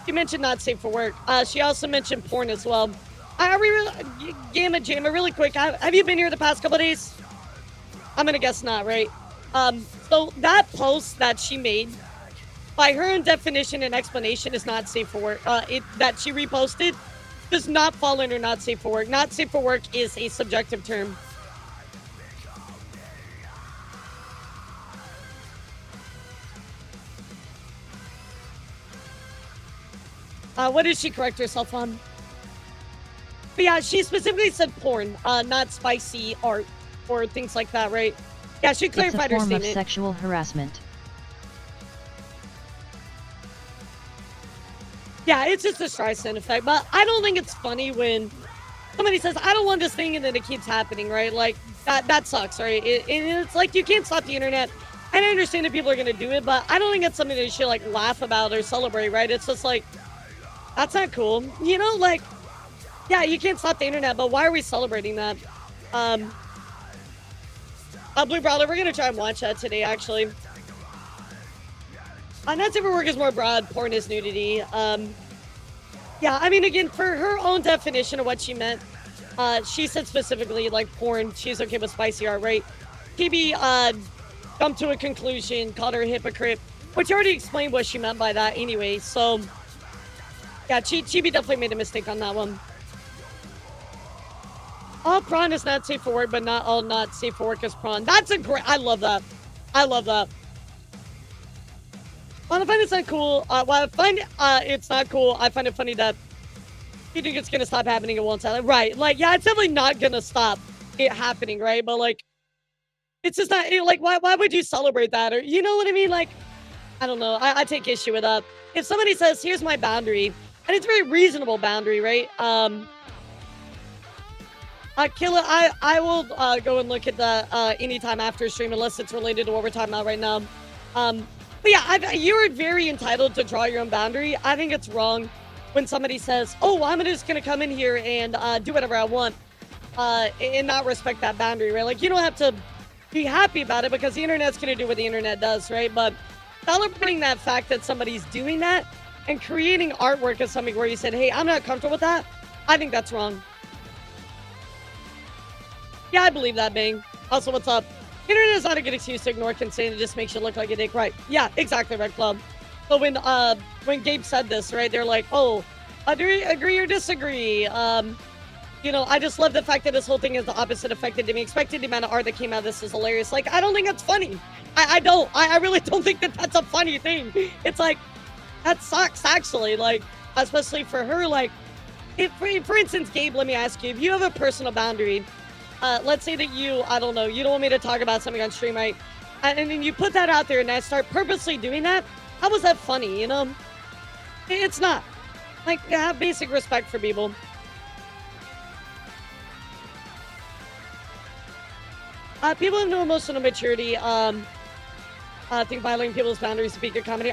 You mentioned not safe for work. She also mentioned porn as well. Gamma Jammer, really quick. Have you been here the past couple of days? I'm gonna guess not, right? So that post that she made, by her own definition and explanation, is not safe for work. That she reposted does not fall under not safe for work. Not safe for work is a subjective term. What did she correct herself on? But yeah, she specifically said porn, not spicy art or things like that, right? Yeah, she clarified her statement. It's a form of sexual harassment. Yeah, it's just a Streisand effect, but I don't think it's funny when somebody says, I don't want this thing, and then it keeps happening, right? Like, that sucks, right? It's like, you can't stop the internet, and I understand that people are going to do it, but I don't think it's something that you should, like, laugh about or celebrate, right? It's just like, that's not cool. You know, like, yeah, you can't stop the internet, but why are we celebrating that? Blue Brawler, we're going to try and watch that today, actually. Not safe for work is more broad. Porn is nudity. Yeah, I mean, again, for her own definition of what she meant, she said specifically, like, porn, she's okay with spicy art, right? TB jumped to a conclusion, called her a hypocrite, which already explained what she meant by that anyway, so... Yeah, Chibi definitely made a mistake on that one. All prawn is not safe for work, but not all not safe for work is prawn. That's a great... I love that. I love that. While I find it's not cool, while I find it's not cool, I find it funny that you think it's gonna stop happening, it won't stop. Right, like, yeah, it's definitely not gonna stop it happening, right? But, like, it's just not... Like, why would you celebrate that? Or, you know what I mean? Like, I don't know. I take issue with that. If somebody says, here's my boundary... And it's a very reasonable boundary, right? Killa, I will go and look at the anytime after stream unless it's related to what we're talking about right now. But yeah, you're very entitled to draw your own boundary. I think it's wrong when somebody says, oh, I'm just going to come in here and do whatever I want and not respect that boundary, right? Like, you don't have to be happy about it because the internet's going to do what the internet does, right? But celebrating that fact that somebody's doing that and creating artwork as something where you said, hey, I'm not comfortable with that, I think that's wrong. Yeah, I believe that, Bing. Also, what's up? Internet is not a good excuse to ignore consent. It just makes you look like a dick, right? Yeah, exactly, Red Club. So when Gabe said this, right, they're like, oh, agree or disagree. You know, I just love the fact that this whole thing is the opposite effect that Deme expected. The amount of art that came out of this is hilarious. Like, I don't think that's funny. I really don't think that that's a funny thing. It's like, that sucks, actually, like, especially for her, like, if, for instance, Gabe, let me ask you, if you have a personal boundary, let's say that I don't know, you don't want me to talk about something on stream, right, and then you put that out there and I start purposely doing that, how was that funny, you know? It's not. Like, have basic respect for people. People have no emotional maturity, I think violating people's boundaries to be good comedy.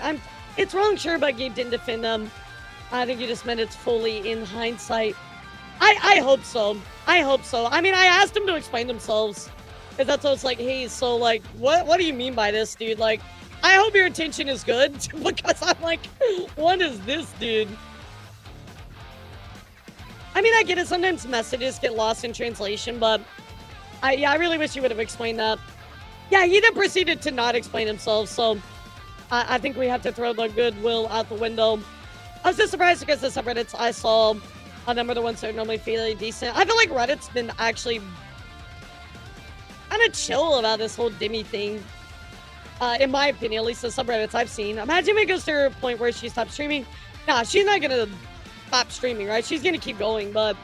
It's wrong, sure, but Gabe didn't defend them. I think you just meant it's fully in hindsight. I hope so. I hope so. I mean, I asked them to explain themselves. Because that's what it's like, hey, so, like, what do you mean by this, dude? Like, I hope your intention is good. Because I'm like, what is this, dude? I mean, I get it. Sometimes messages get lost in translation, but I really wish you would have explained that. Yeah, he then proceeded to not explain himself, so I think we have to throw the goodwill out the window. I was just surprised because the subreddits I saw on them are the ones that are normally fairly decent. I feel like Reddit's been actually kind of chill about this whole Deme thing. In my opinion, at least the subreddits I've seen. Imagine it goes to her point where she stops streaming. Nah, she's not gonna stop streaming, right? She's gonna keep going, but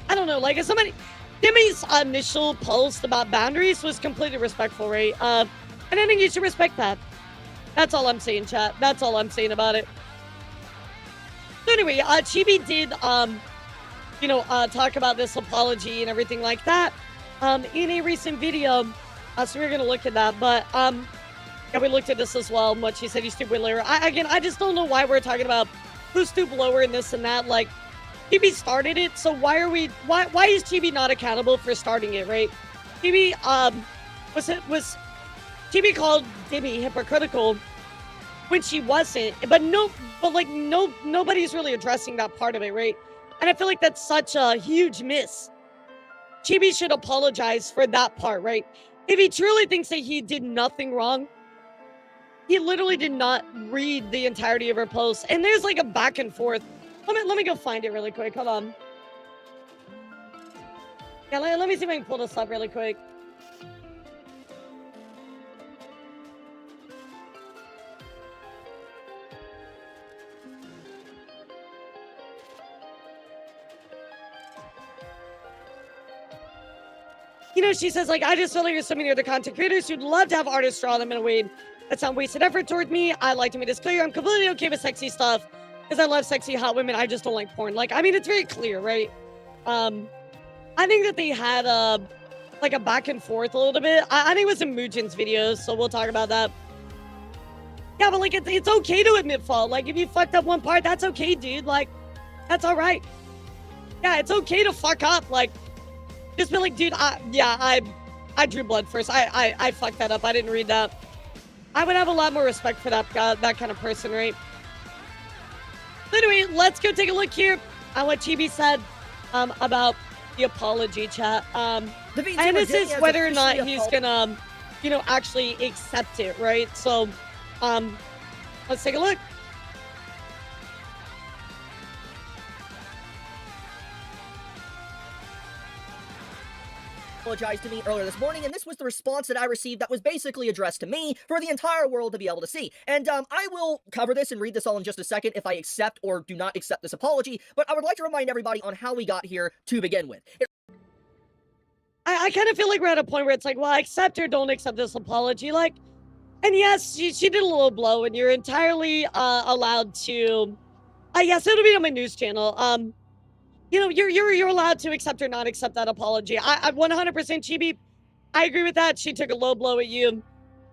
I don't know. Like, if somebody... Deme's initial post about boundaries was completely respectful, right? And I think you should respect that. That's all I'm saying, chat. That's all I'm saying about it. So anyway, Chibi did, talk about this apology and everything like that in a recent video. So we're going to look at that. But, yeah, we looked at this as well, what she said, you stoop way lower. I just don't know why we're talking about who stooped lower and this and that. Like, Chibi started it, so why is Chibi not accountable for starting it, right? Chibi, Chibi called Deme hypocritical when she wasn't, but nobody's really addressing that part of it, right? And I feel like that's such a huge miss. Chibi should apologize for that part, right? If he truly thinks that he did nothing wrong, he literally did not read the entirety of her post, and there's like a back and forth. Let me go find it really quick. Hold on. Yeah, let me see if I can pull this up really quick. You know, she says, like, I just feel like there's so many other content creators who'd love to have artists draw them in a way that's not wasted effort toward me. I like to make this clear. I'm completely okay with sexy stuff. Because I love sexy hot women, I just don't like porn. Like, I mean, it's very clear, right? I think that they had a back and forth a little bit. I think it was in Mujin's videos, so we'll talk about that. Yeah, but like, it's okay to admit fault. Like, if you fucked up one part, that's okay, dude. Like, that's all right. Yeah, it's okay to fuck up. Like, just be like, dude, I drew blood first. I fucked that up. I didn't read that. I would have a lot more respect for that kind of person, right? Anyway, let's go take a look here at what Chibi said about the apology, chat. And this is whether or not he's gonna, actually accept it, right? So, let's take a look. Apologized to me earlier this morning, and this was the response that I received that was basically addressed to me for the entire world to be able to see. And I will cover this and read this all in just a second if I accept or do not accept this apology, but I would like to remind everybody on how we got here to begin with. I kind of feel like we're at a point where it's like, well, accept or don't accept this apology. Like, and yes, she did a little blow, and you're entirely allowed to. Yes, it'll be on my news channel. You're allowed to accept or not accept that apology. I 100% Chibi, I agree with that. She took a low blow at you.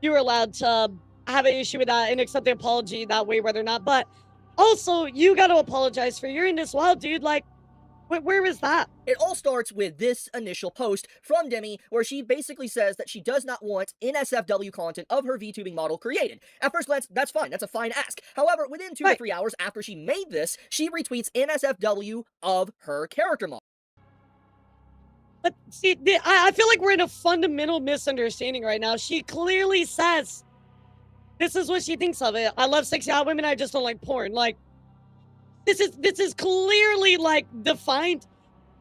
You're allowed to have an issue with that and accept the apology that way, whether or not. But also, you got to apologize for your end as well, dude. Like, where is that? It all starts with this initial post from Deme, where she basically says that she does not want NSFW content of her VTubing model created. At first glance, that's fine. That's a fine ask. However, within 2 to 3 hours after she made this, she retweets NSFW of her character model. But see, I feel like we're in a fundamental misunderstanding right now. She clearly says, this is what she thinks of it. I love sexy hot women, I just don't like porn. Like, this is clearly, like, defined.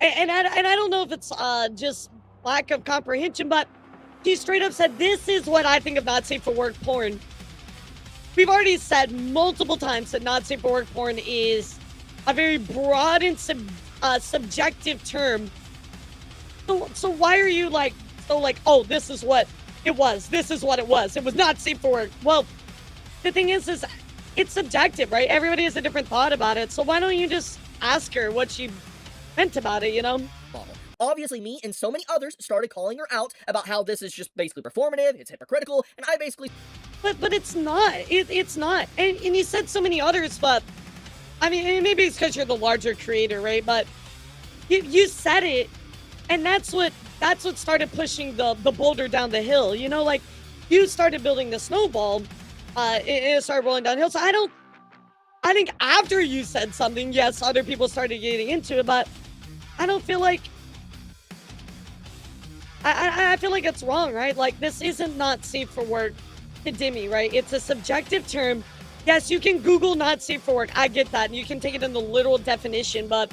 And I don't know if it's just lack of comprehension, but she straight up said, this is what I think of not safe for work porn. We've already said multiple times that not safe for work porn is a very broad and subjective term. So why are you oh, this is what it was. This is what it was. It was not safe for work. Well, the thing is it's subjective, right? Everybody has a different thought about it. So why don't you just ask her what she meant about it, Obviously, me and so many others started calling her out about how this is just basically performative, it's hypocritical, and I basically... But it's not. It's not. And you said so many others, but... I mean, maybe it's because you're the larger creator, right? But you said it, and that's what started pushing the boulder down the hill, Like, you started building the snowball, it started rolling downhill. So I think after you said something, yes, other people started getting into it, but I don't feel like I feel like it's wrong, right? Like, this isn't not safe for work to Deme, right? It's a subjective term. Yes, you can Google not safe for work. I get that. And you can take it in the literal definition. But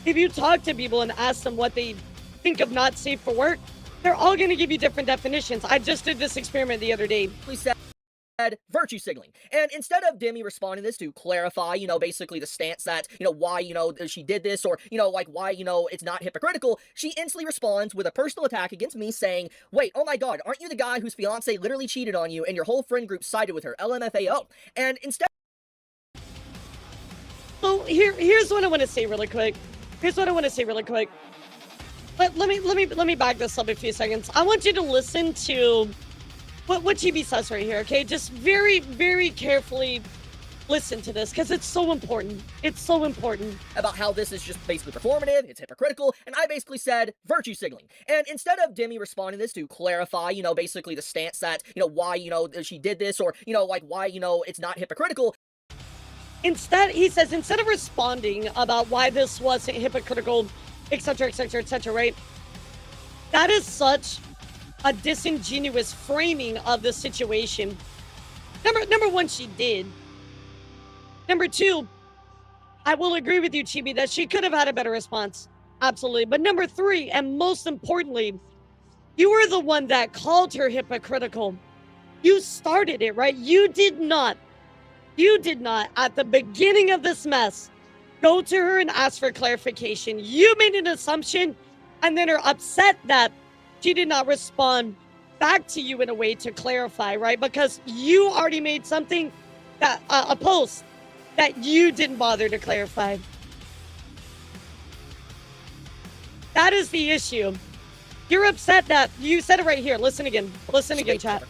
if you talk to people and ask them what they think of not safe for work, they're all going to give you different definitions. I just did this experiment the other day. We said virtue signaling. And instead of Deme responding to this to clarify, basically the stance that, why, she did this, or, like why, it's not hypocritical, she instantly responds with a personal attack against me saying, wait, oh my god, aren't you the guy whose fiance literally cheated on you and your whole friend group sided with her, LMFAO? And instead... So here's what I want to say really quick. Let me back this up a few seconds. I want you to listen to what Chibi says right here, okay? Just very, very carefully listen to this, because it's so important. It's so important. About how this is just basically performative, it's hypocritical, and I basically said virtue signaling. And instead of Deme responding to this to clarify, basically the stance that, why, she did this, or, like why, it's not hypocritical, instead, he says, instead of responding about why this wasn't hypocritical, etc., etc., etc., right? That is such a disingenuous framing of the situation. Number one, she did. Number two, I will agree with you, Chibi, that she could have had a better response. Absolutely. But number three, and most importantly, you were the one that called her hypocritical. You started it, right? You did not, at the beginning of this mess, go to her and ask for clarification. You made an assumption and then are upset that she did not respond back to you in a way to clarify, right? Because you already made something that, a post that you didn't bother to clarify. That is the issue. You're upset that you said it right here. Listen again, chat.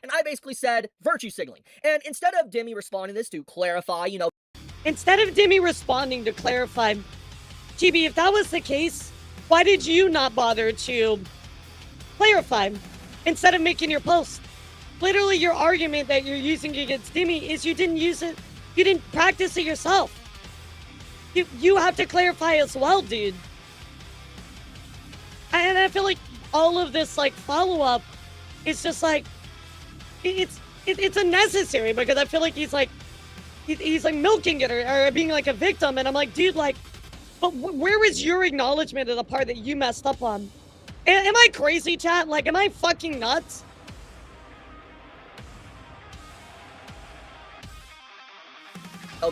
And I basically said virtue signaling. And instead of Deme responding to this to clarify, instead of Deme responding to clarify, Chibi, if that was the case, why did you not bother to clarify instead of making your post? Literally, your argument that you're using against Deme is you didn't use it. You didn't practice it yourself. You have to clarify as well, dude. And I feel like all of this, like, follow-up is just, like, it's unnecessary, because I feel like he's like milking it or being like a victim, and I'm like, dude, like, but where is your acknowledgement of the part that you messed up on? Am I crazy, chat? Like, am I fucking nuts?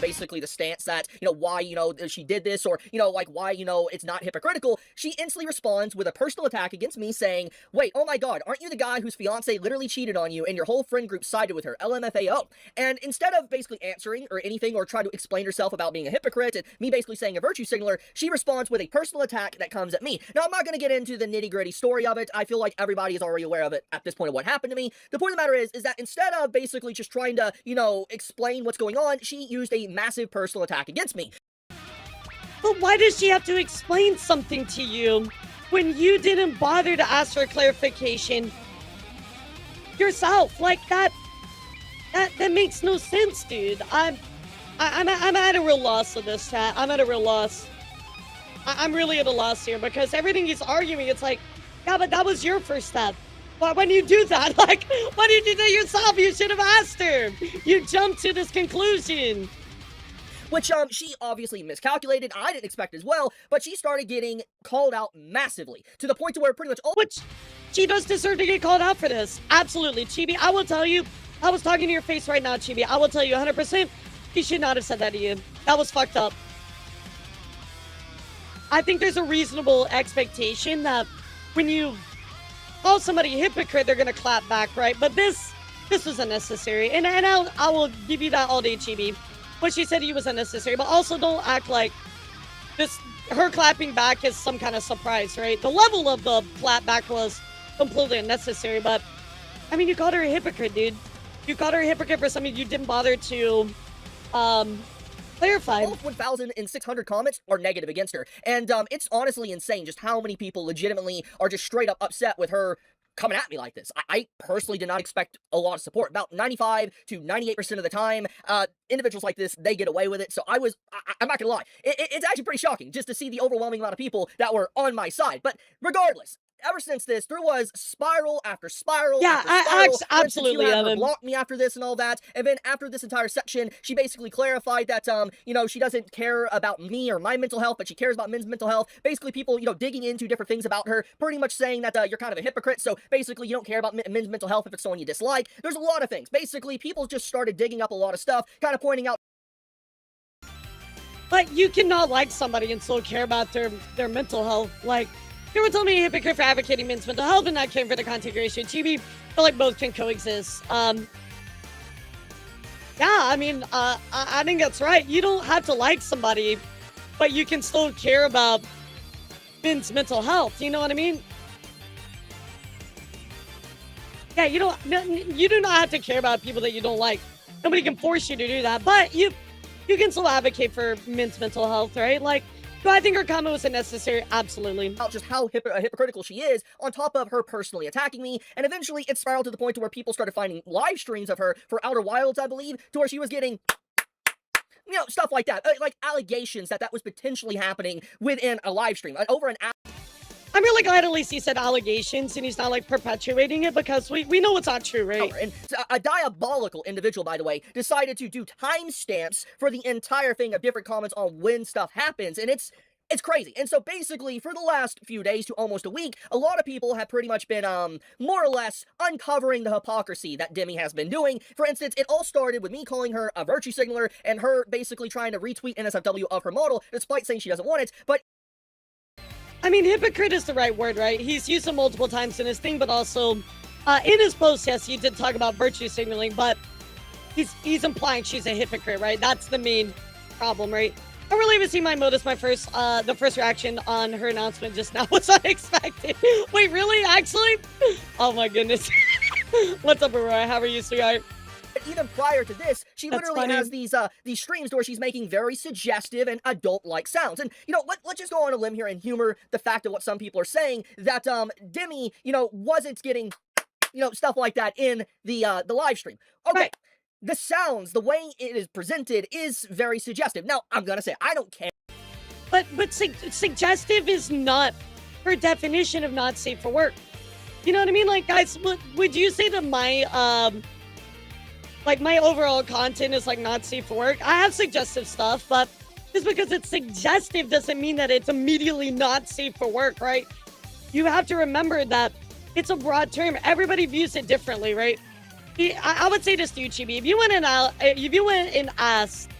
Basically the stance that, why, she did this, or, like why, it's not hypocritical, she instantly responds with a personal attack against me saying, wait, oh my god, aren't you the guy whose fiance literally cheated on you and your whole friend group sided with her, LMFAO? And instead of basically answering or anything or trying to explain herself about being a hypocrite and me basically saying a virtue signaler, she responds with a personal attack that comes at me. Now, I'm not going to get into the nitty-gritty story of it. I feel like everybody is already aware of it at this point of what happened to me. The point of the matter is that instead of basically just trying to, explain what's going on, she used a massive personal attack against me. But why does she have to explain something to you when you didn't bother to ask for clarification yourself? Like, that makes no sense, dude. I'm at a real loss with this, chat. I'm at a real loss. I'm really at a loss here, because everything he's arguing, it's like, yeah, but that was your first step. Why when you do that? Like, why did you do that yourself? You should have asked her. You jumped to this conclusion. Which, she obviously miscalculated. I didn't expect as well, but she started getting called out massively, to the point to where pretty much all— which, she does deserve to get called out for this. Absolutely. Chibi, I will tell you, I was talking to your face right now, Chibi. I will tell you 100%, she should not have said that to you. That was fucked up. I think there's a reasonable expectation that when you call somebody a hypocrite, they're gonna clap back, right? But this was unnecessary. And I will give you that all day, Chibi. What she said, he was unnecessary, but also don't act like her clapping back is some kind of surprise, right? The level of the clap back was completely unnecessary, but I mean, you called her a hypocrite, dude. You called her a hypocrite for something you didn't bother to clarify. All 1,600 comments are negative against her, and it's honestly insane just how many people legitimately are just straight up upset with her coming at me like this. I personally did not expect a lot of support. About 95 to 98% of the time, individuals like this, they get away with it. So I'm not gonna lie. It's actually pretty shocking just to see the overwhelming amount of people that were on my side. But regardless, ever since this, there was spiral after spiral Yeah, after spiral. For instance, absolutely, you had her Evan. block me after this and all that, and then after this entire section, she basically clarified that, you know, she doesn't care about me or my mental health, but she cares about men's mental health. Basically, people, you know, digging into different things about her, pretty much saying that you're kind of a hypocrite, so basically you don't care about men's mental health if it's someone you dislike. There's a lot of things. Basically, people just started digging up a lot of stuff, kind of pointing out. But you cannot like somebody and still care about their mental health. Like, you were telling me a hypocrite for advocating men's mental health and not caring for the content creation. Chibi, I feel like both can coexist. Yeah, I mean, I think that's right. You don't have to like somebody, but you can still care about men's mental health. You know what I mean? Yeah, you do not have to care about people that you don't like. Nobody can force you to do that, but you can still advocate for men's mental health, right? Like, do I think her comment was unnecessary? Absolutely. Just how hypocritical she is, on top of her personally attacking me, and eventually it spiraled to the point to where people started finding live streams of her for Outer Wilds, I believe, to where she was getting, you know, stuff like that, like allegations that was potentially happening within a live stream, over an app. I'm really glad at least he said allegations and he's not like perpetuating it, because we know it's not true, right? And a diabolical individual, by the way, decided to do timestamps for the entire thing of different comments on when stuff happens, and it's crazy. And so basically, for the last few days to almost a week, a lot of people have pretty much been, more or less uncovering the hypocrisy that Deme has been doing. For instance, it all started with me calling her a virtue signaler and her basically trying to retweet NSFW of her model, despite saying she doesn't want it, but I mean, hypocrite is the right word, right? He's used it multiple times in his thing, but also in his post, yes, he did talk about virtue signaling, but he's implying she's a hypocrite, right? That's the main problem, right? I really haven't seen my modus. The first reaction on her announcement just now was unexpected. Wait, really? Actually? Oh my goodness. What's up, Aurora? How are you, sweetheart? Even prior to this, she That's literally funny. has these streams where she's making very suggestive and adult-like sounds. And, you know, let's just go on a limb here and humor the fact of what some people are saying, that, Deme, you know, wasn't getting, you know, stuff like that in the live stream. Okay. Right. The sounds, the way it is presented is very suggestive. Now, I'm gonna say, I don't care. But suggestive is not her definition of not safe for work. You know what I mean? Like, guys, would you say that my, like, my overall content is, like, not safe for work? I have suggestive stuff, but just because it's suggestive doesn't mean that it's immediately not safe for work, right? You have to remember that it's a broad term. Everybody views it differently, right? I would say this to you, Chibi. If you went and asked,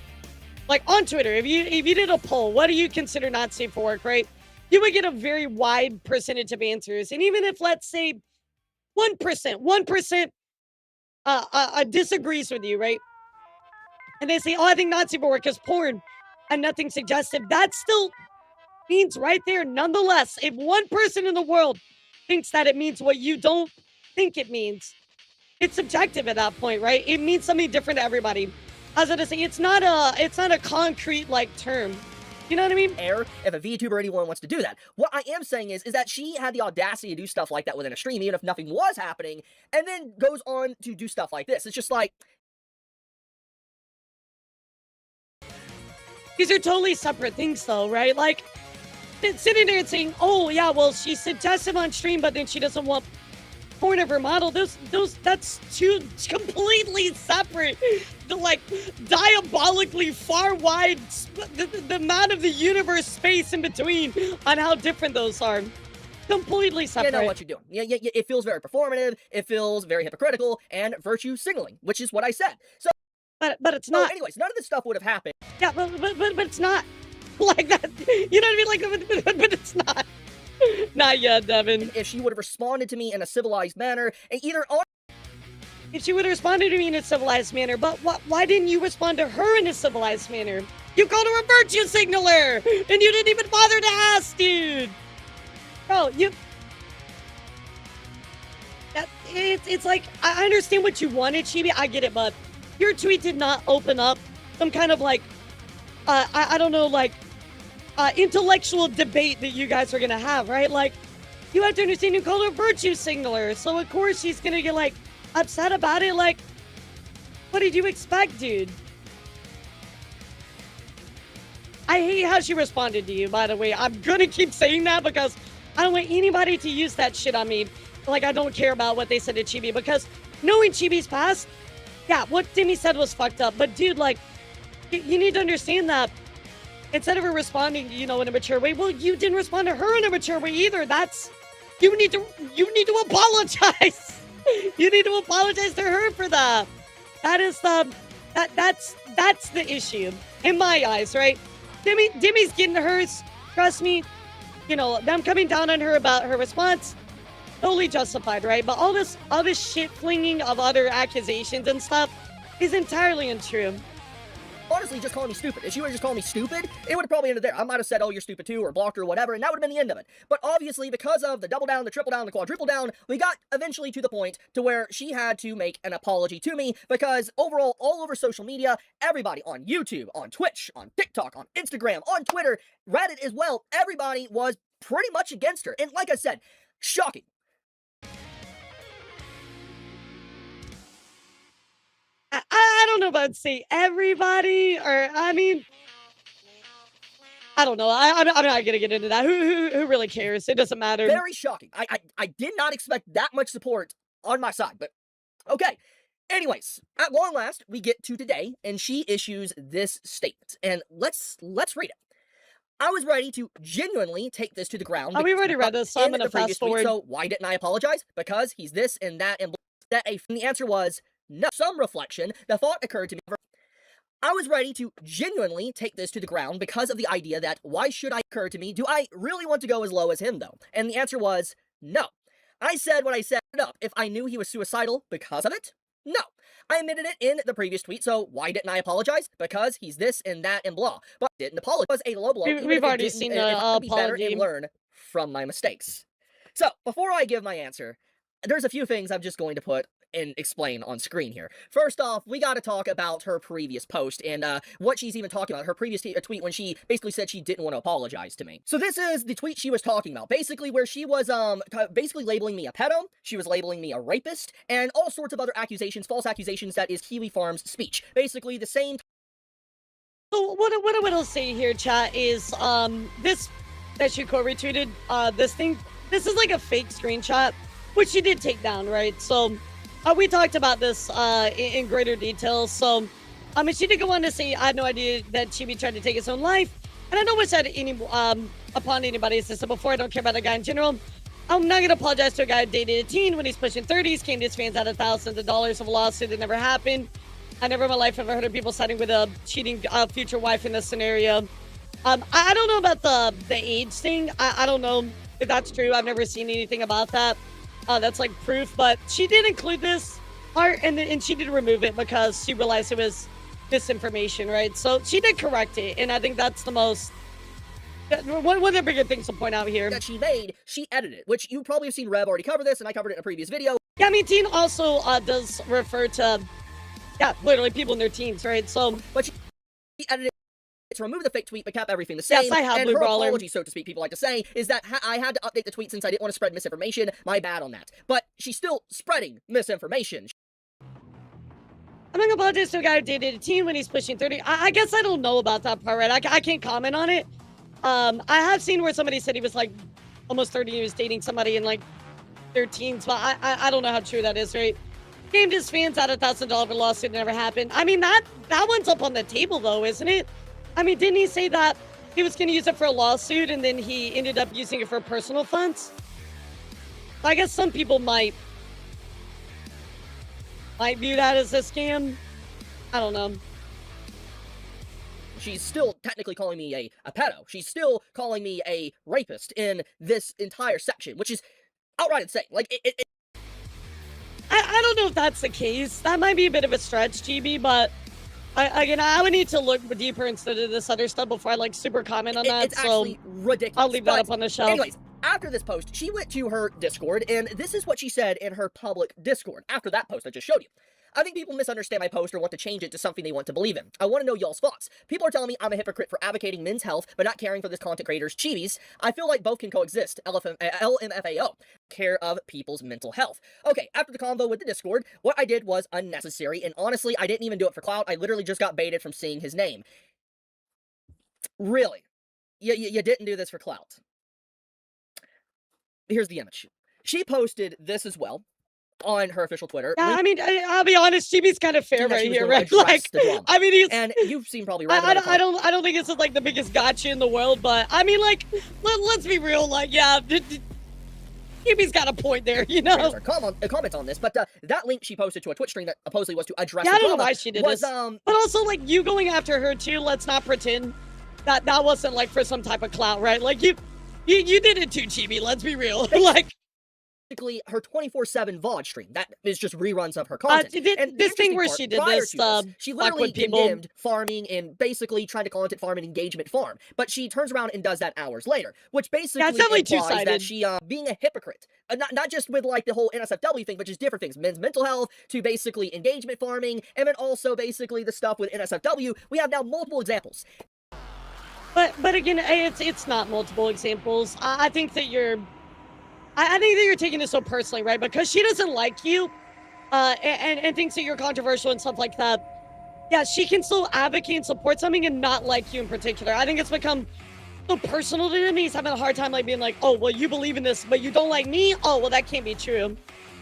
like, on Twitter, if you did a poll, what do you consider not safe for work, right? You would get a very wide percentage of answers. And even if, let's say, 1% disagrees with you, right? And they say, oh, I think not safe for work is porn and nothing suggestive. That still means right there, nonetheless, if one person in the world thinks that it means what you don't think it means, it's subjective at that point, right? It means something different to everybody. As I was saying, it's not a concrete like term. You know what I mean? If a VTuber or anyone wants to do that. What I am saying is that she had the audacity to do stuff like that within a stream, even if nothing was happening, and then goes on to do stuff like this. It's just like, these are totally separate things, though, right? Like, sitting there and saying, oh, yeah, well, she's suggestive on stream, but then she doesn't want porn of her model. That's two completely separate, like, diabolically far wide, the amount of the universe space in between on how different those are. Completely separate. You know what you're doing. Yeah, it feels very performative, it feels very hypocritical, and virtue signaling, which is what I said. So, but it's not. Anyways, none of this stuff would have happened. Yeah, but it's not like that. You know what I mean? Like, but it's not. Not yet, Devin. If she would have responded to me in a civilized manner, and either on. If she would have responded to me in a civilized manner, but why didn't you respond to her in a civilized manner? You called her a virtue signaler, and you didn't even bother to ask, dude. Bro, it's like, I understand what you wanted, Chibi. I get it, but your tweet did not open up some kind of like, I don't know, like, intellectual debate that you guys are gonna have, right? Like, you have to understand you called her a virtue signaler, so of course she's gonna get like upset about it. Like, what did you expect, dude? I hate how she responded to you, by the way. I'm gonna keep saying that because I don't want anybody to use that shit on me. Like, I don't care about what they said to Chibi, because knowing Chibi's past, yeah, what Deme said was fucked up. But dude, like, you need to understand that instead of her responding, you know, in a mature way, well, you didn't respond to her in a mature way either. That's, you need to apologize. You need to apologize to her for that. That is that's the issue in my eyes, right? Deme's getting hers. Trust me, you know, them coming down on her about her response, totally justified, right? But all this shit flinging of other accusations and stuff is entirely untrue. Honestly, just calling me stupid. If she would have just called me stupid, it would have probably ended there. I might have said, oh, you're stupid too, or blocked her, or whatever, and that would have been the end of it. But obviously, because of the double down, the triple down, the quadruple down, we got eventually to the point to where she had to make an apology to me, because overall, all over social media, everybody on YouTube, on Twitch, on TikTok, on Instagram, on Twitter, Reddit as well, everybody was pretty much against her. And like I said, shocking. I don't know about say everybody, or I mean, I don't know. I'm not gonna get into that. Who really cares? It doesn't matter. Very shocking. I did not expect that much support on my side, but okay. Anyways, at long last, we get to today, and she issues this statement, and let's read it. I was ready to genuinely take this to the ground. Oh, we already read this, so I'm gonna fast forward. So why didn't I apologize? Because he's this and that and that. The answer was no. Some reflection, the thought occurred to me. I was ready to genuinely take this to the ground because of the idea that why should I occur to me? Do I really want to go as low as him though? And the answer was no. I said what I said up. If I knew he was suicidal because of it, no. I admitted it in the previous tweet, so why didn't I apologize? Because he's this and that and blah. But I didn't apologize. It was a low blow. We've already seen the apology. Be better and learn from my mistakes. So, before I give my answer, there's a few things I'm just going to put and explain on screen here. First off, we gotta talk about her previous post and what she's even talking about. Her previous tweet when she basically said she didn't want to apologize to me. So this is the tweet she was talking about, basically where she was basically labeling me a pedo, she was labeling me a rapist, and all sorts of other accusations, false accusations that is Kiwi Farm's speech. Basically the same. So what I'll say here, chat, is this that she retweeted this thing. This is like a fake screenshot, which she did take down, right? So we talked about this in greater detail. So she did go on to say, I had no idea that Chibi tried to take his own life, and I don't wish that upon anybody's system before. I don't care about a guy in general. I'm not gonna apologize to a guy who dated a teen when he's pushing 30s, came to his fans out of thousands of dollars of a lawsuit that never happened. I never in my life have heard of people siding with a cheating future wife in this scenario. I don't know about the age thing. I don't know if that's true. I've never seen anything about that. That's like proof, but she did include this part, and she did remove it because she realized it was misinformation, right? So she did correct it, and I think that's the most one of the bigger things to point out here. That she made, she edited, which you probably have seen Rev already cover this, and I covered it in a previous video. Yeah, I mean, teen also does refer to, yeah, literally people in their teens, right? So, but she edited it to remove the fake tweet, but kept everything the same. Yes, I have, and Blue her Brawler. apology, so to speak, people like to say, is that I had to update the tweet since I didn't want to spread misinformation. My bad on that. But she's still spreading misinformation. I'm not gonna apologize to a guy who dated a teen when he's pushing 30. I guess I don't know about that part, right? I can't comment on it. I have seen where somebody said he was like almost 30 and he was dating somebody in like their teens, but I don't know how true that is, right? Gamed his fans out $1,000 lawsuit, never happened. I mean, that one's up on the table though, isn't it? I mean, didn't he say that he was gonna use it for a lawsuit and then he ended up using it for personal funds? I guess some people might view that as a scam. I don't know. She's still technically calling me a pedo. She's still calling me a rapist in this entire section, which is outright insane. Like, I don't know if that's the case. That might be a bit of a stretch, GB, but I would need to look deeper into this other stuff before I like super comment on that. It's actually ridiculous. I'll leave that up on the shelf. Anyways, after this post, she went to her Discord, and this is what she said in her public Discord after that post I just showed you. I think people misunderstand my post or want to change it to something they want to believe in. I want to know y'all's thoughts. People are telling me I'm a hypocrite for advocating men's health, but not caring for this content creator's chibis. I feel like both can coexist. LMFAO. Care of people's mental health. Okay, after the convo with the Discord, what I did was unnecessary, and honestly, I didn't even do it for clout. I literally just got baited from seeing his name. Really? You didn't do this for clout. here's the image. She posted this as well on her official Twitter. Yeah, I mean, I'll be honest, Jimmy's kind of fair right here, right? Like, I mean, he's. And you seem probably right. I don't think this is like the biggest gotcha in the world, but I mean, like, let's be real. Like, yeah, Jimmy's got a point there, you know. Comments on this, but that link she posted to a Twitch stream that supposedly was to address. Yeah, I don't know why she did this. But also, like, you going after her too. Let's not pretend that wasn't like for some type of clout, right? Like, you did it too, Chibi. Let's be real. Like. Basically, her 24/7 VOD stream. That is just reruns of her content. And this thing where she did this, she literally condemned farming and basically trying to content farm and engagement farm. But she turns around and does that hours later, which basically implies that she being a hypocrite. Not just with like the whole NSFW thing, but just different things. Men's mental health to basically engagement farming, and then also basically the stuff with NSFW. We have now multiple examples. But again, it's not multiple examples. I think that I think that you're taking it so personally, right? Because she doesn't like you, and thinks that you're controversial and stuff like that. Yeah, she can still advocate and support something and not like you in particular. I think it's become so personal to him. He's having a hard time like being like, oh, well, you believe in this, but you don't like me? Oh, well, that can't be true.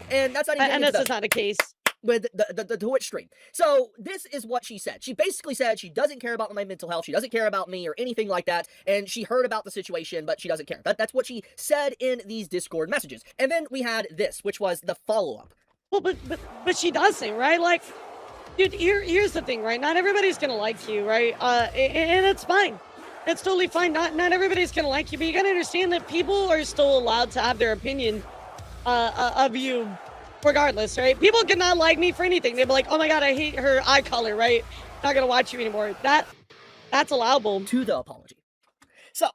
And that's not even and that's just not the case. With the Twitch stream. So this is what she said. She basically said she doesn't care about my mental health. She doesn't care about me or anything like that. And she heard about the situation, but she doesn't care. That's what she said in these Discord messages. And then we had this, which was the follow-up. Well, but she doesn't, right? Like, dude, here's the thing, right? Not everybody's gonna like you, right? And it's fine. It's totally fine. Not everybody's gonna like you, but you gotta understand that people are still allowed to have their opinion of you regardless, right? People could not like me for anything. They'd be like, oh my god, I hate her eye color, right? Not gonna watch you anymore. That's allowable. To the apology. So,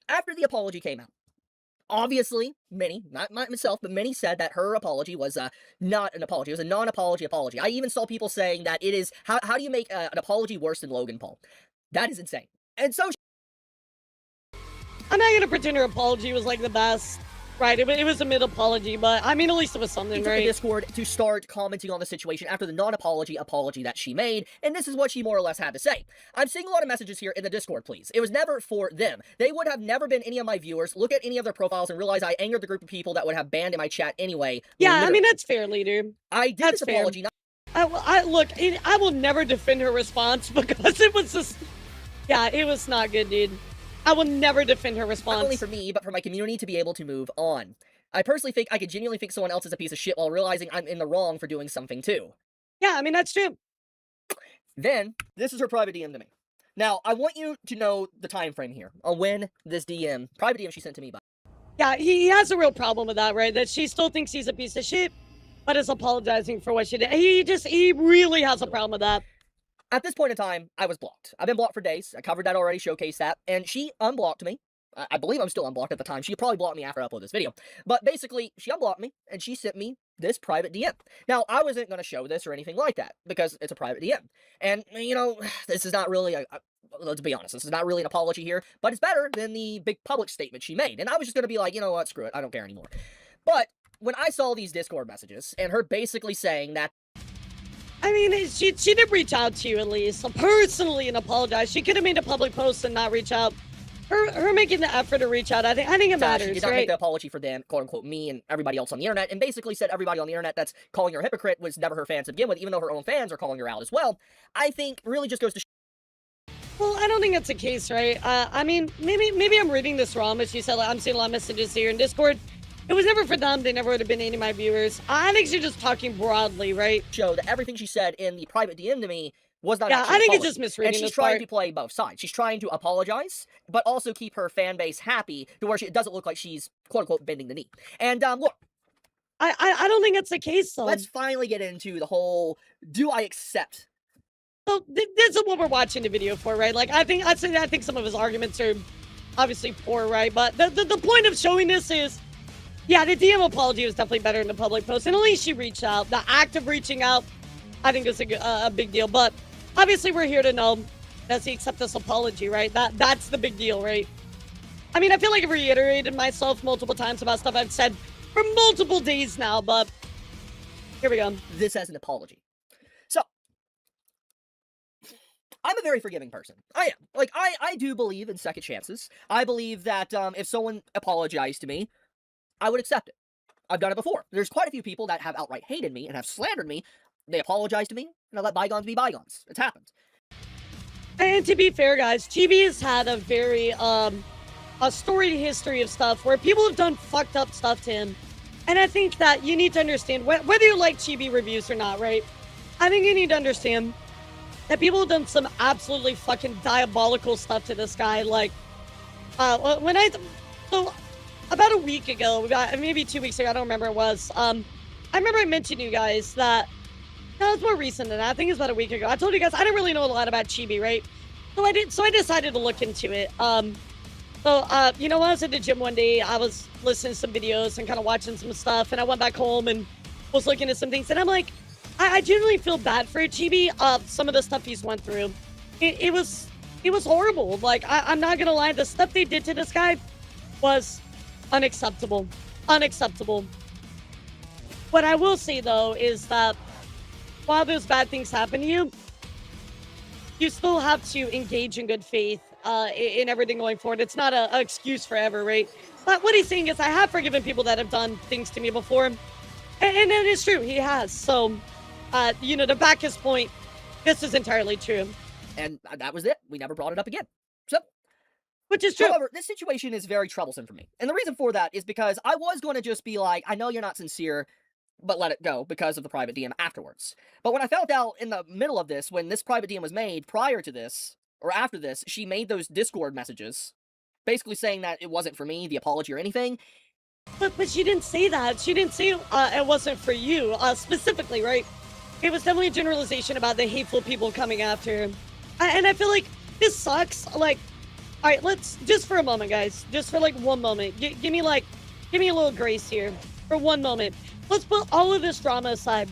after the apology came out, obviously, many, not myself, but many said that her apology was not an apology. It was a non-apology apology. I even saw people saying that it is, how do you make an apology worse than Logan Paul? That is insane. And so I'm not gonna pretend her apology was like the best. Right, it was a mid-apology, but I mean, at least it was something, right? The Discord to start commenting on the situation after the non-apology apology that she made, and this is what she more or less had to say. I'm seeing a lot of messages here in the Discord, please. It was never for them. They would have never been any of my viewers. Look at any of their profiles and realize I angered the group of people that would have banned in my chat anyway. Yeah, literally. I mean, that's fair, leader. I did this apology. Look, I will never defend her response because it was just, yeah, it was not good, dude. I will never defend her response. Not only for me, but for my community to be able to move on. I personally think I could genuinely think someone else is a piece of shit while realizing I'm in the wrong for doing something too. Yeah, I mean, that's true. Then, this is her private DM to me. Now, I want you to know the time frame here on when this private DM she sent to me by. Yeah, he has a real problem with that, right? That she still thinks he's a piece of shit, but is apologizing for what she did. He really has a problem with that. At this point in time, I was blocked. I've been blocked for days. I covered that already, showcased that. And she unblocked me. I believe I'm still unblocked at the time. She probably blocked me after I uploaded this video. But basically, she unblocked me, and she sent me this private DM. Now, I wasn't going to show this or anything like that, because it's a private DM. And, you know, this is not really let's be honest, this is not really an apology here, but it's better than the big public statement she made. And I was just going to be like, you know what, screw it, I don't care anymore. But when I saw these Discord messages, and her basically saying that, I mean, she did reach out to you at least, personally, and apologize. She could have made a public post and not reach out. Her making the effort to reach out, I think it matters, she did not make the apology for them, quote-unquote, me and everybody else on the internet, and basically said everybody on the internet that's calling her a hypocrite was never her fans to begin with, even though her own fans are calling her out as well. I think really just goes to well, I don't think that's the case, right? I mean, maybe I'm reading this wrong, but she said, like, I'm seeing a lot of messages here in Discord. It was never for them. They never would have been any of my viewers. I think she's just talking broadly, right? Show that everything she said in the private DM to me was not I think it's just misreading. And she's trying to play both sides. She's trying to apologize, but also keep her fan base happy to where it doesn't look like she's, quote-unquote, bending the knee. And, look. I don't think that's the case, though. Let's finally get into the whole, do I accept? So, this is what we're watching the video for, right? Like, I think some of his arguments are obviously poor, right? But the point of showing this is, yeah, the DM apology was definitely better than the public post. And at least she reached out. The act of reaching out, I think is a big deal. But obviously, we're here to know, does he accept this apology, right? That's the big deal, right? I mean, I feel like I've reiterated myself multiple times about stuff I've said for multiple days now, but here we go. This as an apology. So, I'm a very forgiving person. I am. Like, I do believe in second chances. I believe that if someone apologized to me, I would accept it. I've done it before. There's quite a few people that have outright hated me and have slandered me. They apologize to me, and I let bygones be bygones. It's happened. And to be fair, guys, Chibi has had a very, a storied history of stuff where people have done fucked up stuff to him. And I think that you need to understand, whether you like Chibi reviews or not, right? I think you need to understand that people have done some absolutely fucking diabolical stuff to this guy. Like, so about a week ago, maybe 2 weeks ago, I don't remember it was, I remember I mentioned to you guys that, no, it's more recent than that. I think it's about a week ago. I told you guys I didn't really know a lot about Chibi, right? So I decided to look into it. You know, when I was at the gym one day, I was listening to some videos and kind of watching some stuff, and I went back home and was looking at some things, and I'm like, I genuinely feel bad for Chibi, some of the stuff he's went through. It was horrible. Like, I'm not gonna lie, the stuff they did to this guy was unacceptable. Unacceptable. What I will say, though, is that while those bad things happen to you, you still have to engage in good faith in everything going forward. It's not an excuse forever, right? But what he's saying is, I have forgiven people that have done things to me before. And it is true, he has. So, you know, to back his point, this is entirely true. And that was it. We never brought it up again. So, which is true. However, this situation is very troublesome for me. And the reason for that is because I was going to just be like, I know you're not sincere, but let it go because of the private DM afterwards. But when I found out in the middle of this, when this private DM was made prior to this, or after this, she made those Discord messages, basically saying that it wasn't for me, the apology or anything. But she didn't say that. She didn't say it wasn't for you, specifically, right? It was definitely a generalization about the hateful people coming after him. And I feel like this sucks. Like, all right, let's, just for a moment, guys, just for like one moment, give me a little grace here for one moment. Let's put all of this drama aside.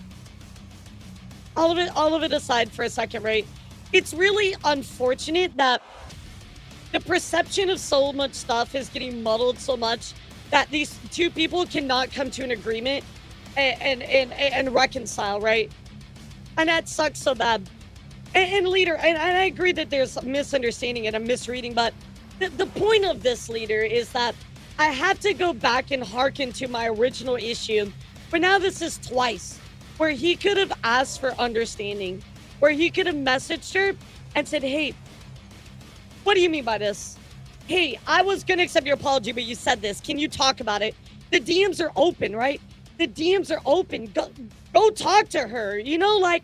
All of it aside for a second, right? It's really unfortunate that the perception of so much stuff is getting muddled so much that these two people cannot come to an agreement and reconcile, right? And that sucks so bad. And leader, and I agree that there's a misunderstanding and a misreading, but the point of this, leader, is that I have to go back and hearken to my original issue. But now this is twice, where he could have asked for understanding, where he could have messaged her and said, hey, what do you mean by this? Hey, I was going to accept your apology, but you said this. Can you talk about it? The DMs are open, right? The DMs are open. Go talk to her. You know, like,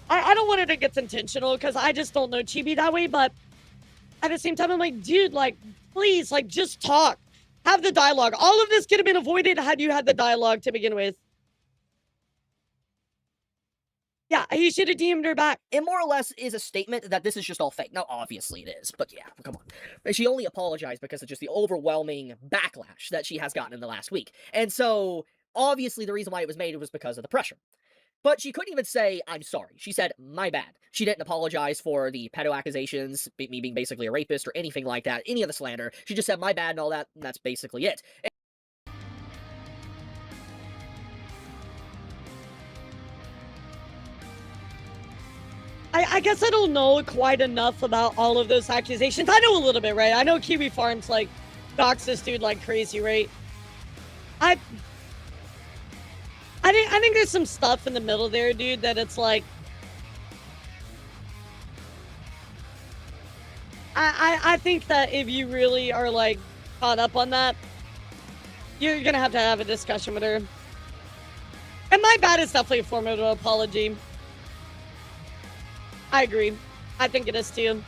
I don't want her to get intentional because I just don't know Chibi that way. But at the same time, I'm like, dude, like, please, like, just talk. Have the dialogue. All of this could have been avoided had you had the dialogue to begin with. Yeah, he should have DM'd her back. It more or less is a statement that this is just all fake. Now, obviously it is, but yeah, come on. She only apologized because of just the overwhelming backlash that she has gotten in the last week. And so, obviously the reason why it was made was because of the pressure. But she couldn't even say, I'm sorry. She said, my bad. She didn't apologize for the pedo accusations, me being basically a rapist or anything like that, any of the slander. She just said, my bad and all that, and that's basically it. I guess I don't know quite enough about all of those accusations. I know a little bit, right? I know Kiwi Farms, like, doxed this dude like crazy, right? I think there's some stuff in the middle there, dude, that it's like... I think that if you really are, like, caught up on that, you're gonna have to have a discussion with her. And my bad is definitely a form of an apology. I agree. I think it is too.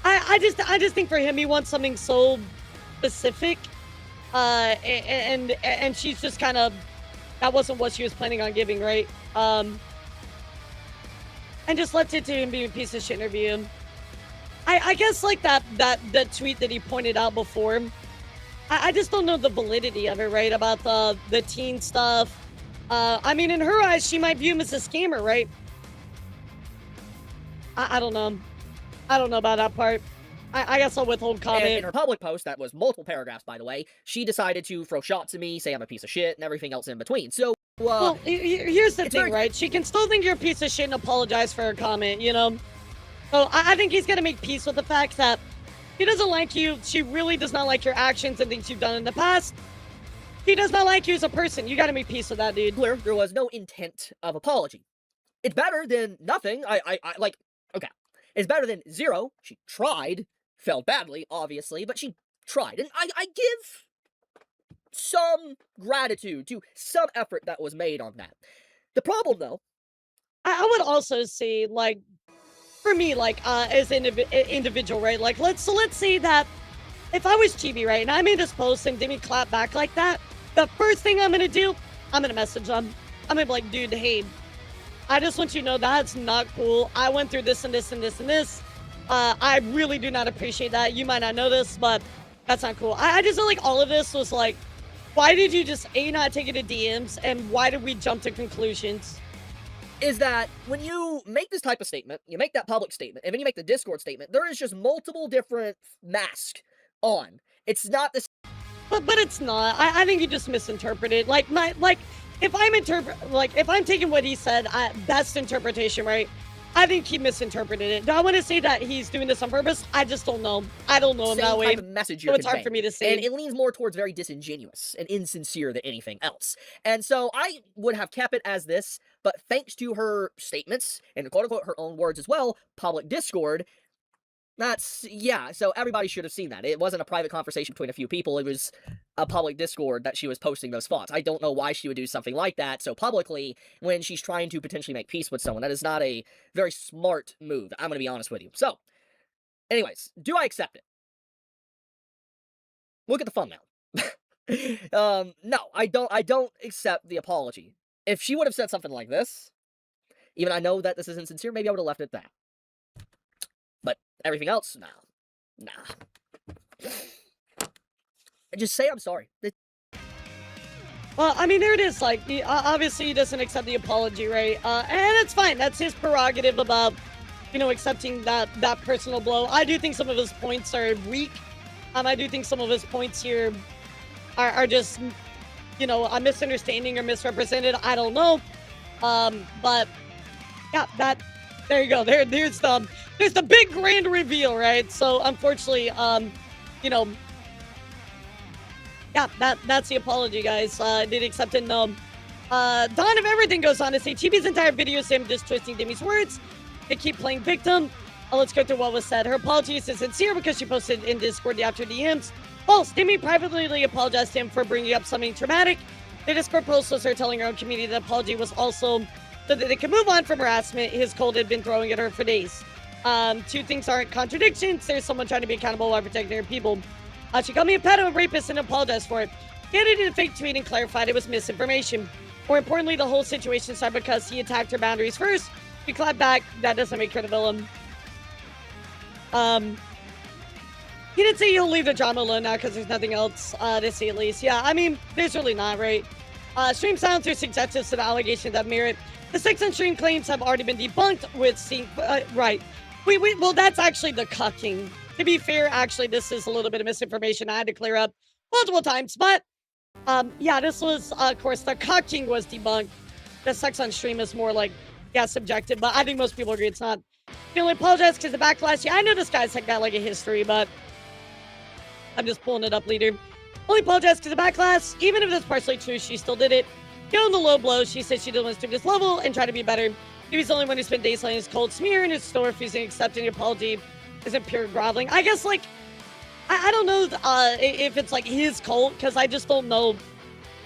I just think for him, he wants something so specific, and she's just kind of, that wasn't what she was planning on giving, right? And just left it to him being a piece of shit interview. I guess like that tweet that he pointed out before, I just don't know the validity of it, right? About the teen stuff. I mean, in her eyes, she might view him as a scammer, right? I don't know. I don't know about that part. I guess I'll withhold comment. And in her public post, that was multiple paragraphs, by the way, she decided to throw shots at me, say I'm a piece of shit, and everything else in between. So, well, here's the thing, right? She can still think you're a piece of shit and apologize for her comment, you know? So I think he's gonna make peace with the fact that he doesn't like you, she really does not like your actions and things you've done in the past, He does not like you as a person. You gotta make peace with that, dude. Clear, there was no intent of apology. It's better than nothing. Like, okay. It's better than zero. She tried, failed badly, obviously, but she tried. And I give some gratitude to some effort that was made on that. The problem, though, I would also say, like, for me, like, as an individual, right? Like, let's say that if I was Chibi, right, and I made this post and Deme clap back like that, the first thing I'm gonna do, I'm gonna message them. I'm gonna be like, dude, hey, I just want you to know that's not cool. I went through this and this and this and this. I really do not appreciate that. You might not know this, but that's not cool. I just feel like all of this was like, why did you just not take it to DMs, and why did we jump to conclusions? is that when you make this type of statement, you make that public statement, and then you make the Discord statement, there is just multiple different masks on. It's not the But it's not. I think you just misinterpreted. Like if I'm taking what he said, that's the interpretation, right? I think he misinterpreted it. Do I want to say that he's doing this on purpose? I just don't know. I don't know him that way. Same type of message you're So it's hard for me to say. And it leans more towards very disingenuous and insincere than anything else. And so I would have kept it as this, but thanks to her statements, and quote-unquote her own words as well, public Discord, yeah, so everybody should have seen that. It wasn't a private conversation between a few people, it was a public Discord that she was posting those thoughts. I don't know why she would do something like that so publicly when she's trying to potentially make peace with someone. That is not a very smart move, I'm gonna be honest with you. So, anyways, do I accept it? Look at the thumbnail. No, I don't accept the apology. If she would have said something like this, even I know that this is insincere, maybe I would have left it at that. But everything else, nah. Just say I'm sorry. Well, I mean, there it is. Like, obviously, he doesn't accept the apology, right? And it's fine. That's his prerogative about, accepting that personal blow. I do think some of his points are weak. I do think some of his points here are just, a misunderstanding or misrepresented. I don't know. But yeah, there you go. There's the big grand reveal, right? So unfortunately, yeah, that's the apology, guys. Did accept it, no. Dawn of Everything goes on to say, TB's entire video is him just twisting Deme's words. They keep playing victim. Let's go through what was said. Her apology is sincere because she posted in Discord after DMs. False. Deme privately apologized to him for bringing up something traumatic. The Discord post was her telling her own community the apology was also so that they could move on from harassment his cult had been throwing at her for days. Two things aren't contradictions. There's someone trying to be accountable while protecting her people. She called me a pedo and rapist and apologized for it. He edited a fake tweet and clarified it was misinformation. More importantly, the whole situation started because he attacked her boundaries first. She clapped back. That doesn't make her the villain. He did say he'll leave the drama alone now because there's nothing else to see at least. Yeah, I mean, there's really not, right? Stream sounds are suggestive to the allegations that merit. The 6 on stream claims have already been debunked with right. Well, that's actually the cucking. To be fair, actually, this is a little bit of misinformation I had to clear up multiple times. But, yeah, this was, of course, the cucking was debunked. The sex on stream is more like, yeah, subjective. But I think most people agree it's not. He only apologized because of the backlash. Yeah, I know this guy's got, like, a history, but I'm just pulling it up, leader. Only apologized because of backlash. Even if that's partially true, she still did it. Given the low blow, she said she didn't want to stoop this level and try to be better. He was the only one who spent days letting his cold smear and his store refusing to accept any apology. Isn't pure groveling. I guess, like, I don't know if it's, like, his cult, because I just don't know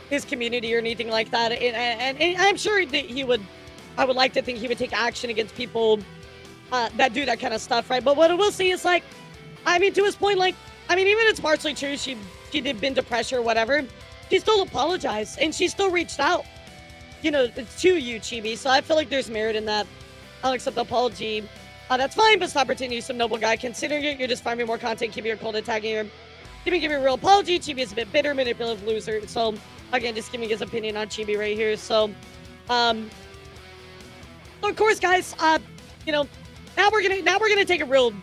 his community or anything like that. And I'm sure that I would like to think he would take action against people that do that kind of stuff, right? But what I will say is, like, I mean, to his point, like, I mean, even if it's partially true, she did bend to pressure or whatever, she still apologized, and she still reached out, to you, Chibi. So I feel like there's merit in that. I'll accept the apology. That's fine, but stop pretending you're some noble guy. Considering it, you're just farming more content, keeping your cold attacking her. Chibi give me a real apology. Chibi is a bit bitter, manipulative loser. So, again, just giving his opinion on Chibi right here. So, of course, guys, now we're gonna take a real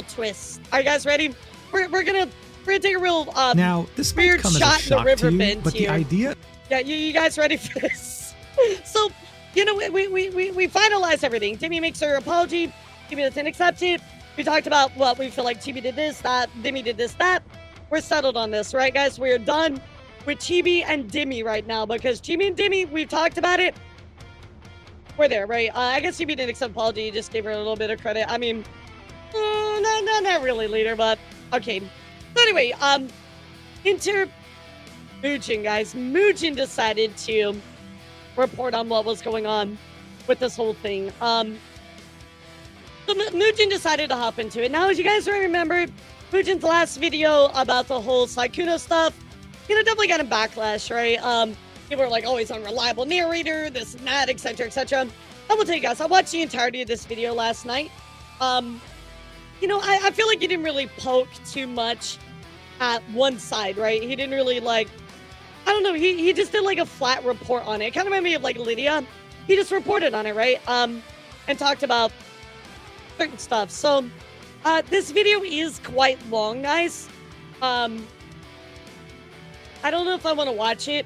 twist. Are you guys ready? We're gonna take a real now this might weird come as a shot in the shock river to you, bend but here. the idea. Yeah, you guys ready for this? So, we finalized everything. Deme makes her apology. Deme doesn't accept it. We talked about what we feel like Chibi did this, that, Deme did this, that. We're settled on this, right, guys? We're done. with Chibi and Deme right now, because Chibi and Deme, we've talked about it. We're there, right? I guess Chibi didn't accept apology. You just gave her a little bit of credit. I mean, not really, leader, but okay. So anyway, enter Mugen, guys. Mugen decided to report on what was going on with this whole thing. So Mugen decided to hop into it. Now, as you guys remember, Mugen's last video about the whole Sykkuno stuff, you know, definitely got a backlash, right? People were like, oh, he's unreliable narrator, this and that, etc., etc. I will tell you guys, I watched the entirety of this video last night. You know, I feel like he didn't really poke too much at one side, right? He didn't really, like, I don't know, he just did, like, a flat report on it. It kind of reminded me of, like, Lydia. He just reported on it, right? And talked about certain stuff. So, this video is quite long, guys. I don't know if I want to watch it.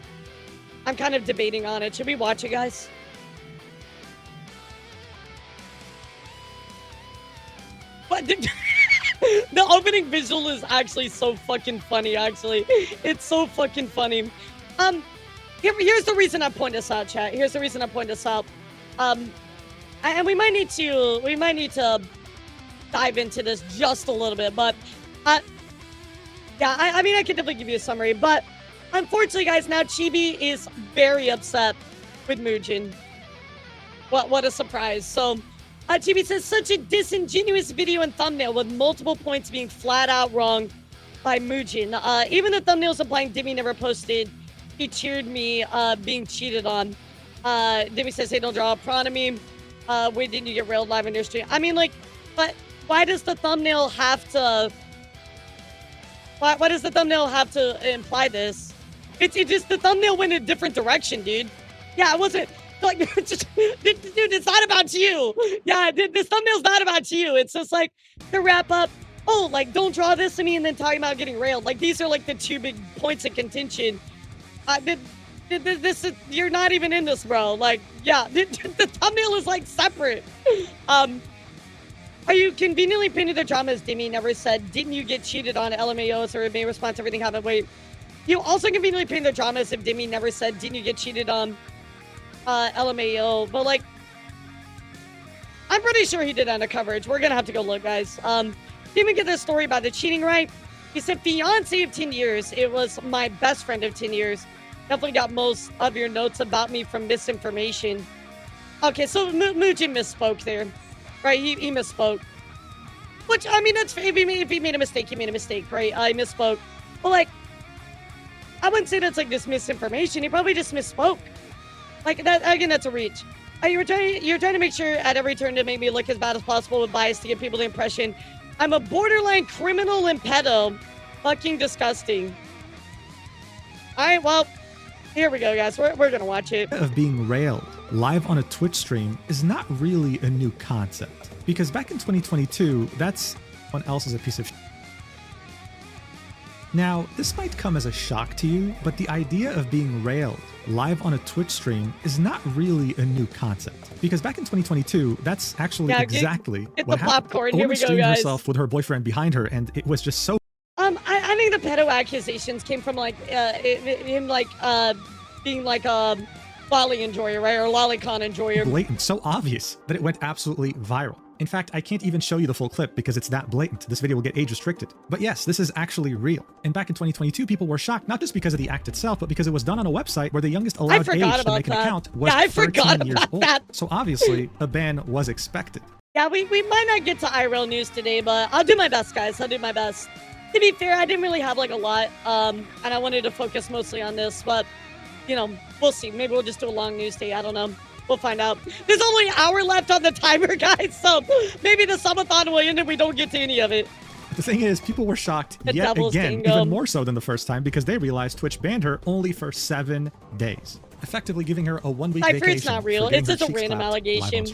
I'm kind of debating on it. Should we watch it, guys? What? The opening visual is actually so fucking funny, actually. It's so fucking funny. Here's the reason I point this out, chat. Here's the reason I point this out. And we might need to dive into this just a little bit, but yeah, I mean, I could definitely give you a summary, but unfortunately, guys, now Chibi is very upset with Mugen. What a surprise. So, Chibi says, such a disingenuous video and thumbnail with multiple points being flat out wrong by Mugen. Even the thumbnails implying Deme never posted, he cheered me being cheated on. Deme says, hey, don't draw a prawn to me. Wait, didn't you get railed live in your stream? I mean, like, but why does the thumbnail have to... Why does the thumbnail have to imply this? It just, the thumbnail went in a different direction, dude. Yeah, it wasn't, like, dude, it's not about you. Yeah, this thumbnail's not about you. It's just, like, the wrap up, oh, like, don't draw this to me, and then talking about getting railed. Like, these are, like, the two big points of contention. This is, you're not even in this, bro. Like, yeah, the thumbnail is, like, separate. Are you conveniently pinned to the drama as Deme never said, didn't you get cheated on LMAO, or may response to everything happened? Wait, you also conveniently pinned the drama as if Deme never said, didn't you get cheated on LMAO? But, like, I'm pretty sure he did end a coverage. We're gonna have to go look, guys. Didn't even get this story about the cheating right. He said, fiance of 10 years. It was my best friend of 10 years. Definitely got most of your notes about me from misinformation. Okay, so Mugen misspoke there. Right, he misspoke. Which, I mean, that's, if he made a mistake, he made a mistake, right? He misspoke. But, like, I wouldn't say that's, like, this misinformation. He probably just misspoke. Like, that, again, that's a reach. You're trying to make sure at every turn to make me look as bad as possible with bias to give people the impression I'm a borderline criminal and pedo. Fucking disgusting. Alright, well, here we go, guys. We're gonna watch it. Of being railed live on a Twitch stream is not really a new concept, because back in 2022, that's someone else is a piece of shit. Now, this might come as a shock to you, but the idea of being railed live on a Twitch stream is not really a new concept, because back in 2022, that's actually exactly what happened. Popcorn. A Here woman we go, streamed guys. herself with her boyfriend behind her, and it was just so. I think the pedo accusations came from, like, him, like, being like a lolly enjoyer, right? Or lolicon enjoyer. Blatant, so obvious that it went absolutely viral. In fact, I can't even show you the full clip because it's that blatant. This video will get age restricted. But yes, this is actually real. And back in 2022, people were shocked, not just because of the act itself, but because it was done on a website where the youngest allowed age to make an account was 13 years old. So obviously, a ban was expected. Yeah, we might not get to IRL news today, but I'll do my best, guys. I'll do my best. To be fair, I didn't really have, like, a lot, and I wanted to focus mostly on this, but, you know, we'll see. Maybe we'll just do a long news day. I don't know. We'll find out. There's only an hour left on the timer, guys, so maybe the subathon will end and we don't get to any of it. The thing is, people were shocked yet again, even more so than the first time, because they realized Twitch banned her only for 7 days, effectively giving her a 1-week vacation. It's not real. It's just a random allegation.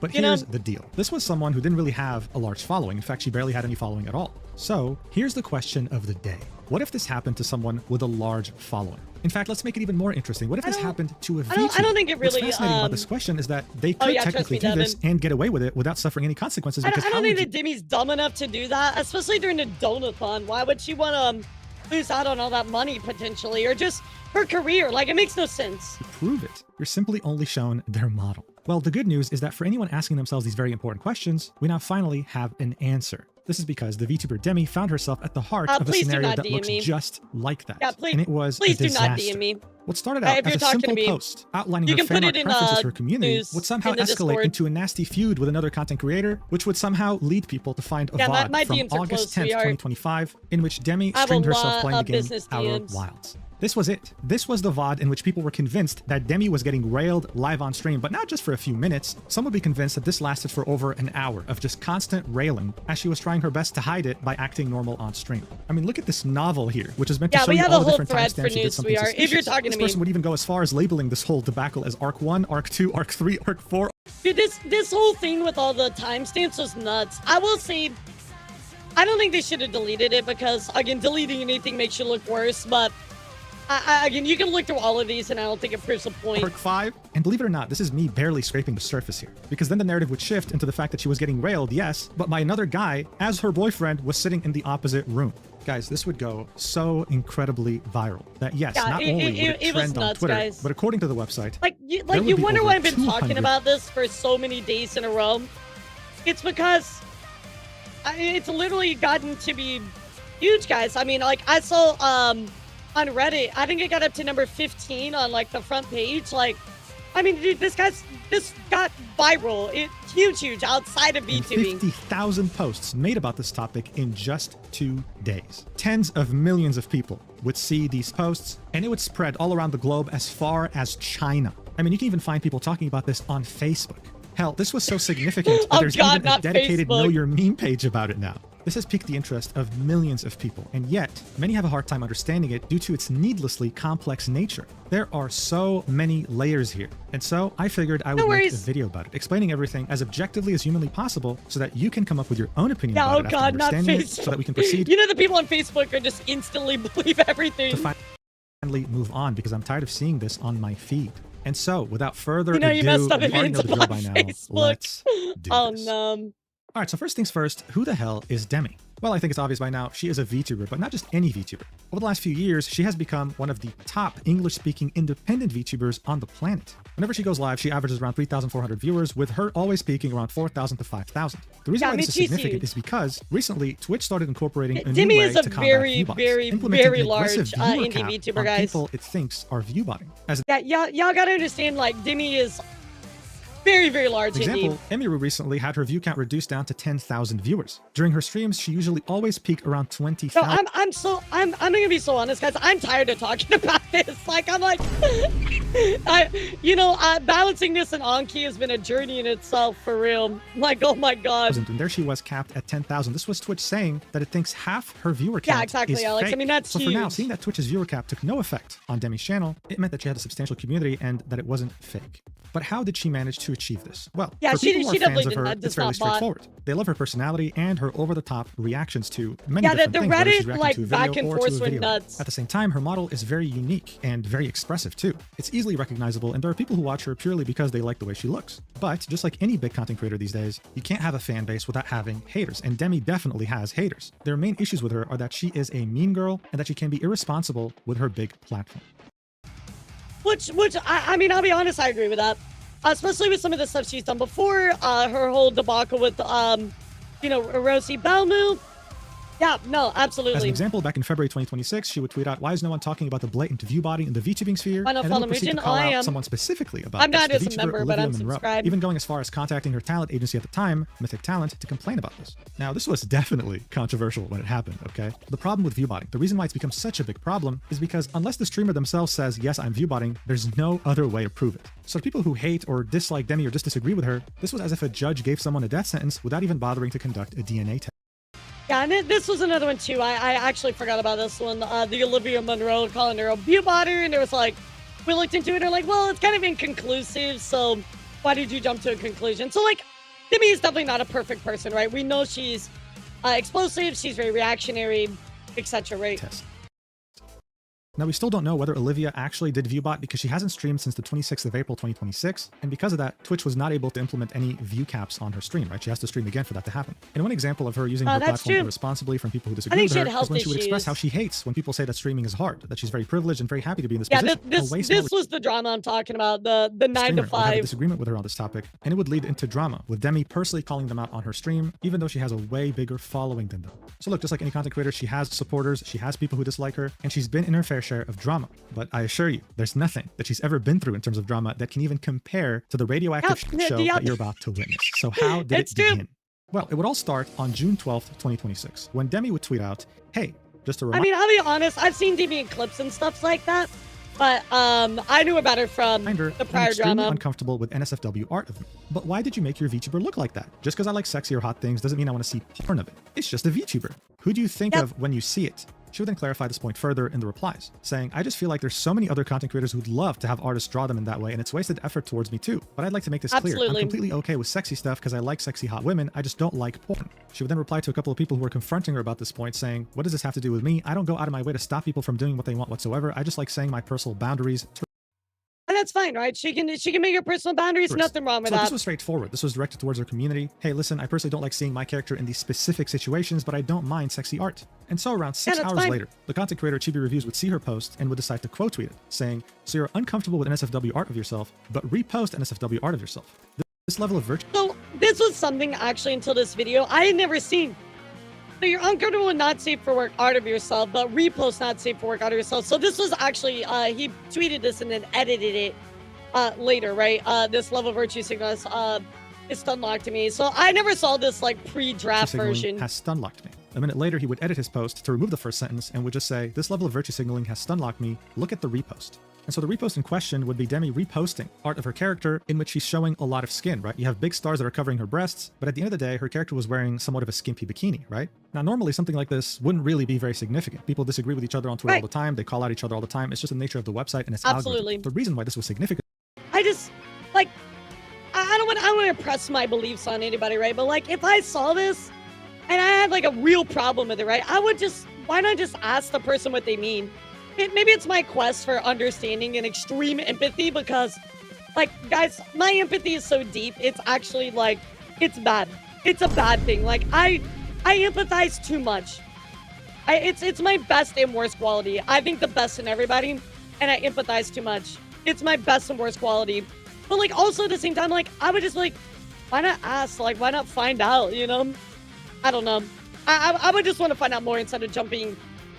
But here's the deal. This was someone who didn't really have a large following. In fact, she barely had any following at all. So here's the question of the day. What if this happened to someone with a large following? In fact, let's make it even more interesting. What if this happened to a VTuber? I don't think it really... What's fascinating about this question is that they could technically do this and get away with it without suffering any consequences. I don't think that Deme's dumb enough to do that, especially during the Donathon. Why would she want to lose out on all that money potentially, or just her career. Like, it makes no sense. To prove it, you're simply only shown their model. Well, the good news is that for anyone asking themselves these very important questions, we now finally have an answer. This is because the VTuber Deme found herself at the heart of a scenario that looks just like that. Yeah, please, and it was please a disaster. do not DM me. What started out as a simple post outlining her fan art preferences for her community would somehow escalate into a nasty feud with another content creator, which would somehow lead people to find a VOD from August 10th, 2025, in which Deme streamed herself playing the game Outer Wilds. This was it. This was the VOD in which people were convinced that Deme was getting railed live on stream, but not just for a few minutes. Some would be convinced that this lasted for over an hour of just constant railing as she was trying her best to hide it by acting normal on stream. I mean, look at this novel here, which is meant to show you all the different timestamps she did something suspicious. If you're talking to me. This person would even go as far as labeling this whole debacle as Arc 1, Arc 2, Arc 3, Arc 4. Dude, this whole thing with all the timestamps was nuts. I will say, I don't think they should have deleted it because, again, deleting anything makes you look worse, but again, you can look through all of these and I don't think it proves a point. Arc 5, and believe it or not, this is me barely scraping the surface here. Because then the narrative would shift into the fact that she was getting railed, yes, but by another guy as her boyfriend was sitting in the opposite room. Guys, this would go so incredibly viral that yes, not only would it trend on Twitter, guys, but according to the website, you wonder why I've been talking about this for so many days in a row. It's because it's literally gotten to be huge, guys. I mean, like, I saw on Reddit, I think it got up to number 15 on like the front page. Like, I mean, dude, this got viral. It's huge outside of VTubing. 50,000 posts made about this topic in just 2 days. Tens of millions of people would see these posts, and it would spread all around the globe as far as China. I mean, you can even find people talking about this on Facebook. Hell, this was so significant that there's even a dedicated Know Your Meme page about it now. This has piqued the interest of millions of people, and yet many have a hard time understanding it due to its needlessly complex nature. There are so many layers here, and so I figured I would make a video about it, explaining everything as objectively as humanly possible so that you can come up with your own opinion about it after understanding it, so that we can proceed. You know, the people on Facebook are just instantly believe everything. To finally move on, because I'm tired of seeing this on my feed. And so, without further ado, you messed up you already know the drill by now. Let's do this. No. All right, so first things first, who the hell is Deme? Well, I think it's obvious by now, she is a VTuber, but not just any VTuber. Over the last few years, she has become one of the top English-speaking independent VTubers on the planet. Whenever she goes live, she averages around 3,400 viewers, with her always peaking around 4,000 to 5,000. The reason why this is significant is because recently, Twitch started incorporating a new way to combat viewbots, very large indie VTuber, guys. People it thinks are viewbotting. Y'all gotta understand, like, Deme is very large. For example, Emiru recently had her view count reduced down to 10,000 viewers. During her streams, she usually always peaked around 20,000. So I'm gonna be so honest, guys. I'm tired of talking about this. Like, I'm like, balancing this and Onkey has been a journey in itself, for real. Like, oh my god. And there she was, capped at 10,000. This was Twitch saying that it thinks half her viewer count is Alex. fake. I mean, that's so huge. For now, seeing that Twitch's viewer cap took no effect on Deme's channel, it meant that she had a substantial community and that it wasn't fake. But how did she manage to achieve this? Well, for people who are fans of her, it's fairly straightforward. They love her personality and her over-the-top reactions to many different things, whether she's reacting to a video or to a video. At the same time, her model is very unique and very expressive too. It's easily recognizable, and there are people who watch her purely because they like the way she looks. But just like any big content creator these days, you can't have a fan base without having haters, and Deme definitely has haters. Their main issues with her are that she is a mean girl and that she can be irresponsible with her big platform. Which I mean, I'll be honest, I agree with that. Especially with some of the stuff she's done before. Her whole debacle with, Rosie Balmu. Yeah, no, absolutely. As an example, back in February 2026, she would tweet out, "Why is no one talking about the blatant view botting in the VTubing sphere?" Why not and follow then would proceed to call out someone specifically about I'm not this, a member, but I'm subscribed. Even going as far as contacting her talent agency at the time, Mythic Talent, to complain about this. Now, this was definitely controversial when it happened, okay? The problem with view botting, the reason why it's become such a big problem, is because unless the streamer themselves says, "Yes, I'm view botting," there's no other way to prove it. So to people who hate or dislike Deme or just disagree with her, this was as if a judge gave someone a death sentence without even bothering to conduct a DNA test. Yeah, and this was another one too. I actually forgot about this one. The Olivia Monroe calling her a view botter, and there was like, we looked into it and they're like, well, it's kind of inconclusive, so why did you jump to a conclusion? So like, Deme is definitely not a perfect person, right? We know she's explosive, she's very reactionary, etc., right? Test. Now, we still don't know whether Olivia actually did ViewBot because she hasn't streamed since the 26th of April 2026, and because of that, Twitch was not able to implement any view caps on her stream, right? She has to stream again for that to happen. And one example of her using her platform irresponsibly from people who disagree with her is when she would express how she hates when people say that streaming is hard, that she's very privileged and very happy to be in this position. This was the drama I'm talking about, the 9 to 5. Have a disagreement with her on this topic, and it would lead into drama, with Deme personally calling them out on her stream, even though she has a way bigger following than them. So look, just like any content creator, she has supporters, she has people who dislike her, and she's been in her fair share of drama. But I assure you, there's nothing that she's ever been through in terms of drama that can even compare to the radioactive show that you're about to witness. So how did it begin? Well, it would all start on June 12th, 2026, when Deme would tweet out, hey, just a reminder. I mean, I'll be honest, I've seen Deme in clips and stuff like that, but I knew about her from the prior drama. I'm uncomfortable with NSFW art of me. But why did you make your VTuber look like that? Just because I like sexy or hot things doesn't mean I want to see porn of it. It's just a VTuber. Who do you think of when you see it? She would then clarify this point further in the replies, saying, I just feel like there's so many other content creators who'd love to have artists draw them in that way, and it's wasted effort towards me too. But I'd like to make this clear. I'm completely okay with sexy stuff because I like sexy hot women, I just don't like porn. She would then reply to a couple of people who were confronting her about this point, saying, what does this have to do with me? I don't go out of my way to stop people from doing what they want whatsoever. I just like saying my personal boundaries. And that's fine, right? She can make her personal boundaries. Nothing wrong with that. This was straightforward. This was directed towards her community. Hey, listen, I personally don't like seeing my character in these specific situations, but I don't mind sexy art. And so around 6 hours later, the content creator Chibi Reviews would see her post and would decide to quote tweet it, saying, so you're uncomfortable with NSFW art of yourself, but repost NSFW art of yourself. This level of virtue. So this was something actually until this video I had never seen. So you're uncomfortable with not safe for work art of yourself, but repost not safe for work art of yourself. So this was actually, he tweeted this and then edited it later, right? This level of virtue signal is stun locked to me. So I never saw this like pre-draft version. Has stun locked me. A minute later, he would edit his post to remove the first sentence and would just say, this level of virtue signaling has stun locked me. Look at the repost. And so the repost in question would be Deme reposting art of her character in which she's showing a lot of skin, right? You have big stars that are covering her breasts, but at the end of the day, her character was wearing somewhat of a skimpy bikini, right? Now, normally something like this wouldn't really be very significant. People disagree with each other on Twitter all the time. They call out each other all the time. It's just the nature of the website and its algorithm. The reason why this was significant. I just, like, I don't want to press my beliefs on anybody, right? But like, if I saw this and I had like a real problem with it, right? I would just, why not just ask the person what they mean? Maybe it's my quest for understanding and extreme empathy because, like, guys, my empathy is so deep. It's actually, like, it's bad. It's a bad thing. Like, I empathize too much. It's my best and worst quality. I think the best in everybody, and I empathize too much. It's my best and worst quality. But, like, also at the same time, like, I would just, like, why not ask? Like, why not find out, you know? I don't know. I would just want to find out more instead of jumping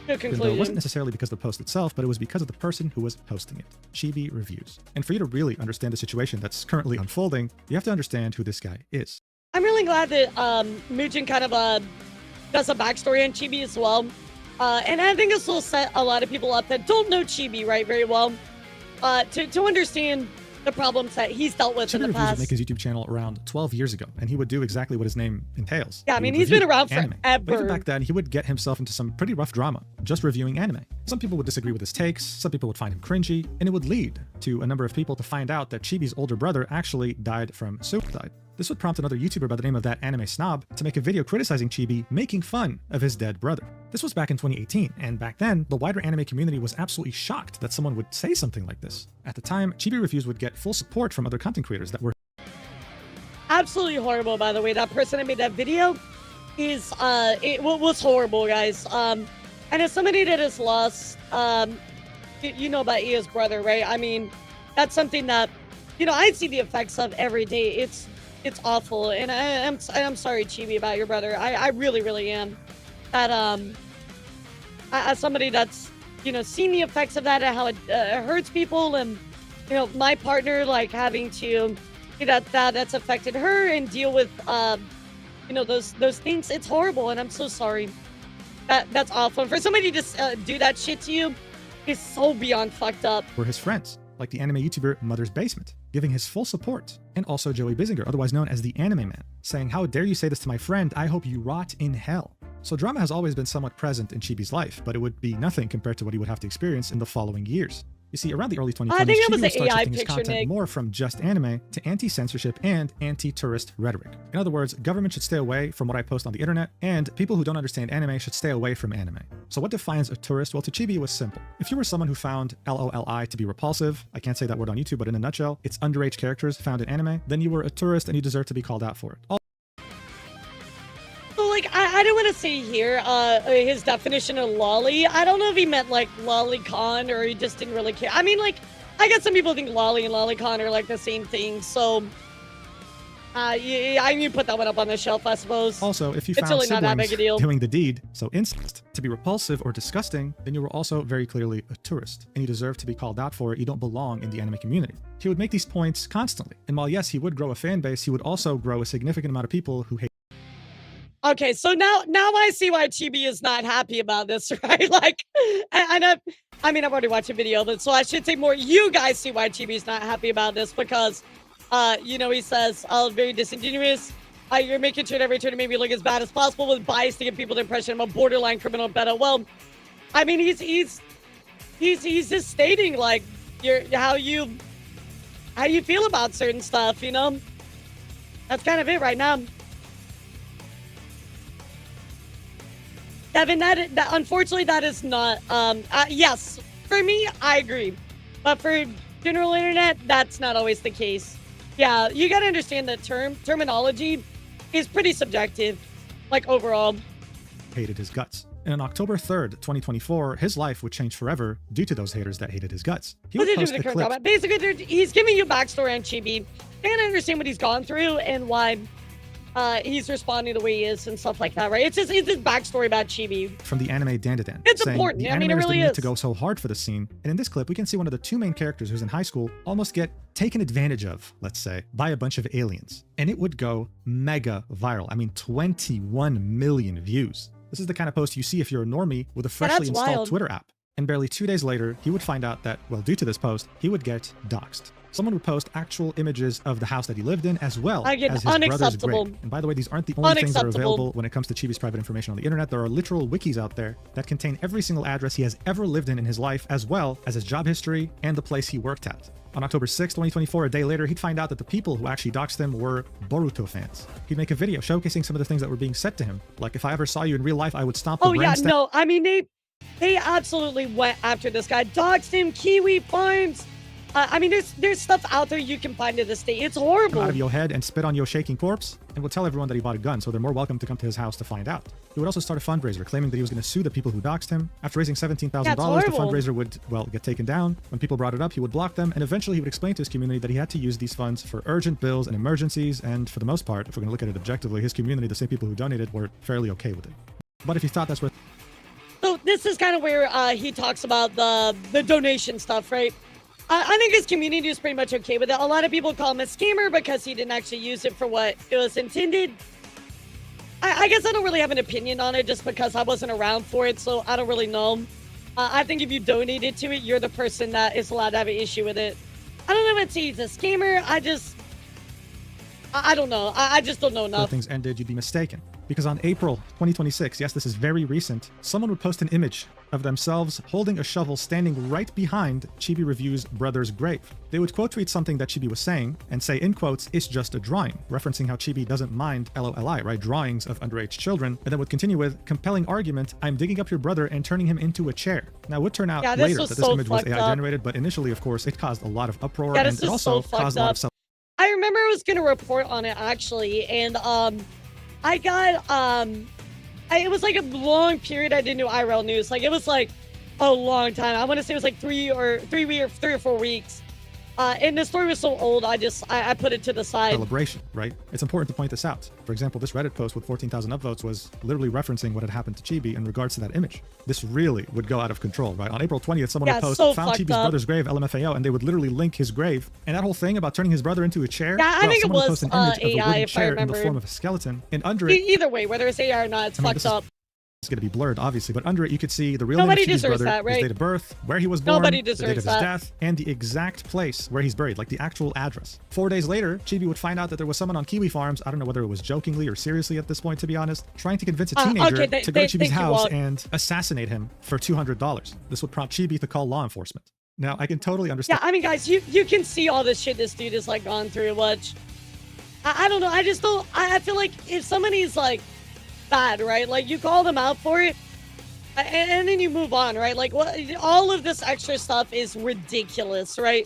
to a conclusion. It wasn't necessarily because of the post itself, but it was because of the person who was posting it. Chibi Reviews. And for you to really understand the situation that's currently unfolding, you have to understand who this guy is. I'm really glad that Mugen kind of does a backstory on Chibi as well. And I think this will set a lot of people up that don't know Chibi, right, very well, to understand the problems that he's dealt with in the past. Would make his YouTube channel around 12 years ago, and he would do exactly what his name entails. Yeah, I mean, he's been around forever. But even back then, he would get himself into some pretty rough drama, just reviewing anime. Some people would disagree with his takes, some people would find him cringy, and it would lead to a number of people to find out that Chibi's older brother actually died from suicide. This would prompt another YouTuber by the name of That Anime Snob to make a video criticizing Chibi, making fun of his dead brother. This was back in 2018, and back then, the wider anime community was absolutely shocked that someone would say something like this. At the time, Chibi Reviews would get full support from other content creators that were absolutely horrible, by the way. That person that made that video is, it was horrible, guys. And as somebody that has lost, you know about Ia's brother, right? I mean, that's something that, you know, I see the effects of every day. It's awful, and I'm sorry, Chibi, about your brother. I really, really am. That as somebody that's, you know, seen the effects of that and how it hurts people, and you know, my partner like having to, you know, that's affected her and deal with, you know, those things. It's horrible, and I'm so sorry. That's awful. And for somebody to do that shit to you is so beyond fucked up. Were his friends, like the anime YouTuber Mother's Basement, giving his full support, and also Joey Bizinger, otherwise known as the Anime Man, saying, how dare you say this to my friend, I hope you rot in hell. So drama has always been somewhat present in Chibi's life, but it would be nothing compared to what he would have to experience in the following years. You see, around the early 2020s, I think it Chibi was would the start AI shifting his picture, content Nick. more from just anime to anti-censorship and anti-tourist rhetoric. In other words, government should stay away from what I post on the internet, and people who don't understand anime should stay away from anime. So what defines a tourist? Well, to Chibi, it was simple. If you were someone who found LOLI to be repulsive, I can't say that word on YouTube, but in a nutshell, it's underage characters found in anime, then you were a tourist and you deserve to be called out for it. So, like, I don't want to say here his definition of lolly. I don't know if he meant, like, lolicon or he just didn't really care. I mean, like, I guess some people think lolly and lolicon are, like, the same thing. So, yeah, I need to put that one up on the shelf, I suppose. Also, if you It's found really not that siblings big a deal. doing the deed, so incest, to be repulsive or disgusting, then you were also very clearly a tourist, and you deserve to be called out for it. You don't belong in the anime community. He would make these points constantly, and while yes, he would grow a fan base, he would also grow a significant amount of people who hate. Okay, so now I see why Chibi is not happy about this, right? Like, I mean, I've already watched a video, but so I should say more. You guys see why Chibi's not happy about this because, you know, he says, "Oh, very disingenuous. You're making sure every turn to make me look as bad as possible with bias to give people the impression I'm a borderline criminal better." Well, I mean, he's just stating like how you feel about certain stuff, you know. That's kind of it right now. Devin, that unfortunately that is not. Yes, for me, I agree, but for general internet, that's not always the case. Yeah, you gotta understand that terminology is pretty subjective, like overall. Hated his guts. And on October 3rd, 2024, his life would change forever due to those haters that hated his guts. He would post a clip. Basically, he's giving you backstory on Chibi. You gotta understand what he's gone through and why he's responding the way he is and stuff like that, right? It's his backstory about Chibi. From the anime Dandadan. It's saying, important. The I mean, it animators really didn't need is. to go so hard for the scene. And in this clip, we can see one of the two main characters who's in high school almost get taken advantage of, let's say, by a bunch of aliens. And it would go mega viral. I mean, 21 million views. This is the kind of post you see if you're a normie with a freshly installed wild. Twitter app. And barely 2 days later, he would find out that, well, due to this post, he would get doxxed. Someone would post actual images of the house that he lived in, as well as his brother's grave. And by the way, these aren't the only things that are available when it comes to Chibi's private information on the internet. There are literal wikis out there that contain every single address he has ever lived in his life, as well as his job history and the place he worked at. On October 6, 2024, a day later, he'd find out that the people who actually doxed him were Boruto fans. He'd make a video showcasing some of the things that were being said to him. Like, if I ever saw you in real life, I would stomp the Oh yeah, brainstem. no, I mean they absolutely went after this guy, doxed him, Kiwi Farms. I mean, there's stuff out there you can find to this day. It's horrible. Out of your head and spit on your shaking corpse, and would tell everyone that he bought a gun, so they're more welcome to come to his house to find out. He would also start a fundraiser claiming that he was going to sue the people who doxed him. After raising $17,000, the fundraiser would, well, get taken down. When people brought it up, he would block them, and eventually he would explain to his community that he had to use these funds for urgent bills and emergencies, and for the most part, if we're going to look at it objectively, his community, the same people who donated, were fairly okay with it. But if you thought that's where... So this is kind of where he talks about the donation stuff, right? I think his community is pretty much okay with it. A lot of people call him a scammer because he didn't actually use it for what it was intended. I guess I don't really have an opinion on it just because I wasn't around for it, so I don't really know. I think if you donated to it, you're the person that is allowed to have an issue with it. I don't know if he's a scammer. I don't know. I just don't know enough. things ended, you'd be mistaken. Because on April 2026, yes, this is very recent, someone would post an image of themselves holding a shovel standing right behind Chibi Review's brother's grave. They would quote tweet something that Chibi was saying and say, in quotes, "It's just a drawing," referencing how Chibi doesn't mind LOLI, right? Drawings of underage children, and then would continue with, "Compelling argument, I'm digging up your brother and turning him into a chair." Now, it would turn out later that this image was AI generated, but initially, of course, it caused a lot of uproar, and it also caused a lot of self. I remember I was going to report on it, actually, and I got, it was like a long period I didn't do IRL news. Like, it was like a long time. I want to say it was like 3 or 4 weeks. And the story was so old, I put it to the side. Celebration, right? It's important to point this out. For example, this Reddit post with 14,000 upvotes was literally referencing what had happened to Chibi in regards to that image. This really would go out of control, right? On April 20th, someone would post, "Found Chibi's brother's grave, LMFAO," and they would literally link his grave. And that whole thing about turning his brother into a chair, yeah, I think it was post an image of a AI, wooden if I chair remember. in the form of a skeleton, and under it, Either way, whether it's AI or not, it's fucked up. It's going to be blurred, obviously, but under it you could see the real Nobody name of Chibi's deserves brother, that, right? his date of birth, where he was born, Nobody the date deserves of his that. death, and the exact place where he's buried, like the actual address. 4 days later, Chibi would find out that there was someone on Kiwi Farms, I don't know whether it was jokingly or seriously at this point, to be honest, trying to convince a teenager to go to Chibi's house and assassinate him for $200. This would prompt Chibi to call law enforcement. Now, I can totally Yeah, understand. I mean, guys, you can see all this shit this dude has like gone through, which I don't know. I just don't. I feel like if somebody's like bad, right? Like you call them out for it, and then you move on, right? Like what? All of this extra stuff is ridiculous, right?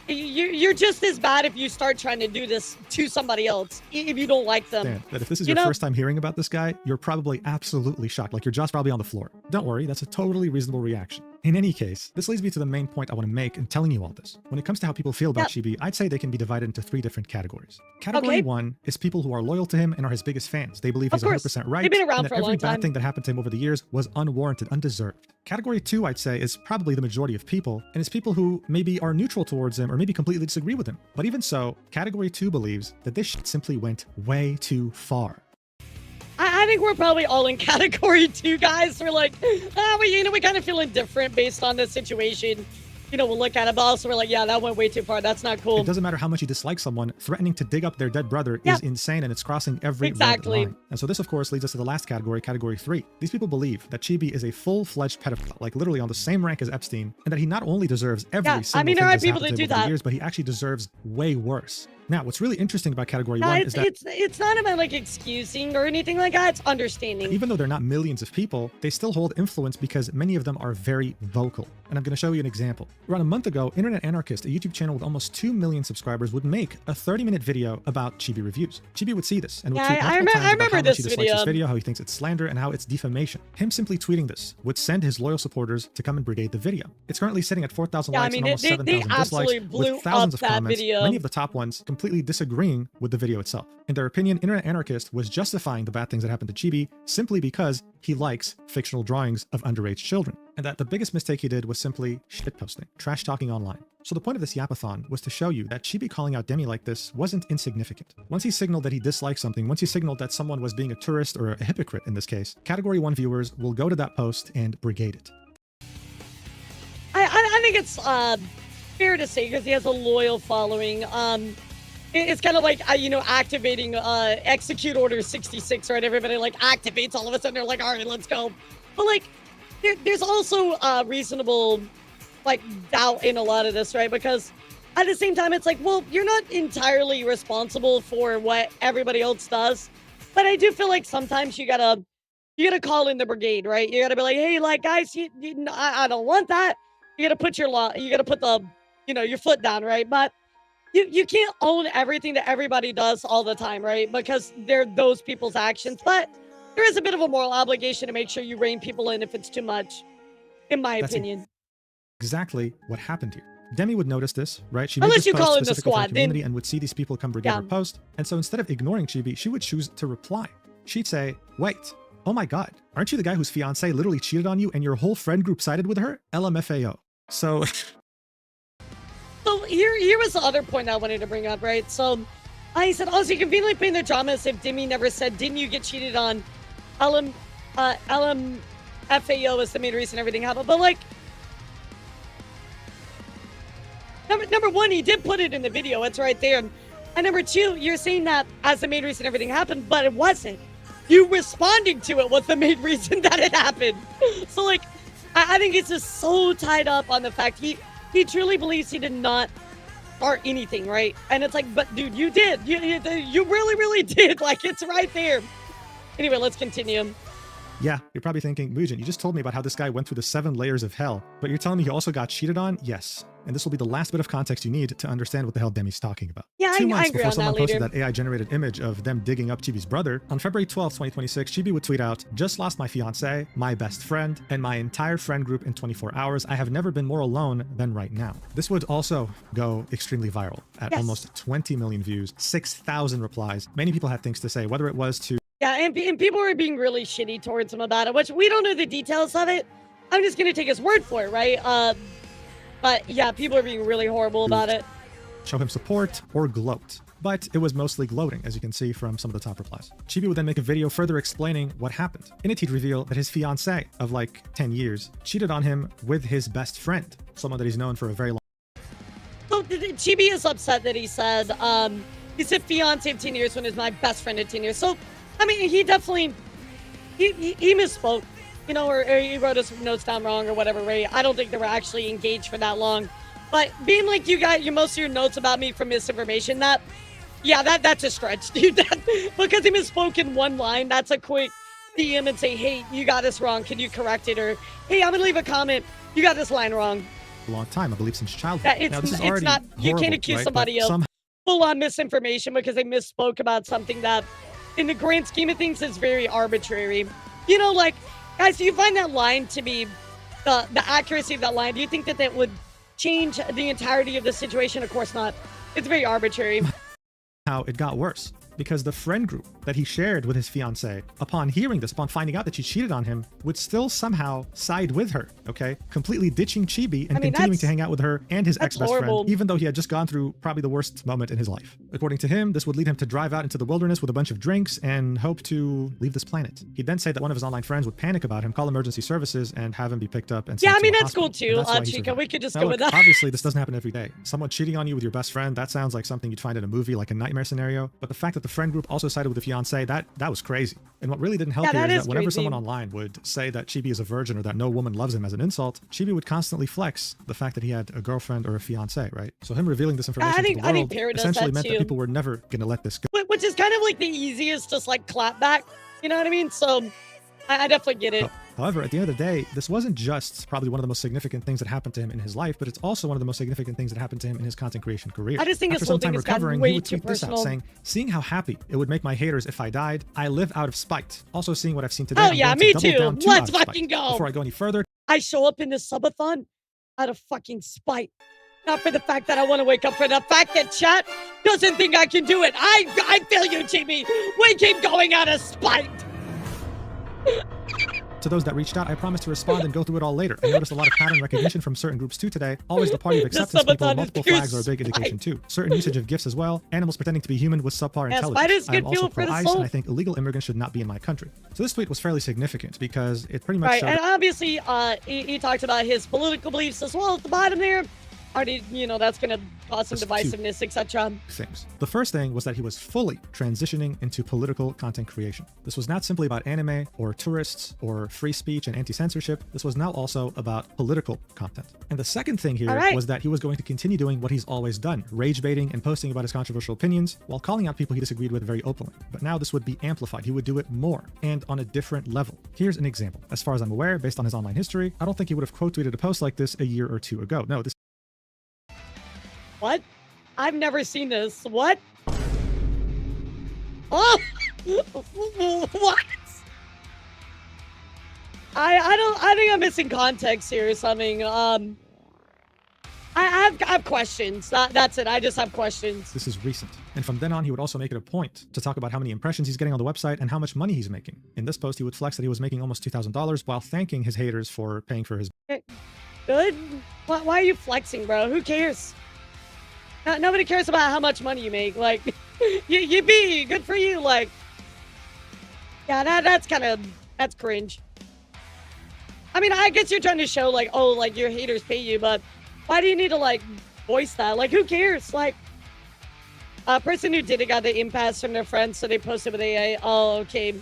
You're just as bad if you start trying to do this to somebody else if you don't like them. That if this is your first time hearing about this guy, you're probably absolutely shocked. Like your jaw's probably on the floor. Don't worry, that's a totally reasonable reaction. In any case, this leads me to the main point I want to make in telling you all this. When it comes to how people feel about Chibi, I'd say they can be divided into 3 different categories. Category 1 is people who are loyal to him and are his biggest fans. They believe he's 100% right. They've been around and for that a long every bad time. thing that happened to him over the years was unwarranted, undeserved. Category 2, I'd say, is probably the majority of people, and it's people who maybe are neutral towards him or maybe completely disagree with him. But even so, Category 2 believes that this shit simply went way too far. I think we're probably all in category 2, guys. We're like, we kind of feel indifferent based on the situation. We'll look at it, but also we're like, yeah, that went way too far. That's not cool. It doesn't matter how much you dislike someone, threatening to dig up their dead brother is insane, and it's crossing every red line. And so this, of course, leads us to the last category, category 3. These people believe that Chibi is a full-fledged pedophile, like literally on the same rank as Epstein, and that he not only deserves every single thing that's happened to him over the years, but he actually deserves way worse. Now, what's really interesting about category 1 is that it's not about like excusing or anything like that. It's understanding. Even though they're not millions of people, they still hold influence because many of them are very vocal. And I'm going to show you an example. Around a month ago, Internet Anarchist, a YouTube channel with almost 2 million subscribers, would make a 30-minute video about Chibi reviews. Chibi would see this and would tweet multiple times about how much he dislikes this video, how he thinks it's slander, and how it's defamation. Him simply tweeting this would send his loyal supporters to come and brigade the video. It's currently sitting at 4,000 likes and almost 7,000 dislikes, with thousands of comments, many of the top ones completely disagreeing with the video itself. In their opinion, Internet Anarchist was justifying the bad things that happened to Chibi simply because he likes fictional drawings of underage children, and that the biggest mistake he did was simply shitposting, trash talking online. So the point of this yapathon was to show you that Chibi calling out Deme like this wasn't insignificant. Once he signaled that he disliked something, once he signaled that someone was being a tourist or a hypocrite in this case, Category 1 viewers will go to that post and brigade it. I think it's fair to say, because he has a loyal following. It's kind of like, activating execute order 66, right? Everybody like activates all of a sudden. They're like, all right, let's go. But like, there's also reasonable like doubt in a lot of this, right? Because at the same time, it's like, well, you're not entirely responsible for what everybody else does. But I do feel like sometimes you gotta call in the brigade, right? You gotta be like, hey, like guys, I don't want that. You gotta put the, your foot down, right? But you can't own everything that everybody does all the time, right? Because they're those people's actions. But there is a bit of a moral obligation to make sure you rein people in if it's too much, in my opinion. Exactly what happened here. Deme would notice this, right? She Unless you call in the specifically for squad, community and would see these people come brigade her post. And so instead of ignoring Chibi, she would choose to reply. She'd say, wait, oh my God, aren't you the guy whose fiance literally cheated on you and your whole friend group sided with her? LMFAO. So here was the other point I wanted to bring up, right? So I said, also, you conveniently put in the drama as if Deme never said, didn't you get cheated on? LMFAO is the main reason everything happened. But like, number one, he did put it in the video. It's right there. And number 2, you're saying that as the main reason everything happened, but it wasn't. You responding to it was the main reason that it happened. So like, I think it's just so tied up on the fact he truly believes he did not start anything, right? And it's like, but dude, you did. You really, really did. Like, it's right there. Anyway, let's continue. Yeah, you're probably thinking, Mugen, you just told me about how this guy went through the 7 layers of hell, but you're telling me he also got cheated on? Yes. And this will be the last bit of context you need to understand what the hell Deme's talking about. Yeah, 2 I months agree before on someone that posted later. that AI-generated image of them digging up Chibi's brother, on February 12th, 2026, Chibi would tweet out, just lost my fiance, my best friend, and my entire friend group in 24 hours. I have never been more alone than right now. This would also go extremely viral at almost 20 million views, 6,000 replies. Many people had things to say, whether it was to Yeah, and people were being really shitty towards him about it, which we don't know the details of it. I'm just going to take his word for it, right? But yeah, people are being really horrible about it. show him support or gloat. But it was mostly gloating, as you can see from some of the top replies. Chibi would then make a video further explaining what happened. In it, he'd reveal that his fiancée of like 10 years cheated on him with his best friend, someone that he's known for a very long time. So Chibi is upset that he said fiancé of 10 years when he's my best friend of 10 years. So, I mean, he definitely, he misspoke. you know, or he wrote his notes down wrong or whatever, right? I don't think they were actually engaged for that long. But being like you got most of your notes about me from misinformation, that's a stretch, dude. Because he misspoke in one line, that's a quick DM and say, hey, you got this wrong. Can you correct it? Or, hey, I'm going to leave a comment. You got this line wrong. A long time, I believe, since childhood. Now, it's not, you can't accuse somebody of full-on misinformation because they misspoke about something that, in the grand scheme of things, is very arbitrary. You know, like, guys, do you find that line to be, the accuracy of that line, do you think that that would change the entirety of the situation? Of course not. It's very arbitrary. How it got worse. Because the friend group that he shared with his fiancée, upon hearing this, upon finding out that she cheated on him, would still somehow side with her, okay? Completely ditching Chibi and continuing to hang out with her and his ex-best friend, even though he had just gone through probably the worst moment in his life. According to him, this would lead him to drive out into the wilderness with a bunch of drinks and hope to leave this planet. He'd then say that one of his online friends would panic about him, call emergency services, and have him be picked up and sent to a that's hospital. cool too, Chica. We could just go with that. Obviously, this doesn't happen every day. Someone cheating on you with your best friend, that sounds like something you'd find in a movie, like a nightmare scenario. But the fact that the friend group also sided with the fiancé, that was crazy. And what really didn't help here is that whenever someone online would say that Chibi is a virgin or that no woman loves him as an insult, Chibi would constantly flex the fact that he had a girlfriend or a fiancé, right? So him revealing this information to the world essentially meant that people were never going to let this go. Which is kind of like the easiest, just like clap back. You know what I mean? So I definitely get it. However, at the end of the day, this wasn't just probably one of the most significant things that happened to him in his life, but it's also one of the most significant things that happened to him in his content creation career. I just think After this whole some time thing has gotten recovering, way he would too tweet this out personal. saying, seeing how happy it would make my haters if I died, I live out of spite. Also seeing what I've seen today, Oh I'm yeah, going me to double too. down too Let's out of fucking spite. go. Before I go any further, I show up in this subathon out of fucking spite. Not for the fact that I want to wake up, for the fact that chat doesn't think I can do it. I feel you, Jimmy. We keep going out of spite. to those that reached out, I promised to respond and go through it all later. I noticed a lot of pattern recognition from certain groups too today. Always the party of acceptance people, multiple flags are a big indication too. Certain usage of gifts as well. Animals pretending to be human with subpar intelligence. I'm also pro-ICE, and I think illegal immigrants should not be in my country. So this tweet was fairly significant because it pretty much showed... And obviously, he talked about his political beliefs as well at the bottom there. Already, you know, that's going to cause some divisiveness, etc. Things. The first thing was that he was fully transitioning into political content creation. This was not simply about anime or tourists or free speech and anti-censorship. This was now also about political content. And the second thing here was that he was going to continue doing what he's always done, rage baiting and posting about his controversial opinions while calling out people he disagreed with very openly. But now this would be amplified. He would do it more and on a different level. Here's an example. As far as I'm aware, based on his online history, I don't think he would have quote tweeted a post like this a year or two ago. No, this... What? I've never seen this. What? Oh! What? I think I'm missing context here or something. I have questions. That's it. I just have questions. This is recent. And from then on, he would also make it a point to talk about how many impressions he's getting on the website and how much money he's making. In this post, he would flex that he was making almost $2,000 while thanking his haters for paying for his... Good? Why are you flexing, bro? Who cares? Nobody cares about how much money you make. Like, you be good for you. Like, yeah, that's cringe. I mean, I guess you're trying to show like, oh, like your haters pay you, but why do you need to like voice that? Like, who cares? Like, a person who did it got the impasse from their friends, so they posted with AA. Oh, okay.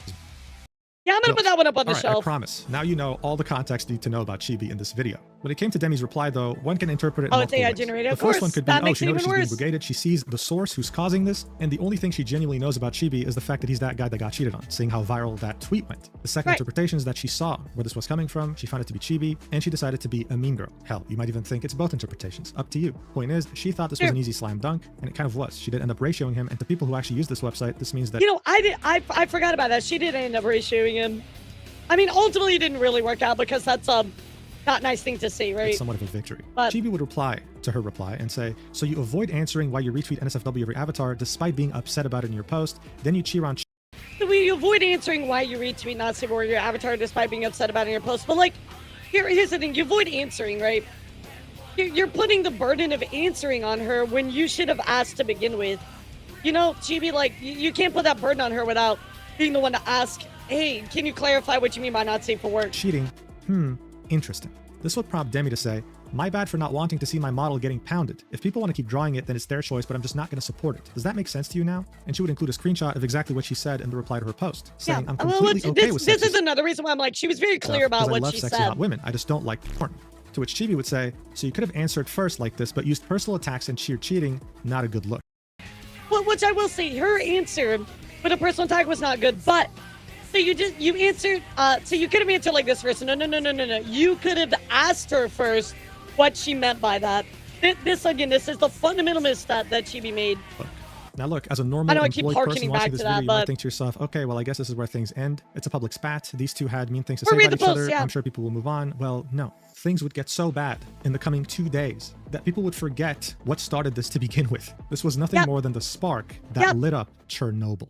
Yeah, I'm gonna put that one up on the shelf. I promise. Now you know all the context you need to know about Chibi in this video. When it came to Deme's reply, though, one can interpret it in multiple ways. Generated. The first one could be, oh, she noticed she's being brigaded. She sees the source who's causing this, and the only thing she genuinely knows about Chibi is the fact that he's that guy that got cheated on, seeing how viral that tweet went. The second interpretation is that she saw where this was coming from, she found it to be Chibi, and she decided to be a mean girl. Hell, you might even think it's both interpretations. Up to you. Point is, she thought this was an easy slam dunk, and it kind of was. She did end up ratioing him, and to people who actually use this website, this means that... You know, I forgot about that. She did end up ratioing him. I mean, ultimately, it didn't really work out because that's not a nice thing to say, right? It's somewhat of a victory. But Chibi would reply to her reply and say, so you avoid answering why you retweet NSFW of your avatar despite being upset about it in your post, then you cheer on... So you avoid answering why you retweet Nazi or your avatar despite being upset about it in your post. But like, here's the thing, you avoid answering, right? You're putting the burden of answering on her when you should have asked to begin with. You know, Chibi, like, you can't put that burden on her without being the one to ask, hey, can you clarify what you mean by not safe for work? Cheating? Interesting. This would prompt Deme to say, my bad for not wanting to see my model getting pounded. If people want to keep drawing it, then it's their choice, but I'm just not going to support it. Does that make sense to you now? And she would include a screenshot of exactly what she said in the reply to her post, saying, I'm completely okay with this is another reason why I'm like, she was very clear about what I love she sexy said. hot women. I just don't like porn. To which Chibi would say, so you could have answered first like this, but used personal attacks and sheer cheating. Not a good look. Well, which I will say, her answer with a personal attack was not good, but so you answered, so you could have answered like this first. No. You could have asked her first what she meant by that. This is the fundamental misstep that Chibi made. Now look, as a normal employed person watching this video, you might think to yourself, okay, well, I guess this is where things end. It's a public spat. These two had mean things to say about each other. I'm sure people will move on. Well, no. Things would get so bad in the coming 2 days that people would forget what started this to begin with. This was nothing more than the spark that lit up Chernobyl.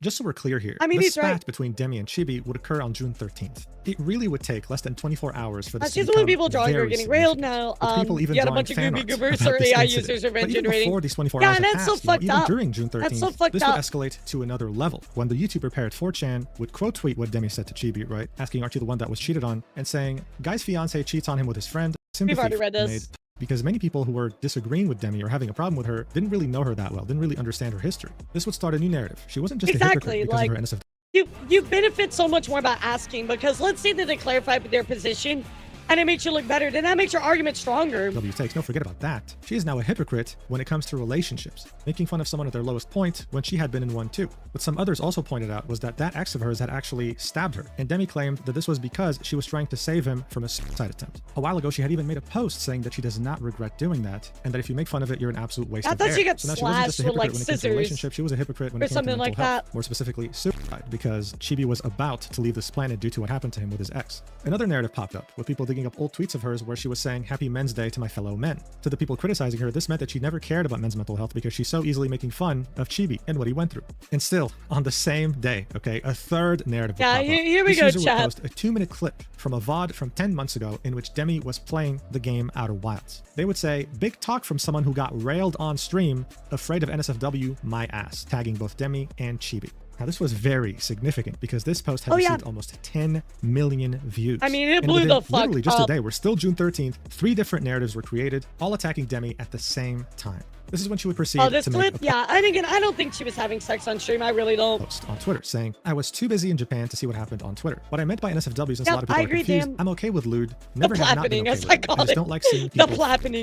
Just so we're clear here, the spat between Deme and Chibi would occur on June 13th. It really would take less than 24 hours for this to become people drawing are getting railed now. People even you had a bunch of Gooby Goobers or AI users revenge generating. Before these 24 hours that's so fucked up. Even during June 13th, this would escalate to another level when the YouTuber Parrot 4chan would quote tweet what Deme said to Chibi, right? Asking, aren't you the one that was cheated on? And saying, guy's fiance cheats on him with his friend. We've already read this. Made because many people who were disagreeing with Deme or having a problem with her didn't really know her that well, didn't really understand her history. This would start a new narrative. She wasn't just a hypocrite because of her NSFW. You benefit so much more by asking, because let's say that they clarified their position and it makes you look better, then that makes your argument stronger. Takes, don't forget about that. She is now a hypocrite when it comes to relationships, making fun of someone at their lowest point when she had been in one too. What some others also pointed out was that ex of hers had actually stabbed her, and Deme claimed that this was because she was trying to save him from a suicide attempt. A while ago, she had even made a post saying that she does not regret doing that, and that if you make fun of it, you're an absolute waste of air. I thought she got so now she wasn't just a hypocrite when it came to relationship, she was a hypocrite when it came to mental health, more specifically suicide, because Chibi was about to leave this planet due to what happened to him with his ex. Another narrative popped up, with people digging up old tweets of hers where she was saying Happy Men's Day to my fellow men. To the people criticizing her, this meant that she never cared about men's mental health because she's so easily making fun of Chibi and what he went through. And still, on the same day, okay, a third narrative would pop up. Here we go, chat. Post a 2-minute clip from a VOD from 10 months ago in which Deme was playing the game Outer Wilds. They would say, big talk from someone who got railed on stream, afraid of NSFW, my ass, tagging both Deme and Chibi. Now, this was very significant because this post had received almost 10 million views. I mean, it blew the fuck up. Literally just a day, we're still June 13th, 3 different narratives were created, all attacking Deme at the same time. This is when she would proceed this clip? I don't think she was having sex on stream. I really don't. Post on Twitter saying, I was too busy in Japan to see what happened on Twitter. What I meant by NSFW, since a lot of people are confused, I'm okay with lewd. Never have not been okay with it. I just don't like seeing people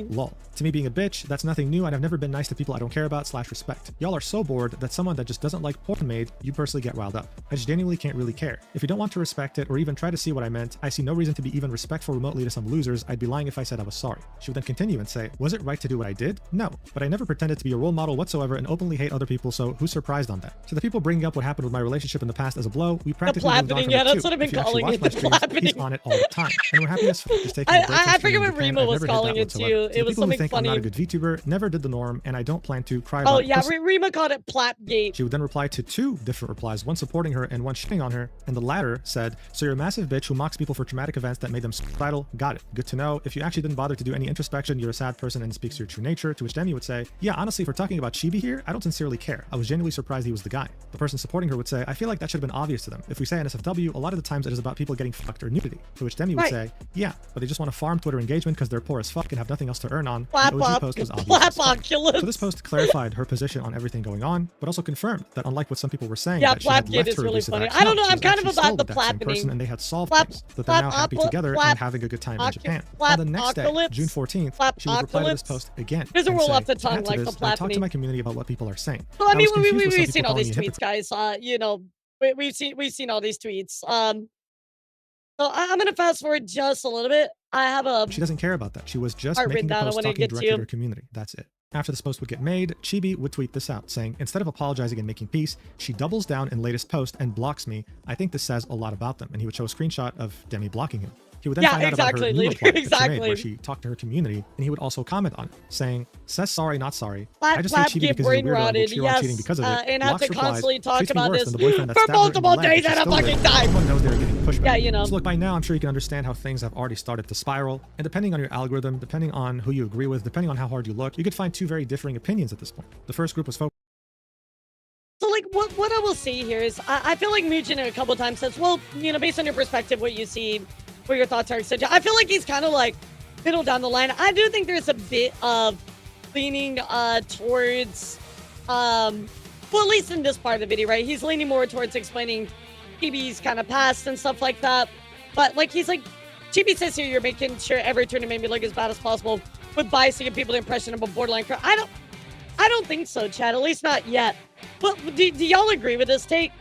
lol. To me, being a bitch, that's nothing new, and I've never been nice to people I don't care about / respect. Y'all are so bored that someone that just doesn't like porn made, you personally get riled up. I just genuinely can't really care. If you don't want to respect it or even try to see what I meant, I see no reason to be even respectful remotely to some losers. I'd be lying if I said I was sorry. She would then continue and say, was it right to do what I did? No, but I never pretended to be a role model whatsoever and openly hate other people, so who's surprised on that? To the people bringing up what happened with my relationship in the past as a blow, we practically moved on from it that's too. what I've been calling it, the flapping. He's on it all the time, and we're happy as fuck. Just taking I forget what Rima was calling it too. It was something funny. I'm not a good VTuber, never did the norm, and I don't plan to cry about it. Rima called it Plapgate. She would then reply to 2 different replies, one supporting her and one shitting on her, and the latter said, so you're a massive bitch who mocks people for traumatic events that made them suicidal. Got it. Good to know. If you actually didn't bother to do any introspection, you're a sad person and it speaks to your true nature. To which Deme would say, yeah, honestly, if we're talking about Chibi here, I don't sincerely care. I was genuinely surprised he was the guy. The person supporting her would say, I feel like that should have been obvious to them. If we say NSFW, a lot of the times it is about people getting fucked or nudity. To which Deme would say, yeah, but they just want to farm Twitter engagement because they're poor as fuck and have nothing else to earn on. The OG post was obvious. So this post clarified her position on everything going on, but also confirmed that unlike what some people were saying, that she had left her really funny. I don't know, I'm kind of about the Plappening. And they had solved things, that they're now happy together and having a good time in Japan. On the next day, June 14th, she would reply to this post again. There's a roll off the tongue like the Plappening. I talk to my community about what people are saying. Well, I mean, we've seen all these tweets, guys. You know, we've seen all these tweets. So I'm gonna fast forward just a little bit. I have a. She doesn't care about that. She was just making a post talking directly to her community. That's it. After this post would get made, Chibi would tweet this out, saying, instead of apologizing and making peace, she doubles down in latest post and blocks me. I think this says a lot about them. And he would show a screenshot of Deme blocking him. He would then find out about her new reply that she made, where she talked to her community, and he would also comment on it, saying, says sorry, not sorry. I just hate Chibi because he's a weirdo and cheer on cheating because of it. And have to constantly talk about this for multiple days at a fucking time. Everyone knows they're getting pushback. Yeah, you know. So look, by now, I'm sure you can understand how things have already started to spiral. And depending on your algorithm, depending on who you agree with, depending on how hard you look, you could find 2 very differing opinions at this point. The first group was focused. So, like, what I will say here is, I feel like Mujin a couple times says, well, you know, based on your perspective, what you see, what your thoughts are, etc. I feel like he's kind of like middle down the line. I do think there's a bit of leaning towards, well, at least in this part of the video, right? He's leaning more towards explaining Chibi's kind of past and stuff like that. But like, he's like, Chibi says here, you're making sure every tournament may look as bad as possible with biasing and people the impression of a borderline crowd. I don't think so, Chad. At least not yet. But do y'all agree with this take?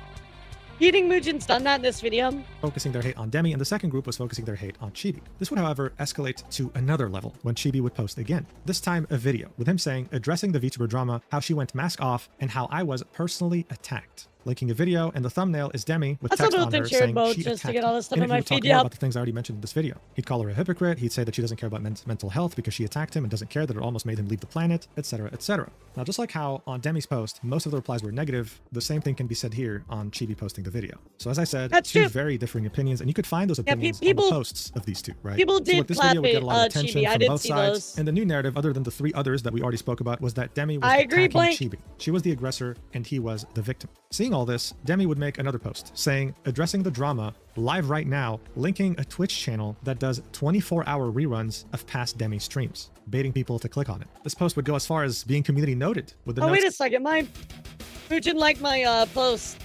Do you think Mujin's done that in this video? Focusing their hate on Deme, and the second group was focusing their hate on Chibi. This would, however, escalate to another level when Chibi would post again. This time a video with him saying, addressing the VTuber drama, how she went mask off, and how I was personally attacked. Linking a video, and the thumbnail is Deme with text on her saying she just to attacked get all this stuff him. in And my he would talk feed, more yep. about the things I already mentioned in this video. He'd call her a hypocrite, he'd say that she doesn't care about mental health because she attacked him and doesn't care that it almost made him leave the planet, etc, etc. Now, just like how on Demi's post, most of the replies were negative, the same thing can be said here on Chibi posting the video. So as I said, That's two true. very differing opinions, and you could find those opinions people- on the posts of these two, right? people So did look, this clap video would get a lot of it, attention Chibi. I from did both see sides, those. and the new narrative, other than the three others that we already spoke about, was that Deme was I agree, attacking Blank. Chibi. She was the aggressor, and he was the victim. Seeing all this, Deme would make another post saying, addressing the drama, live right now, linking a Twitch channel that does 24-hour reruns of past Deme streams, baiting people to click on it. This post would go as far as being community noted, with the Oh, notes wait a second. Mujin liked my post.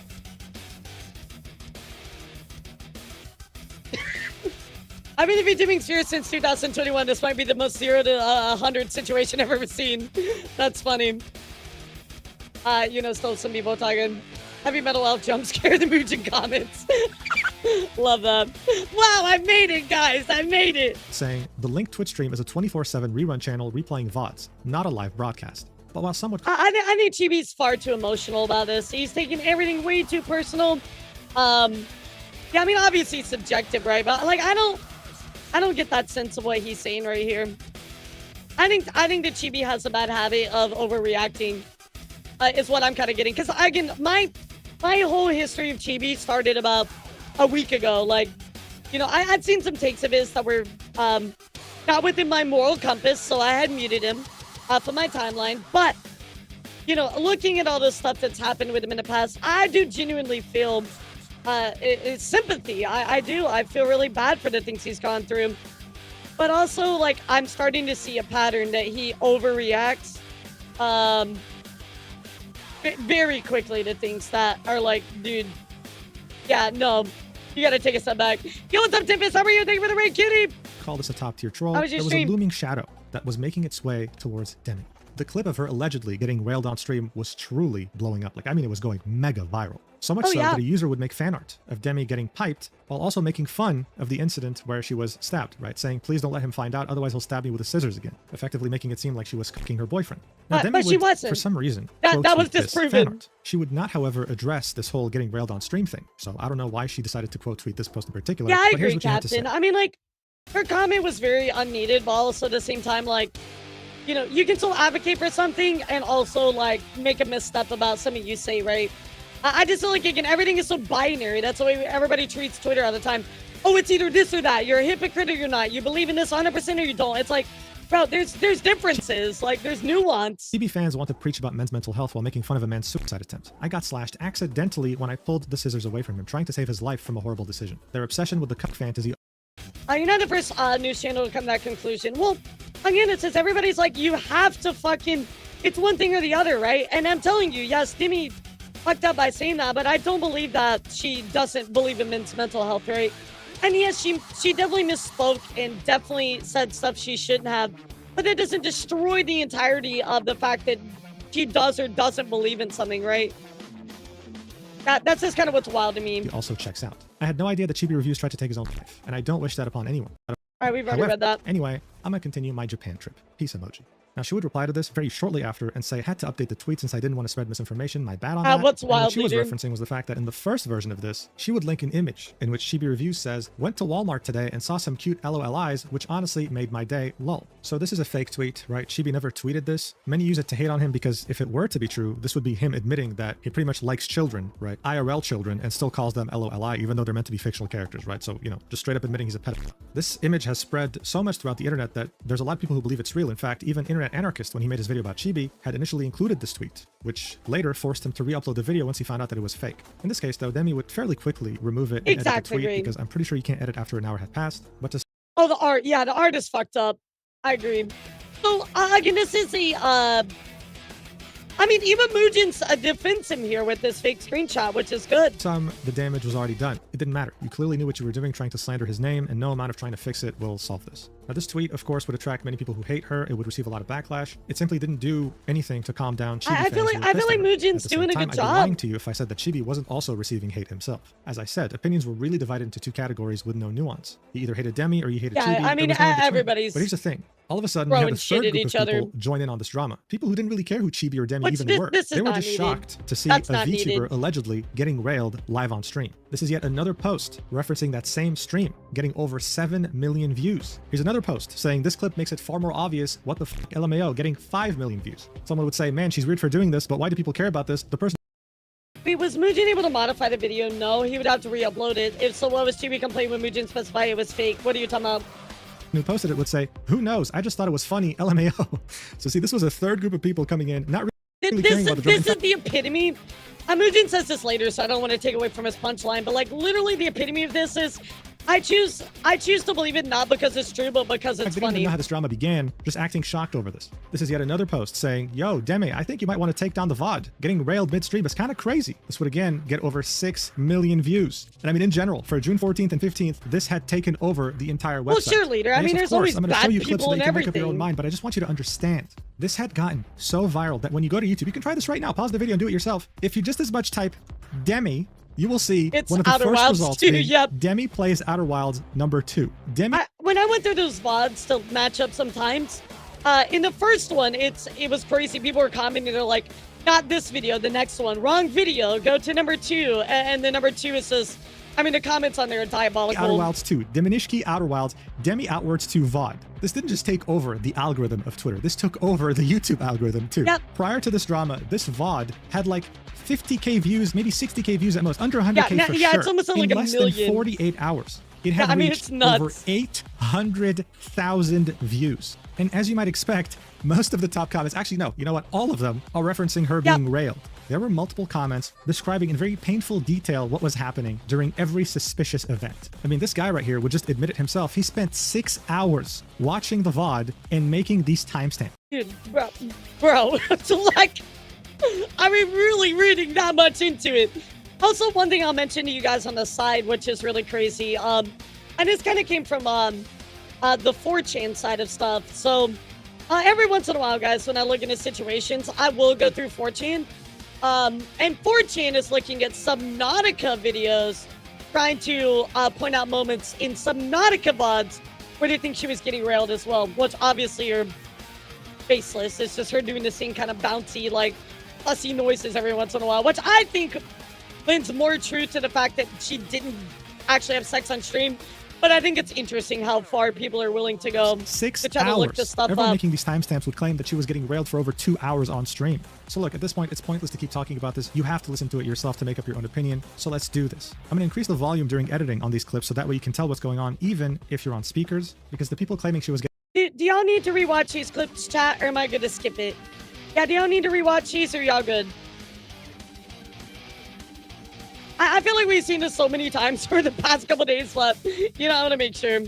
I've been VTubing serious since 2021. This might be the most 0 to 100 situation I've ever seen. That's funny. You know, still some people talking heavy metal elf jump scare the Mujin comments. Love that. Wow, I made it, guys. I made it. saying, the linked Twitch stream is a 24/7 rerun channel replaying VODs, not a live broadcast. But while some would I think Chibi's far too emotional about this. He's taking everything way too personal. Yeah, I mean, obviously it's subjective, right? But like, I don't get that sense of what he's saying right here. I think that Chibi has a bad habit of overreacting. Is what I'm kind of getting. Because again, my whole history of Chibi started about a week ago. Like, you know, I'd seen some takes of his that were not within my moral compass, so I had muted him off of my timeline. But, you know, looking at all the stuff that's happened with him in the past, I do genuinely feel it's sympathy. I do. I feel really bad for the things he's gone through. But also, like, I'm starting to see a pattern that he overreacts very quickly to things that are like, dude, yeah, no, you gotta take a step back. Yo, what's up, Timpus? How are you? Thank you for the raid, kitty. call this a top-tier troll, How there was your was stream? a looming shadow that was making its way towards Deme. The clip of her allegedly getting railed on stream was truly blowing up. Like, I mean, it was going mega viral. So much Oh, so yeah. that a user would make fan art of Deme getting piped while also making fun of the incident where she was stabbed, right? Saying, please don't let him find out, otherwise he'll stab me with the scissors again. Effectively making it seem like she was cooking her boyfriend. Now, Deme but she would, wasn't. for some reason, That was quote-tweet this disproven. fan art. She would not, however, address this whole getting railed on stream thing. So I don't know why she decided to quote tweet this post in particular. Yeah, I but here's agree, what she had to say. Captain. I mean, like, her comment was very unneeded, but also at the same time, like, you know, you can still advocate for something and also, like, make a misstep about something you say, right? I just feel like, again, everything is so binary. That's the way everybody treats Twitter all the time. Oh, it's either this or that. You're a hypocrite or you're not. You believe in this 100% or you don't. It's like, bro, there's differences. Like, there's nuance. CB fans want to preach about men's mental health while making fun of a man's suicide attempt. I got slashed accidentally when I pulled the scissors away from him, trying to save his life from a horrible decision. Their obsession with the cuck fantasy. You're not the first news channel to come to that conclusion. Well, again, it says everybody's like, you have to fucking, it's one thing or the other, right? And I'm telling you, yes, Deme fucked up by saying that, but I don't believe that she doesn't believe in men's mental health, right? And yes, she definitely misspoke and definitely said stuff she shouldn't have, but that doesn't destroy the entirety of the fact that she does or doesn't believe in something, right? That's just kind of what's wild to me. He also checks out. I had no idea that Chibi Reviews tried to take his own life, and I don't wish that upon anyone. All right, we've already However, read that. Anyway, I'm gonna continue my Japan trip. Peace emoji. Now, she would reply to this very shortly after and say, I had to update the tweet since I didn't want to spread misinformation. My bad on that. What's And what she wild, was leader? referencing was the fact that in the first version of this, she would link an image in which Chibi Reviews says, went to Walmart today and saw some cute LOLIs, which honestly made my day, lol. So this is a fake tweet, right? Chibi never tweeted this. Many use it to hate on him because if it were to be true, this would be him admitting that he pretty much likes children, right? IRL children, and still calls them LOLI, even though they're meant to be fictional characters, right? So, you know, just straight up admitting he's a pedophile. This image has spread so much throughout the internet that there's a lot of people who believe it's real. In fact, even Internet Anarchist, when he made his video about Chibi, had initially included this tweet, which later forced him to re-upload the video once he found out that it was fake. In this case, though, Deme would fairly quickly remove it and edit the Exactly, tweet Green. because I'm pretty sure you can't edit after an hour had passed. But to Oh, the art. Yeah, the art is fucked up. I agree. So again, this is a I mean, even Mugen's defends him here with this fake screenshot, which is good. The damage was already done. It didn't matter. You clearly knew what you were doing, trying to slander his name, and no amount of trying to fix it will solve this. Now, this tweet, of course, would attract many people who hate her. It would receive a lot of backlash. It simply didn't do anything to calm down Chibi I feel like Mugen's doing a good I'd job. be lying to you if I said that Chibi wasn't also receiving hate himself. As I said, opinions were really divided into two categories with no nuance. He either hated Deme or he hated Chibi. I mean, everybody's. But here's the thing. All of a sudden, we have a third group of each people other. join in on this drama. People who didn't really care who Chibi or Deme even were. They were just shocked to see That's a not VTuber needed. allegedly getting railed live on stream. This is yet another post referencing that same stream, getting over 7 million views. Here's another post saying this clip makes it far more obvious what the f LMAO, getting 5 million views. Someone would say, man, she's weird for doing this, but why do people care about this? The person Was Mugen able to modify the video? No, he would have to re-upload it. If so, what was Chibi complaining when Mugen specified it was fake? What are you talking about? who posted it would say, who knows? I just thought it was funny, LMAO. So see, this was a third group of people coming in, not really caring about the drama. This is the epitome. Mugen says this later, so I don't want to take away from his punchline, but like literally the epitome of this is I choose to believe it not because it's true, but because it's I didn't even funny. know how this drama began, just acting shocked over this. This is yet another post saying, yo, Deme, I think you might want to take down the VOD. Getting railed midstream is kind of crazy. This would again get over 6 million views. And I mean, in general, for June 14th and 15th, this had taken over the entire website. Well, sure, leader. I And yes, mean, of there's course, always I'm going to bad show you clips people so that and you can make up your own everything. mind, but I just want you to understand. This had gotten so viral that when you go to YouTube, you can try this right now. Pause the video and do it yourself. If you just as much type Deme, you will see It's one of the Outer first Wilds results 2, being yep. Deme plays Outer Wilds #2. Deme When I went through those VODs to match up sometimes, in the first one, it was crazy. People were commenting, they're like, not this video, the next one. Wrong video, go to #2. And the #2 is just, I mean, the comments on there are diabolical. Outer Wilds 2, Diminishki Outer Wilds, Deme Outwards 2 VOD. This didn't just take over the algorithm of Twitter. This took over the YouTube algorithm too. Yep. Prior to this drama, this VOD had like 50k views, maybe 60k views at most, under 100k for sure. It's almost in like a less million. than 48 hours. It had I mean, reached it's nuts. over 800,000 views. And as you might expect, most of the top comments, actually no, you know what? All of them are referencing her being railed. There were multiple comments describing in very painful detail what was happening during every suspicious event. I mean, this guy right here would just admit it himself. He spent 6 hours watching the VOD and making these timestamps. Dude, bro, it's like, I mean, really reading that much into it. Also, one thing I'll mention to you guys on the side, which is really crazy, and this kind of came from the 4chan side of stuff. So every once in a while, guys, when I look into situations, I will go through 4chan. And 4chan is looking at Subnautica videos, trying to point out moments in Subnautica VODs where they think she was getting railed as well, which obviously are baseless. It's just her doing the same kind of bouncy, like, fussy noises every once in a while, which I think lends more truth to the fact that she didn't actually have sex on stream. But I think it's interesting how far people are willing to go 6 to try hours. to look this stuff Everyone up. making these timestamps would claim that she was getting railed for over 2 hours on stream. So look, at this point, it's pointless to keep talking about this. You have to listen to it yourself to make up your own opinion. So let's do this. I'm going to increase the volume during editing on these clips so that way you can tell what's going on, even if you're on speakers, because the people claiming she was getting Do y'all need to rewatch these clips, chat, or am I good to skip it? Yeah, do y'all need to rewatch these, or y'all good? I feel like we've seen this so many times for the past couple days left. You know, I want to make sure.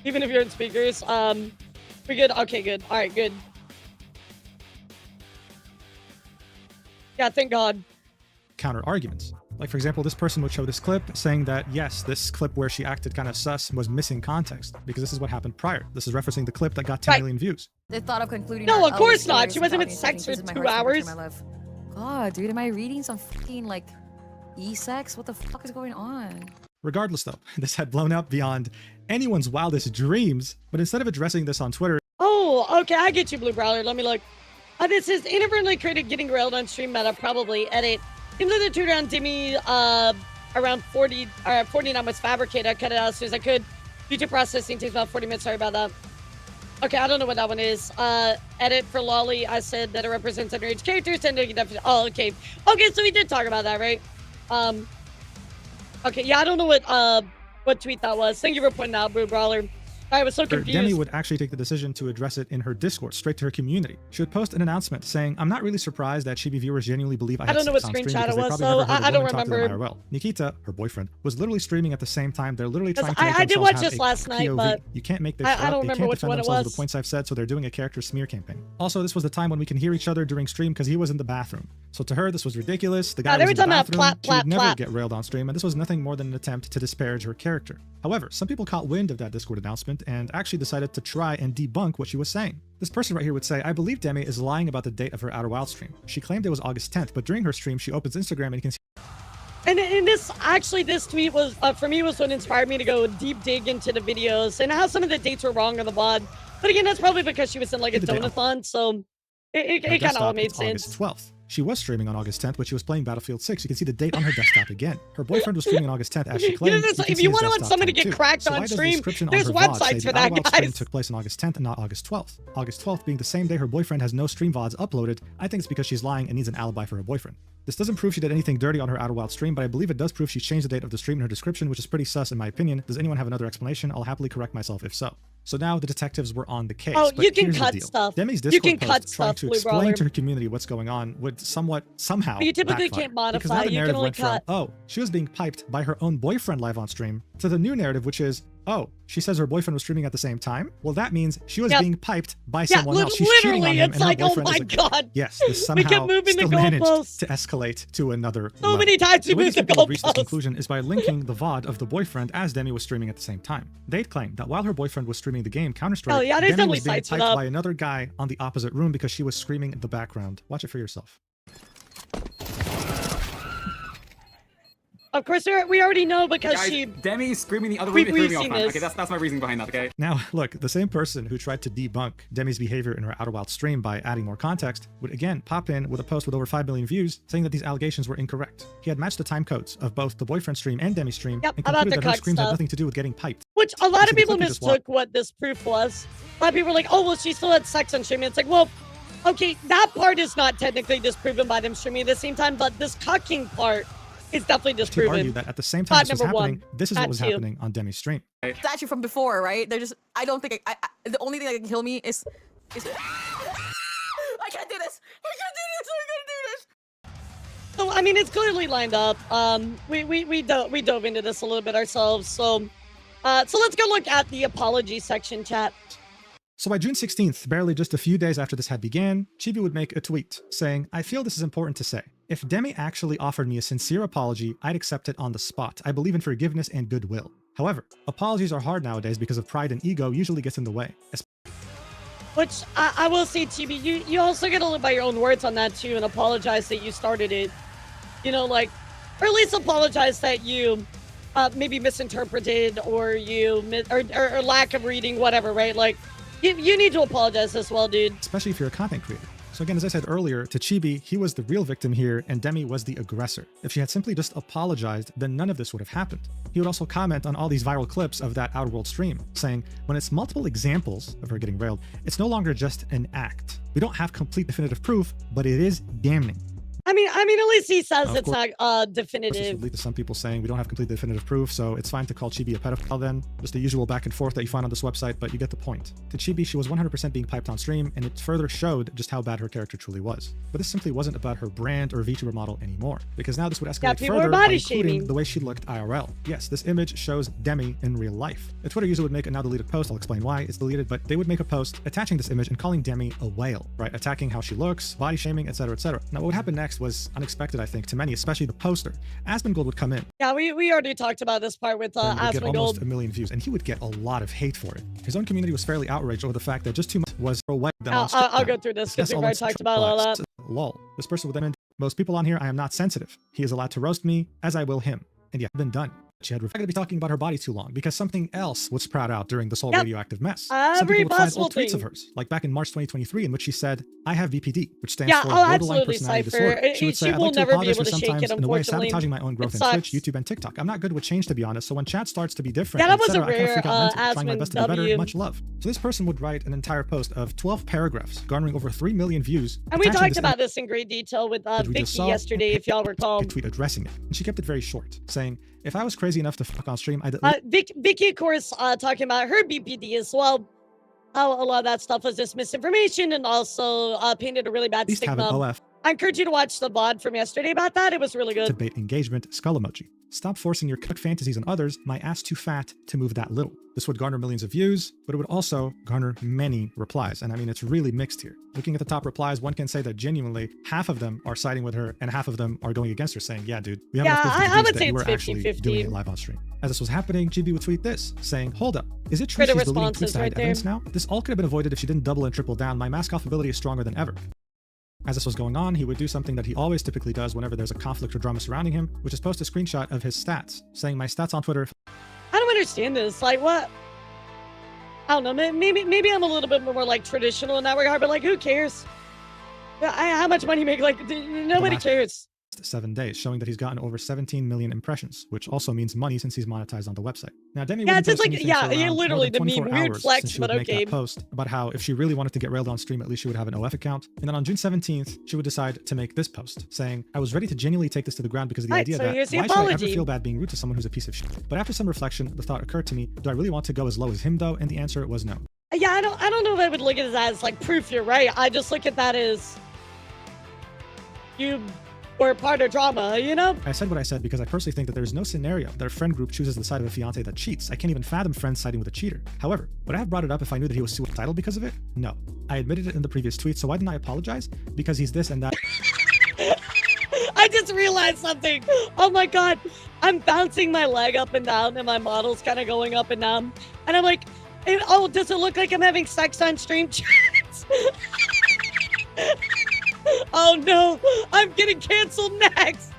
Even if you're in speakers, we good? Okay, good. All right, good. Yeah, thank God. counter arguments. Like, for example, this person would show this clip saying that, yes, this clip where she acted kind of sus was missing context because this is what happened prior. This is referencing the clip that got 10 million views. The thought of concluding. No, our of course stories not. She wasn't without with sex for anything touches my 2 heart so much in hours. my life. God, dude, am I reading some fucking like e-sex? What the fuck is going on? Regardless, though, this had blown up beyond anyone's wildest dreams, but instead of addressing this on Twitter, Oh, okay, I get you, Blue Brawler. Let me look. This is inadvertently created getting railed on stream meta, probably edit. Seems like the tutor on Deme around 49 was fabricated. I cut it out as soon as I could. YouTube processing takes about 40 minutes. Sorry about that. Okay, I don't know what that one is. Edit for Lolly. I said that it represents underage characters. And oh, okay. Okay, so we did talk about that, right? Okay, yeah, I don't know what tweet that was. Thank you for pointing out, Blue Brawler. I was so Deme confused. would actually take the decision to address it in her Discord, straight to her community. She would post an announcement saying, "I'm not really surprised that Chibi viewers genuinely believe I don't know what sex on stream screenshot because it they was, probably so never heard a I don't woman talk to them remember. IRL." Nikita, her boyfriend, was literally streaming at the same time. They're literally 'Cause trying to make I did themselves watch have this a last night, POV. but You can't make this I shit up. don't They remember can't which defend one it themselves with was. the points I've said, so they're doing a character smear campaign. Also, this was the time when we can hear each other during stream because he was in the bathroom. So to her, this was ridiculous. The guy they was were in the talking about bathroom. clap, She would clap, never clap. get railed on stream, and this was nothing more than an attempt to disparage her character. However, some people caught wind of that Discord announcement and actually decided to try and debunk what she was saying. This person right here would say, "I believe Deme is lying about the date of her Outer Wild stream. She claimed it was August 10th, but during her stream, she opens Instagram and you can see." And this tweet was, for me, was what inspired me to go deep dig into the videos and how some of the dates were wrong on the VOD. But again, that's probably because she was in like a donathon, so it kind of all made sense. August 12th. She was streaming on August 10th, but she was playing Battlefield 6. You can see the date on her desktop again. Her boyfriend was streaming on August 10th as she claimed. If you want to want someone to get cracked on stream, there's websites for that, stream guys. took place on August 10th and not August 12th. August 12th being the same day her boyfriend has no stream VODs uploaded. I think it's because she's lying and needs an alibi for her boyfriend. This doesn't prove she did anything dirty on her Outer Wild stream, but I believe it does prove she changed the date of the stream in her description, which is pretty sus in my opinion. Does anyone have another explanation? I'll happily correct myself if so. So now the detectives were on the case. Oh, but you can here's the cut deal. stuff. Deme's You Discord can cut post trying stuff, to Blue explain Brawler. to her community what's going on would somehow But you typically backfire. can't modify, Because now the you can narrative only went from, cut. oh, she was being piped by her own boyfriend live on stream, to the new narrative, which is, oh, she says her boyfriend was streaming at the same time. Well, that means she was Yep. being piped by Yeah, someone else. She's cheating on literally, him, it's and her like, oh boyfriend my is like, god. yes, this We kept somehow moving the still managed goalposts. to escalate to another So level. many times we The way moved these the people would reach this goalposts. conclusion is by linking the VOD of the boyfriend as Deme was streaming at the same time. They'd claimed that while her boyfriend was streaming the game Counter-Strike, Oh, yeah, there's Deme definitely was being sites for piped that. by another guy on the opposite room because she was screaming in the background. Watch it for yourself. Of course, we already know because Guys, she. Demi screaming the other We've room is seen really off. this. Okay, that's my reasoning behind that. Okay. Now, look, the same person who tried to debunk Deme's behavior in her Outer Wild stream by adding more context would again pop in with a post with over 5 million views saying that these allegations were incorrect. He had matched the time codes of both the boyfriend stream and Demi's stream Yep, and about concluded the that her cuck screams had stuff. nothing to do with getting piped. Which a lot You of see the people clip you just mistook what this proof was. A lot of people were like, oh, well, she still had sex on stream. It's like, well, okay, that part is not technically disproven by them streaming at the same time, but this cucking part is definitely To disproven. argue that at the same time this was number happening, one. this is Fact what was two. happening on Demi's stream. It's actually from before, right? They're just. I don't think. The only thing that can kill me is. I can't do this. I can't do this. I can't do this. So I mean, it's clearly lined up. We dove into this a little bit ourselves. So let's go look at the apology section, chat. So by June 16th, barely just a few days after this had began, Chibi would make a tweet saying, "I feel this is important to say. If Deme actually offered me a sincere apology, I'd accept it on the spot. I believe in forgiveness and goodwill. However, apologies are hard nowadays because of pride and ego usually gets in the way." Which I will say, Chibi, you also gotta live by your own words on that too, and apologize that you started it. You know, like, or at least apologize that you maybe misinterpreted or or lack of reading, whatever, right? Like, you need to apologize as well, dude. Especially if you're a content creator. So again, as I said earlier, to Chibi, he was the real victim here and Deme was the aggressor. If she had simply just apologized, then none of this would have happened. He would also comment on all these viral clips of that Outer World stream, saying, when it's multiple examples of her getting railed, it's no longer just an act. We don't have complete definitive proof, but it is damning. I mean, at least he says Of it's course. not This definitive. would lead to some people saying we don't have complete definitive proof, so it's fine to call Chibi a pedophile then. Just the usual back and forth that you find on this website, but you get the point. To Chibi, she was 100% being piped on stream, and it further showed just how bad her character truly was. But this simply wasn't about her brand or VTuber model anymore, because now this would escalate people were further by body including shaming. the way she looked IRL. Yes, this image shows Deme in real life. A Twitter user would make a now deleted post, I'll explain why it's deleted, but they would make a post attaching this image and calling Deme a whale, right? Attacking how she looks, body shaming, etc., etc. Now what would happen next was unexpected, I think, to many, especially the poster. Asmongold would come in Yeah, we already talked about this part with and would get almost Asmongold. 1 million views, and he would get a lot of hate for it. His own community was fairly outraged over the fact that just too much was a white. I'll go through this because we've already talked about all that. Lol. This person would then end, most people on here, I am not sensitive. He is allowed to roast me, as I will him. And yeah, been done. She had not going to be talking about her body too long because something else would sprout out during this whole Yep. radioactive mess. Every Some people would find possible old tweets of thing. hers, like back in March 2023, in which she said, "I have VPD," which stands Yeah, for I'll Borderline absolutely Personality cipher. Disorder. She would say, She "I'd will like to never be apologize able for to shake sometimes, it, in a way, unfortunately. sabotaging my own growth It in Twitch, sucks. YouTube, and TikTok. I'm not good with change, to be honest, so when chat starts to be different, Yeah, that was etc., a I kind of rare, freak out mentally, trying my Asmon best to be better. W. Much love." So this person would write an entire post of 12 paragraphs, garnering over 3 million views. And we attaching talked this about this in great detail with that we Vicky just saw, yesterday, if y'all recall. a tweet addressing it. And she kept it very short, saying, "If I was creating crazy enough to fuck on stream, Vicky, of course, talking about her BPD as well. How a lot of that stuff was just misinformation and also painted a really bad at least have an stigma. OF. I encourage you to watch the VOD from yesterday about that. It was really good. Debate engagement skull emoji. Stop forcing your cook fantasies on others. My ass too fat to move that little. This would garner millions of views, but it would also garner many replies. And I mean, it's really mixed here. Looking at the top replies, one can say that genuinely half of them are siding with her and half of them are going against her, saying, yeah, dude, we have enough proof I would that say you it's were actually 50-50. doing it live on stream. As this was happening, GB would tweet this, saying, hold up, is it true Twitter she's deleting tweets responses to hide right there. evidence now? This all could have been avoided if she didn't double and triple down. My mask off ability is stronger than ever. As this was going on, he would do something that he always typically does whenever there's a conflict or drama surrounding him, which is post a screenshot of his stats, saying my stats on Twitter. I don't understand this. Like, what? I don't know. Maybe I'm a little bit more like traditional in that regard, but like, who cares? How much money you make? Like, nobody cares. 7 days, showing that he's gotten over 17 million impressions, which also means money since he's monetized on the website. Now, Deme Yeah, wouldn't it's just post like, anything yeah, for around literally more than the meme, 24 weird hours flex, since she but would make okay. that post about how if she really wanted to get railed on stream, at least she would have an OF account. And then on June 17th, she would decide to make this post, saying, I was ready to genuinely take this to the ground because of the Right, idea so that here's the why should I ever apology. feel bad being rude to someone who's a piece of shit? But after some reflection, the thought occurred to me, do I really want to go as low as him though? And the answer was no. Yeah, I don't know if I would look at it as like proof you're right. I just look at that as you were part of drama, you know? I said what I said because I personally think that there is no scenario that a friend group chooses the side of a fiance that cheats. I can't even fathom friends siding with a cheater. However, would I have brought it up if I knew that he was suicidal because of it? No. I admitted it in the previous tweet, so why didn't I apologize? Because he's this and that. I just realized something. Oh my god. I'm bouncing my leg up and down and my model's kind of going up and down. And I'm like, oh, does it look like I'm having sex on stream? Oh no, I'm getting canceled next.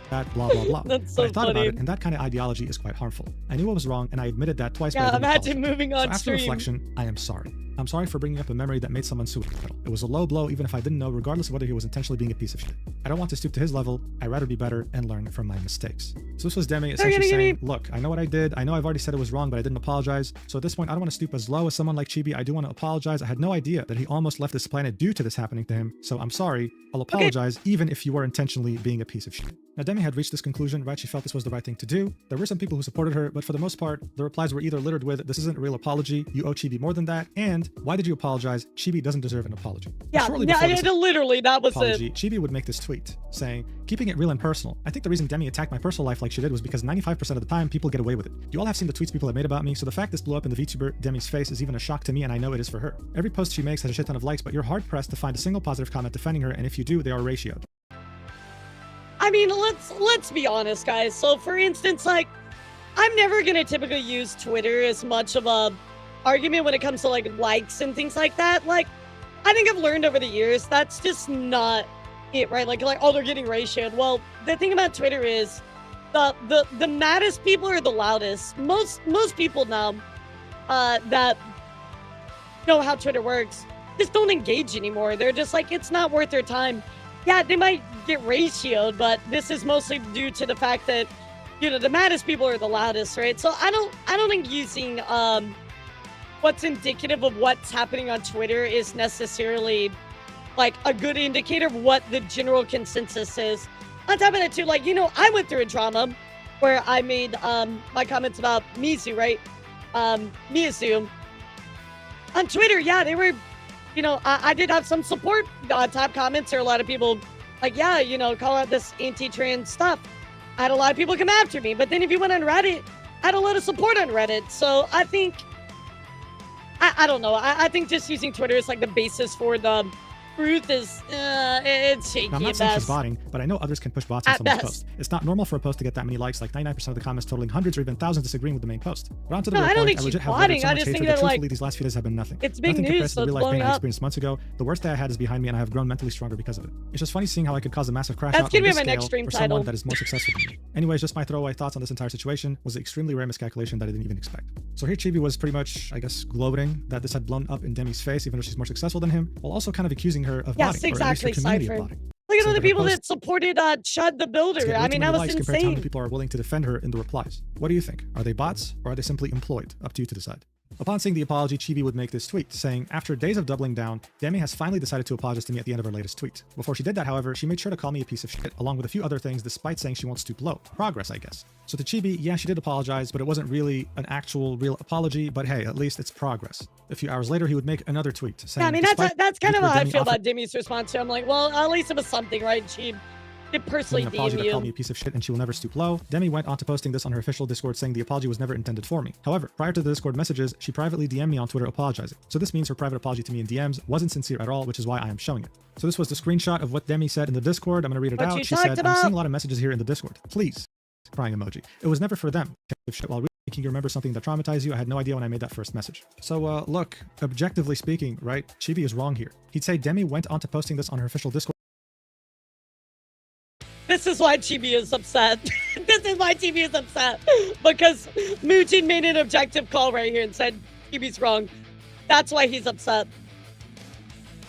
That blah blah blah. That's so But I thought funny. about it, and that kind of ideology is quite harmful. I knew I was wrong, and I admitted that twice. Yeah, but I didn't imagine apologize. moving So on after stream. reflection, I am sorry. I'm sorry for bringing up a memory that made someone suicidal. It was a low blow, even if I didn't know, regardless of whether he was intentionally being a piece of shit. I don't want to stoop to his level. I'd rather be better and learn from my mistakes. So this was Deme essentially saying, look, I know what I did. I know I've already said it was wrong, but I didn't apologize. So at this point, I don't want to stoop as low as someone like Chibi. I do want to apologize. I had no idea that he almost left this planet due to this happening to him. So I'm sorry. I'll apologize, even if you were intentionally being a piece of shit. Now, Deme had reached this conclusion, right? She felt this was the right thing to do. There were some people who supported her, but for the most part, the replies were either littered with, this isn't a real apology, you owe Chibi more than that, and why did you apologize? Chibi doesn't deserve an apology. Yeah, Shortly before this literally, that was apology, it. Chibi would make this tweet saying, keeping it real and personal. I think the reason Deme attacked my personal life like she did was because 95% of the time, people get away with it. You all have seen the tweets people have made about me, so the fact this blew up in the VTuber Deme's face is even a shock to me, and I know it is for her. Every post she makes has a shit ton of likes, but you're hard-pressed to find a single positive comment defending her, and if you do, they are ratioed. I mean, let's be honest, guys. So, for instance, like, I'm never gonna typically use Twitter as much of a argument when it comes to like likes and things like that. Like, I think I've learned over the years that's just not it, right? Like, oh, they're getting ratioed. Well, the thing about Twitter is the maddest people are the loudest. Most people now that know how Twitter works just don't engage anymore. They're just like, it's not worth their time. Yeah, they might get ratioed, but this is mostly due to the fact that, you know, the maddest people are the loudest, right? So I don't think using what's indicative of what's happening on Twitter is necessarily like a good indicator of what the general consensus is. On top of that too, like, you know, I went through a drama where I made my comments about Mizu, right? Mizu. On Twitter, yeah, they were, you know, I did have some support top comments. There are a lot of people like, yeah, you know, call out this anti-trans stuff. I had a lot of people come after me. But then if you went on Reddit, I had a lot of support on Reddit. So I think, I don't know. I think just using Twitter is like the basis for the truth is, it's shaky. Now, I'm not at saying she's best. botting, but I know others can push bots on At someone's best. post. It's not normal for a post to get that many likes, like 99% of the comments totaling hundreds or even thousands disagreeing with the main post. But on to the No, real I don't point, think I she's legit have botting. weathered so I much just hatred think that that, like, truthfully these last few days have been nothing. it's big Nothing compares news, to the so real it's life pain blowing I up. experienced months ago. The worst day I had is behind me, and I have grown mentally stronger because of it. It's just funny seeing how I could cause a massive crash That's out gonna on be this my next scale stream for title. someone that is more successful than me. Anyways, just my throwaway thoughts on this entire situation was an extremely rare miscalculation that I didn't even expect. So here Chibi was pretty much, I guess, gloating that this had blown up in Demi's face, even though she's more successful than him, while also kind of accusing her of Yes, botting, or at least her exactly, community of Cypher. botting. Look at So all the her people post that supported Chud the to Builder. get way I too mean, many that was likes compared to how many insane. people are willing to defend her in the replies. What do you think? Are they bots, or are they simply employed? Up to you to decide. Upon seeing the apology, Chibi would make this tweet, saying, after days of doubling down, Deme has finally decided to apologize to me at the end of her latest tweet. Before she did that, however, she made sure to call me a piece of shit, along with a few other things, despite saying she won't stoop low. Progress, I guess. So to Chibi, yeah, she did apologize, but it wasn't really an actual, real apology, but hey, at least it's progress. A few hours later, he would make another tweet, saying, yeah, I mean, that's kind of how I feel about Deme's response to him. Like, well, at least it was something, right? She did personally an apology DM to you. call me a piece of shit and she will never stoop low. Deme went on to posting this on her official Discord, saying the apology was never intended for me. However, prior to the Discord messages, she privately DM'd me on Twitter apologizing. So this means her private apology to me in DMs wasn't sincere at all, which is why I am showing it. So this was the screenshot of what Deme said in the Discord. I'm going to read it out. She said, I'm seeing a lot of messages here in the Discord. Please. Crying emoji. It was never for them. While making you remember something that traumatized you, I had no idea when I made that first message. So look, objectively speaking, right, Chibi is wrong here. He'd say Deme went on to posting this on her official Discord. This is why Chibi is upset. This is why Chibi is upset. Because Mujin made an objective call right here and said Chibi's wrong. That's why he's upset.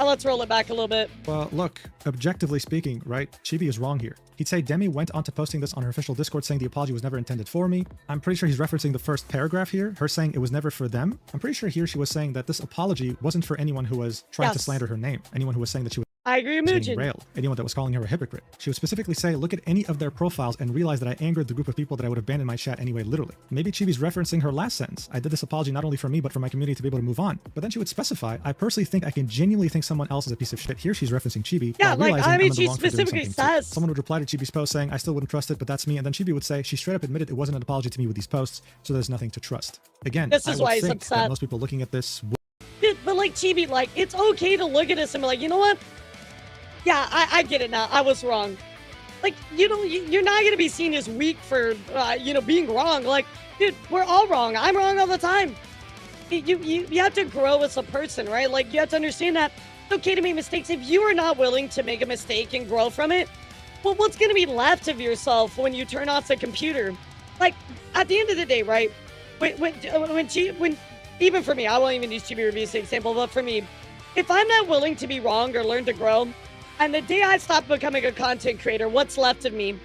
Let's roll it back a little bit. Well, look, objectively speaking, right, Chibi is wrong here. He'd say Deme went on to posting this on her official Discord, saying the apology was never intended for me. I'm pretty sure he's referencing the first paragraph here, her saying it was never for them. I'm pretty sure here she was saying that this apology wasn't for anyone who was trying to slander her name, anyone who was saying that she was I agree with getting railed, anyone that was calling her a hypocrite. She would specifically say, look at any of their profiles and realize that I angered the group of people that I would have banned in my chat anyway, literally. Maybe Chibi's referencing her last sentence. I did this apology not only for me, but for my community to be able to move on. But then she would specify, I personally think I can genuinely think someone else is a piece of shit. Here she's referencing Chibi. Yeah, like, I mean, she specifically says. Someone would reply to Chibi's post saying, I still wouldn't trust it, but that's me. And then Chibi would say, she straight up admitted it wasn't an apology to me with these posts, so there's nothing to trust. Again, this is I why would he's think upset. that most people looking at this but like Chibi, like, it's okay to look at this and be like, you know what? Yeah, I get it now. I was wrong. Like, you know, you're not going to be seen as weak for, you know, being wrong. Like, dude, we're all wrong. I'm wrong all the time. You have to grow as a person, right? Like, you have to understand that it's okay to make mistakes. If you are not willing to make a mistake and grow from it, well, what's going to be left of yourself when you turn off the computer? Like, at the end of the day, right? When even for me, I won't even use Chibi Review as an example, but for me, if I'm not willing to be wrong or learn to grow, and the day I stop becoming a content creator, what's left of me?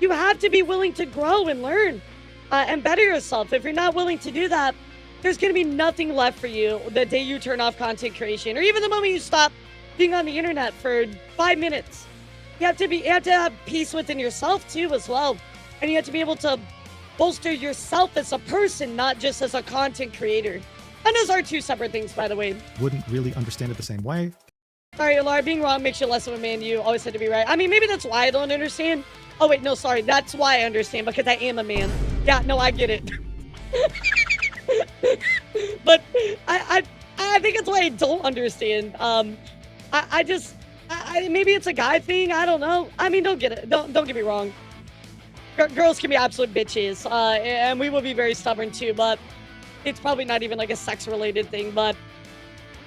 You have to be willing to grow and learn and better yourself. If you're not willing to do that, there's going to be nothing left for you the day you turn off content creation, or even the moment you stop being on the internet for 5 minutes. You have to have peace within yourself too, as well, and you have to be able to bolster yourself as a person, not just as a content creator. And those are two separate things, by the way. Wouldn't really understand it the same way. Sorry, Elara, being wrong makes you less of a man. You always had to be right. I mean, maybe that's why I don't understand. Oh, wait, no, sorry. That's why I understand, because I am a man. Yeah, no, I get it. But I think it's why I don't understand. Maybe it's a guy thing. I don't know. I mean, don't get it. Don't get me wrong. Girls can be absolute bitches, and we will be very stubborn too, but it's probably not even like a sex-related thing, but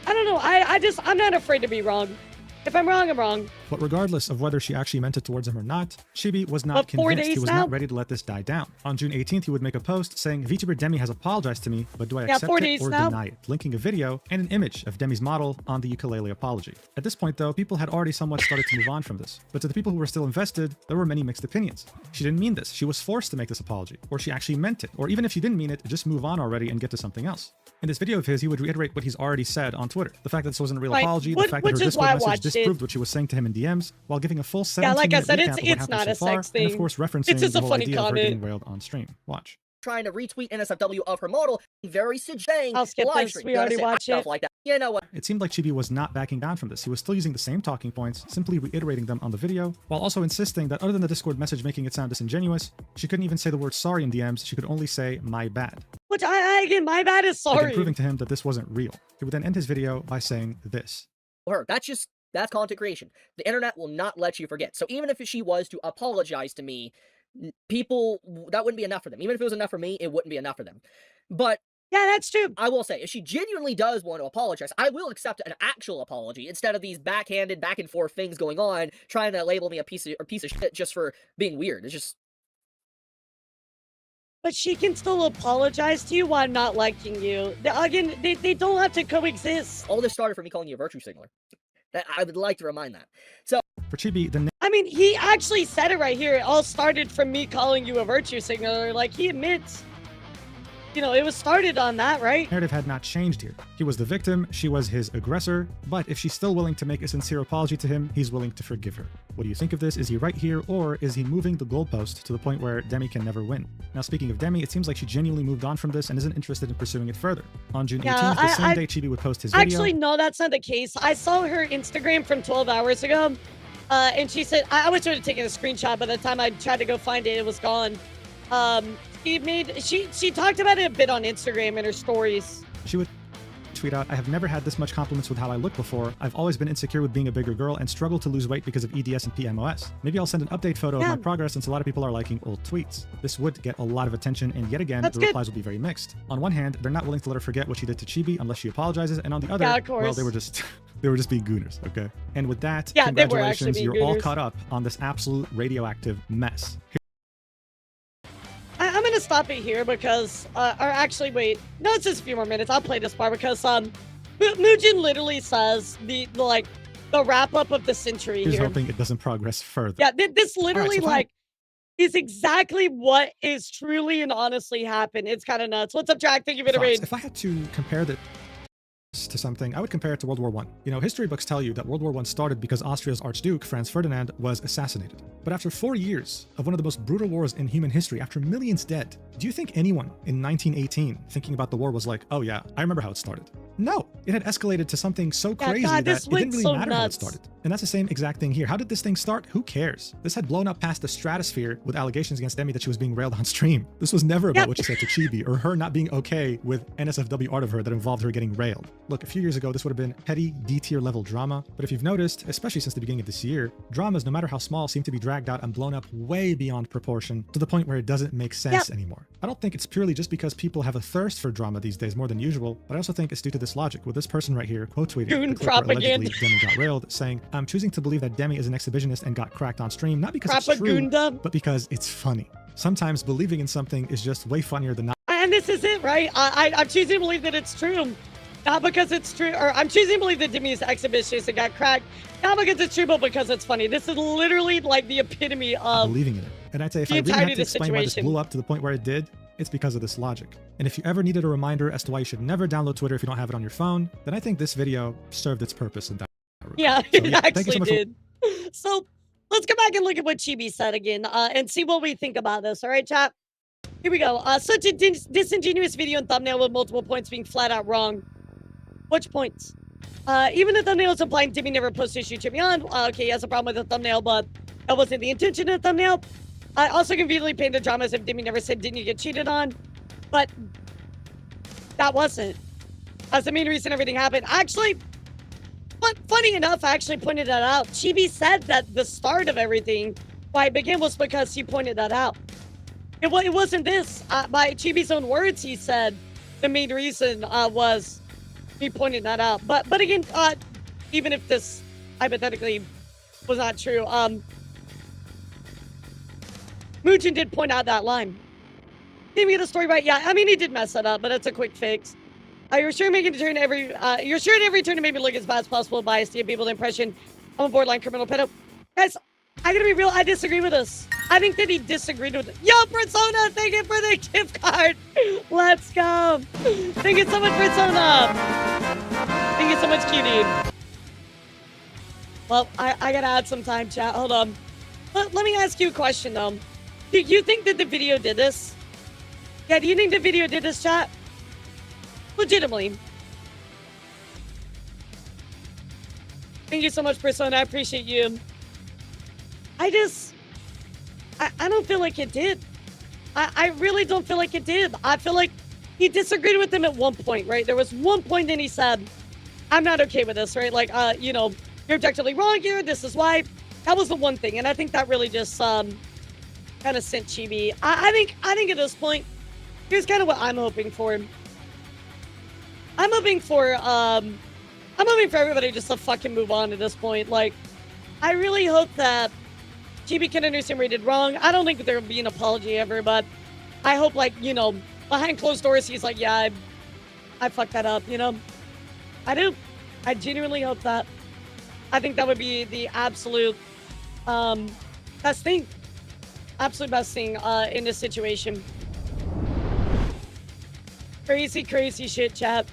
I don't know. I'm not afraid to be wrong. If I'm wrong, I'm wrong. But regardless of whether she actually meant it towards him or not, Chibi was not convinced. He was not ready to let this die down. On June 18th, he would make a post saying, VTuber Deme has apologized to me, but do I accept it or deny it? Linking a video and an image of Deme's model on the ukulele apology. At this point, though, people had already somewhat started to move on from this. But to the people who were still invested, there were many mixed opinions. She didn't mean this. She was forced to make this apology. Or she actually meant it. Or even if she didn't mean it, just move on already and get to something else. In this video of his, he would reiterate what he's already said on Twitter. The fact that this wasn't a real apology, the fact that her Discord message disproved what she was saying to him in DMs, while giving a full 17-minute recap of what happened so far, and of course referencing the whole idea of her getting railed on stream. Watch. Trying to retweet NSFW of her model, very saying, I'll skip this. We already watched it. Like that. You know what? It seemed like Chibi was not backing down from this. He was still using the same talking points, simply reiterating them on the video, while also insisting that other than the Discord message making it sound disingenuous, she couldn't even say the word sorry in DMs, she could only say, my bad. Which, again, my bad is sorry. Again, proving to him that this wasn't real. He would then end his video by saying this. That's content creation. The internet will not let you forget. So even if she was to apologize to me, people, that wouldn't be enough for them. Even if it was enough for me, it wouldn't be enough for them. But yeah, that's true. I will say, if she genuinely does want to apologize, I will accept an actual apology instead of these backhanded, back and forth things going on, trying to label me a piece of shit just for being weird. It's just. But she can still apologize to you while not liking you. Again, they don't have to coexist. All this started from me calling you a virtue signaler. I would like to remind that. So for Chibi, I mean, he actually said it right here. It all started from me calling you a virtue signaler. Like, he admits you know, it was started on that, right? Narrative had not changed here. He was the victim, she was his aggressor, but if she's still willing to make a sincere apology to him, he's willing to forgive her. What do you think of this? Is he right here, or is he moving the goalpost to the point where Deme can never win? Now, speaking of Deme, it seems like she genuinely moved on from this and isn't interested in pursuing it further. On June 18th, the same day Chibi would post his video. Actually, no, that's not the case. I saw her Instagram from 12 hours ago, and she said, I was sort of taking a screenshot. By the time I tried to go find it, it was gone. She talked about it a bit on Instagram in her stories. She would tweet out, I have never had this much compliments with how I look before. I've always been insecure with being a bigger girl and struggled to lose weight because of EDS and PMOS. Maybe I'll send an update photo of my progress since a lot of people are liking old tweets. This would get a lot of attention, and yet again, the replies will be very mixed. On one hand, they're not willing to let her forget what she did to Chibi unless she apologizes, and on the other, well, they were just being gooners, okay? And with that, congratulations, you're all caught up on this absolute radioactive mess. I'm gonna stop it here because, or actually, wait. No, it's just a few more minutes. I'll play this part because, Mugen literally says the wrap up of the century Here's here. hoping it doesn't progress further. Yeah, this literally, right, is exactly what is truly and honestly happened. It's kind of nuts. What's up, Jack? Thank you for the raid. If I had to compare this to something, I would compare it to World War I. You know, history books tell you that World War I started because Austria's Archduke, Franz Ferdinand, was assassinated. But after 4 years of one of the most brutal wars in human history, after millions dead, do you think anyone in 1918 thinking about the war was like, oh yeah, I remember how it started? No, it had escalated to something so crazy that it didn't really matter how it started. And that's the same exact thing here. How did this thing start? Who cares? This had blown up past the stratosphere with allegations against Deme that she was being railed on stream. This was never about what she said to Chibi or her not being okay with NSFW art of her that involved her getting railed. Look, a few years ago, this would have been petty D-tier level drama. But if you've noticed, especially since the beginning of this year, dramas, no matter how small, seem to be dragged out and blown up way beyond proportion to the point where it doesn't make sense anymore. I don't think it's purely just because people have a thirst for drama these days more than usual, but I also think it's due to this logic, with this person right here quote tweeting Goon the clip where propaganda. allegedly Deme got railed, saying, I'm choosing to believe that Deme is an exhibitionist and got cracked on stream, not because it's true, but because it's funny. Sometimes believing in something is just way funnier than not. And this is it, right? I'm choosing to believe that it's true. Not because it's true, or I'm choosing to believe that Deme is exhibitionist and got cracked. Not because it's true, but because it's funny. This is literally like the epitome of believing in it. And I'd say if I really had to explain why this blew up to the point where it did, it's because of this logic. And if you ever needed a reminder as to why you should never download Twitter if you don't have it on your phone, then I think this video served its purpose in that regard. Yeah, So, it actually did. So let's go back and look at what Chibi said again, and see what we think about this. All right, chat? Here we go. Such a disingenuous video and thumbnail with multiple points being flat out wrong. Which points? Even the thumbnail is implying Deme never posted YouTube beyond. Okay, he has a problem with the thumbnail, but that wasn't the intention of the thumbnail. I also conveniently painted the drama as if Deme never said, didn't you get cheated on? But that wasn't. That's the main reason everything happened. Actually, but funny enough, I actually pointed that out. Chibi said that the start of everything, why it began, was because he pointed that out. It wasn't this. By Chibi's own words, he said the main reason was he pointed that out. But again, even if this hypothetically was not true, Mugen did point out that line. Did we get the story right? Yeah, I mean, he did mess that up, but it's a quick fix. You're sure making a turn you're sure at every turn to make me look as bad as possible, biased to give people the impression I'm a borderline criminal pedo. Guys, I gotta be real, I disagree with this. I think that he disagreed with it. Yo, Persona, thank you for the gift card. Let's go. Thank you so much, Persona. Thank you so much, cutie. Well, I gotta add some time, chat. Hold on. Let me ask you a question, though. Do you think that the video did this? Yeah, do you think the video did this, chat? Legitimately. Thank you so much, Persona. I appreciate you. I don't feel like it did. I really don't feel like it did. I feel like he disagreed with him at one point, right? There was one point that he said, I'm not okay with this, right? Like, you know, you're objectively wrong here. This is why. That was the one thing. And I think that really just kind of sent Chibi. I think at this point, here's kind of what I'm hoping for. I'm hoping for everybody just to fucking move on at this point. Like, I really hope that Chibi can understand where he did wrong. I don't think there will be an apology ever, but I hope, like, you know, behind closed doors, he's like, yeah, I fucked that up, you know? I do. I genuinely hope that. I think that would be the absolute best thing. Absolute best thing in this situation. Crazy, crazy shit, chat.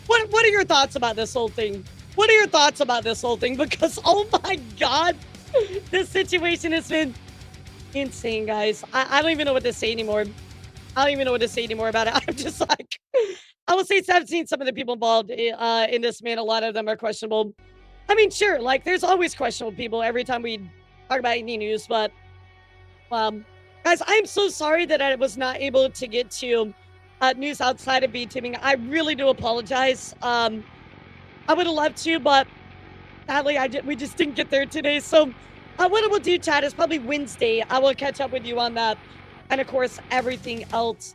What are your thoughts about this whole thing? What are your thoughts about this whole thing? Because, oh my god, this situation has been insane, guys. I don't even know what to say anymore. I don't even know what to say anymore about it. I'm just like, I will say I've seen some of the people involved in this, man. A lot of them are questionable. I mean, sure, like, there's always questionable people every time we talk about any news, but, guys, I'm so sorry that I was not able to get to news outside of Vtubing. I really do apologize. I would have loved to, but sadly, we just didn't get there today. So, what I will do, chat, is probably Wednesday. I will catch up with you on that. And, of course, everything else.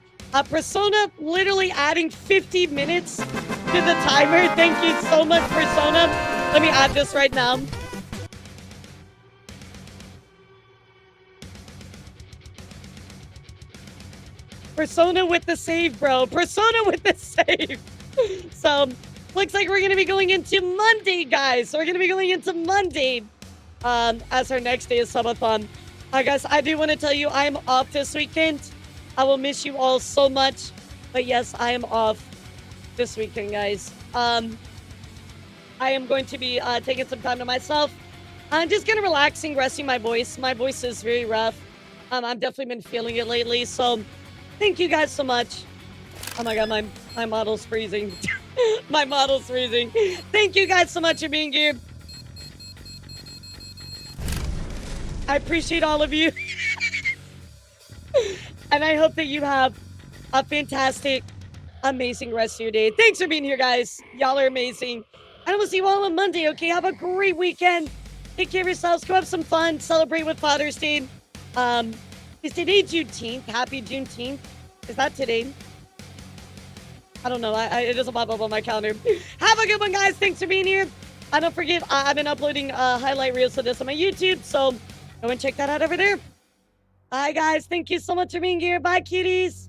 Persona literally adding 50 minutes to the timer. Thank you so much, Persona. Let me add this right now. Persona with the save, bro. Persona with the save. So, looks like we're going to be going into Monday, guys. So, we're going to be going into Monday as our next day of subathon. Guys, I do want to tell you I'm off this weekend. I will miss you all so much. But yes, I am off this weekend, guys. I am going to be taking some time to myself. I'm just going to relaxing, resting my voice. My voice is very rough. I've definitely been feeling it lately. So, thank you guys so much. Oh my god, my model's freezing. My model's freezing. Thank you guys so much for being here. I appreciate all of you. And I hope that you have a fantastic, amazing rest of your day. Thanks for being here, guys. Y'all are amazing. And I will see you all on Monday, okay? Have a great weekend. Take care of yourselves. Go have some fun. Celebrate with Father's Day. Is today Juneteenth? Happy Juneteenth. Is that today? I don't know. It doesn't pop up on my calendar. Have a good one, guys. Thanks for being here. And don't forget, I've been uploading highlight reels of this on my YouTube, so go and check that out over there. Bye, guys. Thank you so much for being here. Bye, cuties.